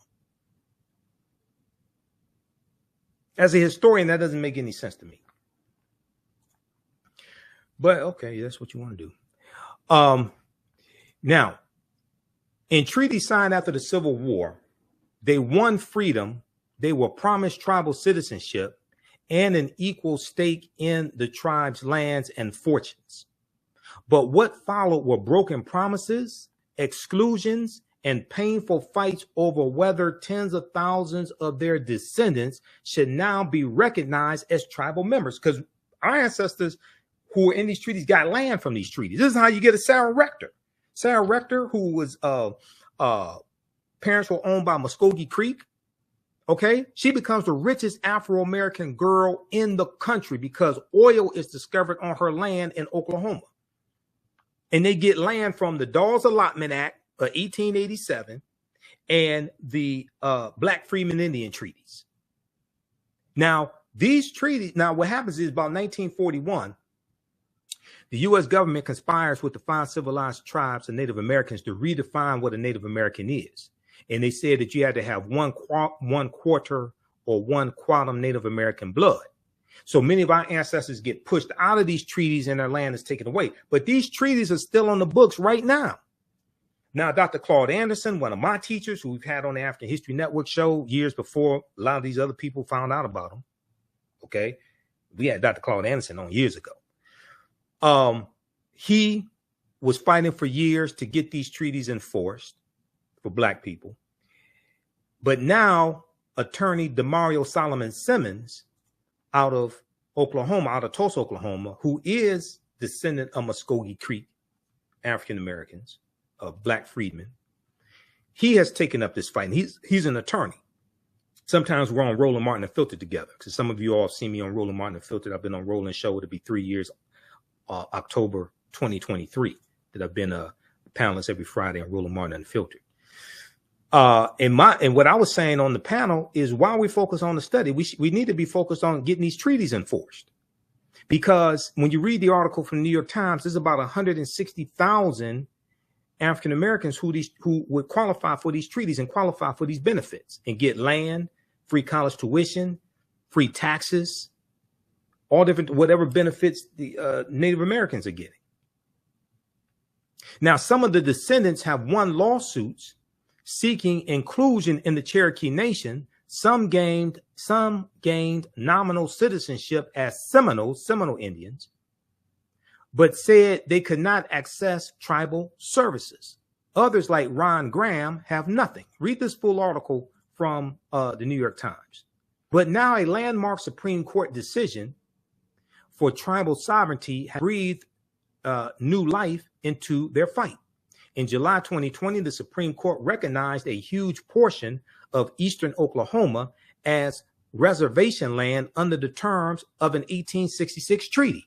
As a historian, that doesn't make any sense to me. But okay, that's what you want to do. Now, in treaties signed after the Civil War, they won freedom. They were promised tribal citizenship and an equal stake in the tribe's lands and fortunes. But what followed were broken promises, exclusions, and painful fights over whether tens of thousands of their descendants should now be recognized as tribal members, because our ancestors who were in these treaties got land from these treaties. This is how you get a Sarah Rector. Sarah Rector, who was parents were owned by Muskogee Creek. Okay, she becomes the richest Afro-American girl in the country because oil is discovered on her land in Oklahoma. And they get land from the Dawes Allotment Act of 1887 and the Black Freedmen Indian treaties. Now, these treaties, what happens is about 1941, the U.S. government conspires with the 5 civilized tribes of Native Americans to redefine what a Native American is. And they said that you had to have one quarter or one quantum Native American blood. So many of our ancestors get pushed out of these treaties and their land is taken away. But these treaties are still on the books right now. Now, Dr. Claude Anderson, one of my teachers who we've had on the African History Network show years before a lot of these other people found out about him. Okay. We had Dr. Claude Anderson on years ago. He was fighting for years to get these treaties enforced for Black people. But now attorney Demario Solomon Simmons out of Oklahoma, out of Tulsa, Oklahoma, who is descendant of Muskogee Creek African Americans, Black freedmen, he has taken up this fight. And he's an attorney. Sometimes we're on Roland Martin Unfiltered together, because some of you all see me on Roland Martin Unfiltered. I've been on Roland Show. It'll be 3 years, October 2023, that I've been a panelist every Friday on Roland Martin Unfiltered. And what I was saying on the panel is, while we focus on the study, we need to be focused on getting these treaties enforced. Because when you read the article from the New York Times, there's about 160,000 African Americans who would qualify for these treaties and qualify for these benefits and get land, free college tuition, free taxes, all different, whatever benefits the Native Americans are getting. Now, some of the descendants have won lawsuits seeking inclusion in the Cherokee Nation. Some gained nominal citizenship as Seminole Indians, but said they could not access tribal services. Others, like Ron Graham, have nothing. Read this full article from the New York Times. But now a landmark Supreme Court decision for tribal sovereignty has breathed new life into their fight. In July 2020, the Supreme Court recognized a huge portion of eastern Oklahoma as reservation land under the terms of an 1866 treaty.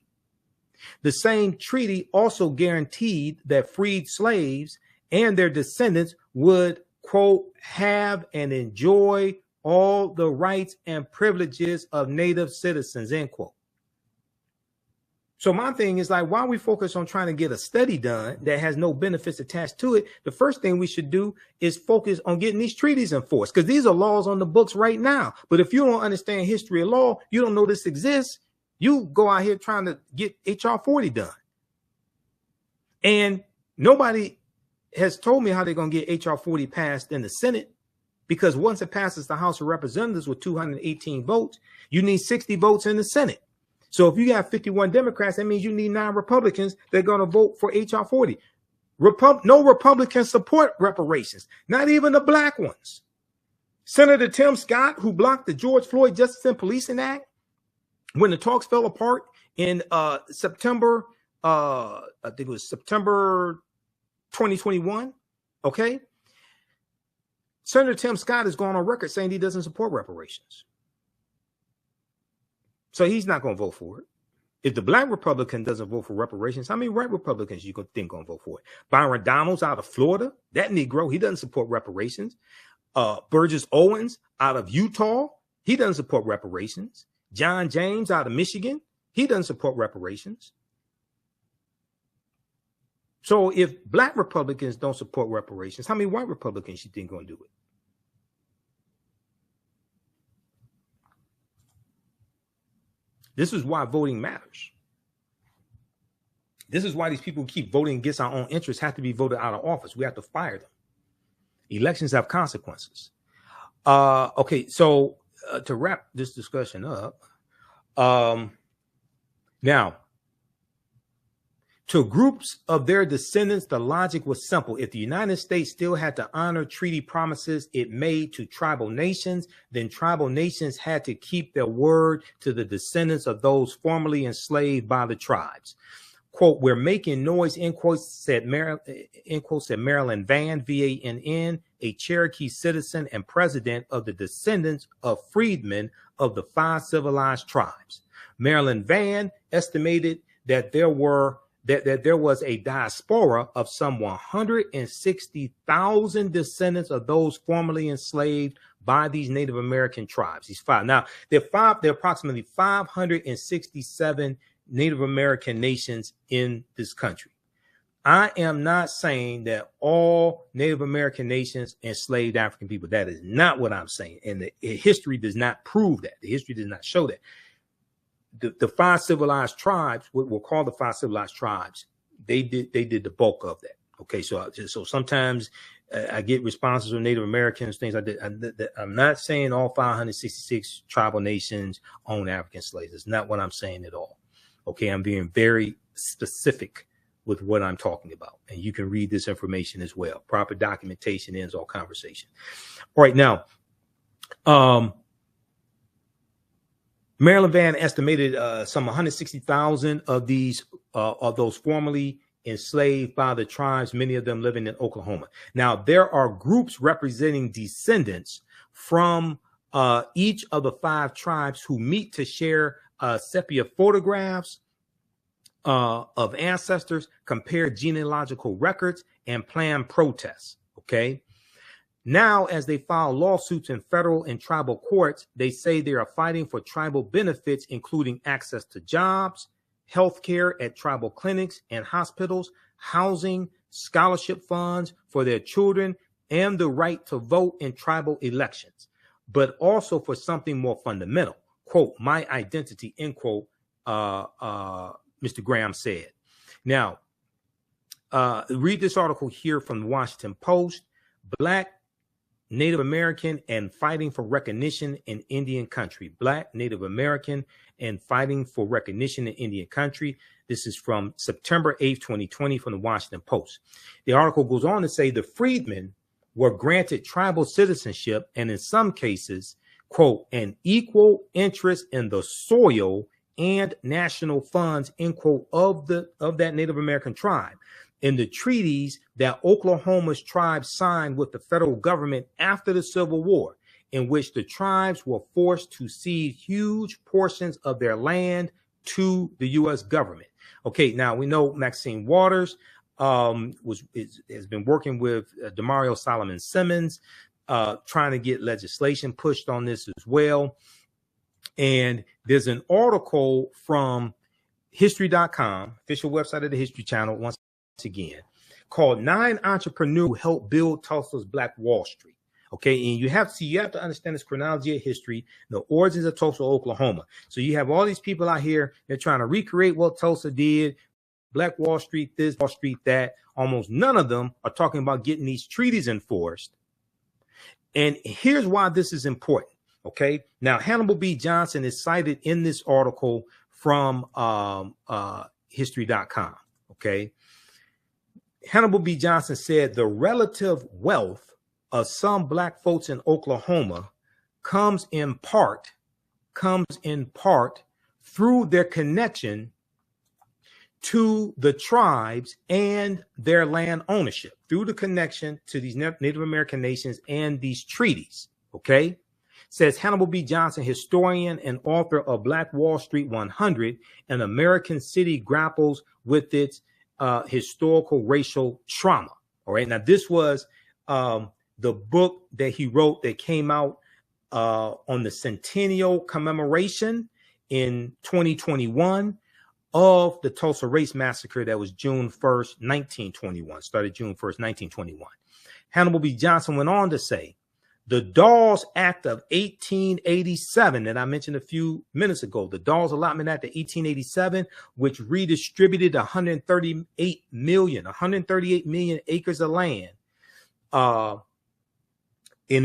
The same treaty also guaranteed that freed slaves and their descendants would, quote, have and enjoy all the rights and privileges of Native citizens, end quote. So my thing is, like, while we focus on trying to get a study done that has no benefits attached to it, the first thing we should do is focus on getting these treaties enforced, because these are laws on the books right now. But if you don't understand history of law, you don't know this exists, you go out here trying to get HR 40 done. And nobody has told me how they're going to get HR 40 passed in the Senate, because once it passes the House of Representatives with 218 votes, you need 60 votes in the Senate. So if you got 51 Democrats, that means you need 9 Republicans that are going to vote for HR 40. No Republicans support reparations, not even the black ones. Senator Tim Scott, who blocked the George Floyd Justice and Policing Act when the talks fell apart in September, I think it was September 2021. Okay. Senator Tim Scott has gone on record saying he doesn't support reparations. So he's not going to vote for it. If the black Republican doesn't vote for reparations, how many white Republicans you think going to vote for it? Byron Donalds out of Florida, that Negro, he doesn't support reparations. Burgess Owens out of Utah, he doesn't support reparations. John James out of Michigan, he doesn't support reparations. So if black Republicans don't support reparations, how many white Republicans you think going to do it? This is why voting matters. This is why these people who keep voting against our own interests have to be voted out of office. We have to fire them. Elections have consequences. Okay, so to wrap this discussion up, now, to groups of their descendants, the logic was simple. If the United States still had to honor treaty promises it made to tribal nations, then tribal nations had to keep their word to the descendants of those formerly enslaved by the tribes. Quote, we're making noise, end quote, said Marilyn Vann, V-A-N-N, a Cherokee citizen and president of the descendants of freedmen of the 5 civilized tribes. Marilyn Vann estimated that there was a diaspora of some 160,000 descendants of those formerly enslaved by these Native American tribes. These 5. Now, there are approximately 567 Native American nations in this country. I am not saying that all Native American nations enslaved African people. That is not what I'm saying. And the history does not prove that. The history does not show that. The 5 civilized tribes, what we'll call the 5 civilized tribes, they did the bulk of that. Okay, so sometimes I get responses from Native Americans, things like that. I'm not saying all 566 tribal nations own African slaves. It's not what I'm saying at all. Okay, I'm being very specific with what I'm talking about, and you can read this information as well. Proper documentation ends all conversation. All right, now, Marilyn Vann estimated some 160,000 of these of those formerly enslaved by the tribes, many of them living in Oklahoma. Now, there are groups representing descendants from each of the 5 tribes who meet to share sepia photographs of ancestors, compare genealogical records, and plan protests. Okay. Now, as they file lawsuits in federal and tribal courts, they say they are fighting for tribal benefits, including access to jobs, health care at tribal clinics and hospitals, housing, scholarship funds for their children, and the right to vote in tribal elections, but also for something more fundamental. Quote, my identity, end quote, Mr. Graham said. Now, read this article here from the Washington Post. Black, Native American, and fighting for recognition in Indian country. Black, Native American, and fighting for recognition in Indian country. This is from September 8th, 2020 from the Washington Post. The article goes on to say the freedmen were granted tribal citizenship and in some cases, quote, an equal interest in the soil and national funds, end quote, of that Native American tribe. In the treaties that Oklahoma's tribes signed with the federal government after the Civil War, in which the tribes were forced to cede huge portions of their land to the U.S. government. Okay, now we know Maxine Waters has been working with Demario Solomon Simmons, trying to get legislation pushed on this as well. And there's an article from history.com, official website of the History Channel, once again, called 9 Entrepreneurs Who Helped Build Tulsa's Black Wall Street. Okay, and you have to understand this chronology of history, the origins of Tulsa, Oklahoma. So you have all these people out here, they're trying to recreate what Tulsa did, Black Wall Street, this, Wall Street, that. Almost none of them are talking about getting these treaties enforced. And here's why this is important. Okay, now Hannibal B. Johnson is cited in this article from history.com. Okay, Hannibal B. Johnson said the relative wealth of some Black folks in Oklahoma comes in part through their connection to the tribes and their land ownership, through the connection to these Native American nations and these treaties. Okay, says Hannibal B. Johnson, historian and author of Black Wall Street 100, an American city grapples with its historical racial trauma. All right, now this was the book that he wrote that came out on the centennial commemoration in 2021 of the Tulsa Race Massacre that was June 1st, 1921, started June 1st, 1921. Hannibal B. Johnson went on to say, the Dawes Act of 1887 that I mentioned a few minutes ago, the Dawes Allotment Act of 1887, which redistributed 138 million acres of land. In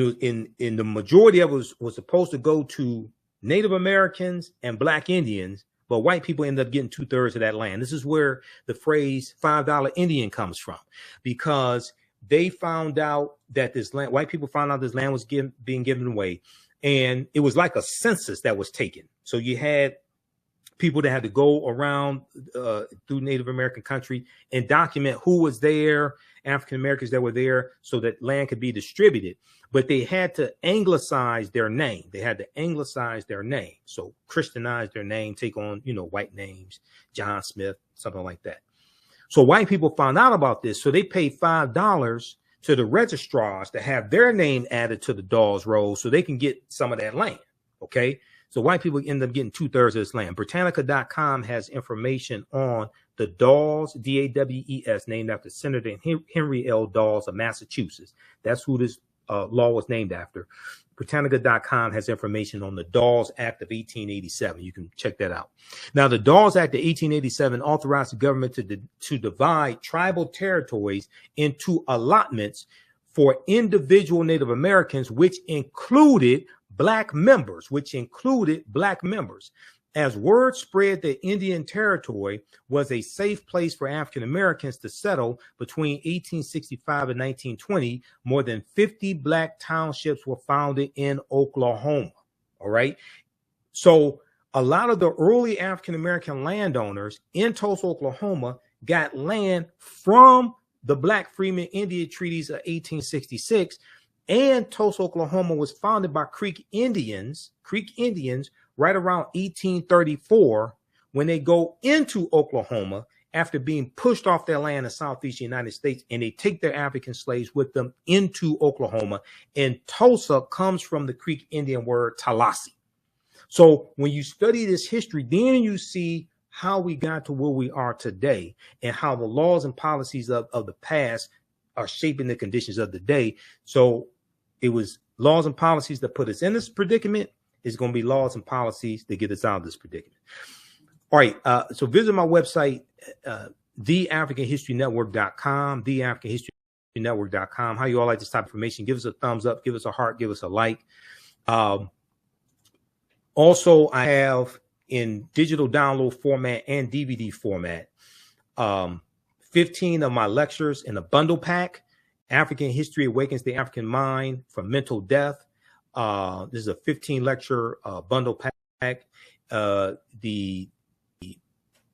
the majority of it was supposed to go to Native Americans and Black Indians, but white people ended up getting 2/3 of that land. This is where the phrase $5 Indian comes from, because they found out that this land, white people found out this land was being given away, and it was like a census that was taken. So you had people that had to go around through Native American country and document who was there, African Americans that were there, so that land could be distributed. But they had to anglicize their name. So Christianize their name, take on, white names, John Smith, something like that. So white people found out about this. So they paid $5 to the registrars to have their name added to the Dawes Roll so they can get some of that land. Okay. So white people end up getting 2/3 of this land. Britannica.com has information on the Dawes, D-A-W-E-S, named after Senator Henry L. Dawes of Massachusetts. That's who this law was named after. Britannica.com has information on the Dawes Act of 1887. You can check that out. Now, the Dawes Act of 1887 authorized the government to divide tribal territories into allotments for individual Native Americans, which included Black members. As word spread that Indian Territory was a safe place for African Americans to settle between 1865 and 1920, more than 50 Black townships were founded in Oklahoma. All right. So a lot of the early African American landowners in Tulsa, Oklahoma, got land from the Black Freeman Indian treaties of 1866. And Tulsa, Oklahoma was founded by Creek Indians right around 1834 when they go into Oklahoma after being pushed off their land in Southeast United States, and they take their African slaves with them into Oklahoma. And Tulsa comes from the Creek Indian word Tallahassee. So when you study this history, then you see how we got to where we are today and how the laws and policies of the past are shaping the conditions of the day. So it was laws and policies that put us in this predicament. It's going to be laws and policies that get us out of this predicament. All right. So visit my website, TheAfricanHistoryNetwork.com, TheAfricanHistoryNetwork.com. How you all like this type of information? Give us a thumbs up, give us a heart, give us a like. Also, I have in digital download format and DVD format, 15 of my lectures in a bundle pack. African History Awakens the African Mind from Mental Death. This is a 15 lecture bundle pack. The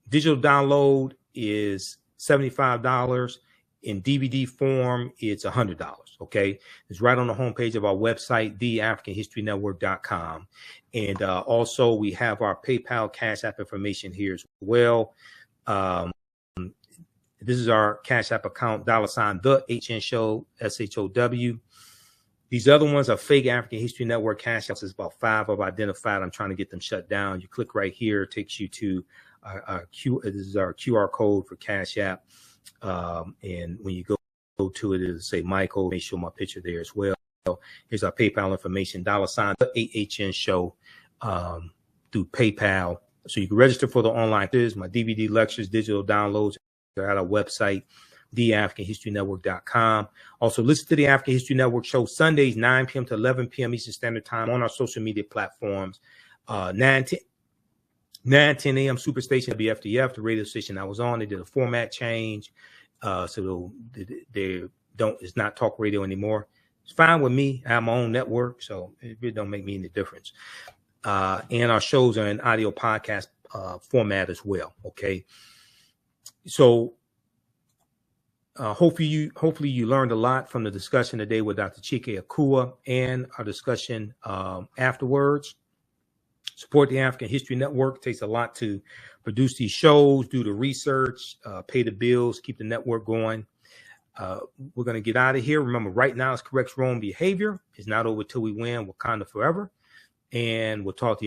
digital download is $75. In DVD form, it's $100. Okay, it's right on the homepage of our website, TheAfricanHistoryNetwork.com. And also, we have our PayPal Cash App information here as well. This is our Cash App account, $TheAHNShow, SHOW. These other ones are fake African History Network Cash Apps. There's about 5 I've identified. I'm trying to get them shut down. You click right here, it takes you to this is our QR code for Cash App. And when you go to it, it'll say Michael. Make sure my picture there as well. Here's our PayPal information, $TheAHNShow through PayPal. So you can register for the online quiz, my DVD lectures, digital downloads. They're at our website, TheAfricanHistoryNetwork.com. Also, listen to the African History Network show Sundays, 9 p.m. to 11 p.m. Eastern Standard Time on our social media platforms. 9, 10 a.m. Superstation WFDF, the radio station I was on. They did a format change. So it's not talk radio anymore. It's fine with me. I have my own network, so it really don't make me any difference. And our shows are in audio podcast format as well. Okay. So hopefully you learned a lot from the discussion today with Dr. Chike Akua and our discussion afterwards. Support the African History Network. It takes a lot to produce these shows, do the research, pay the bills, keep the network going. We're going to get out of here. Remember, right now it's corrects wrong behavior. It's not over till we win. Wakanda forever. And we'll talk to you.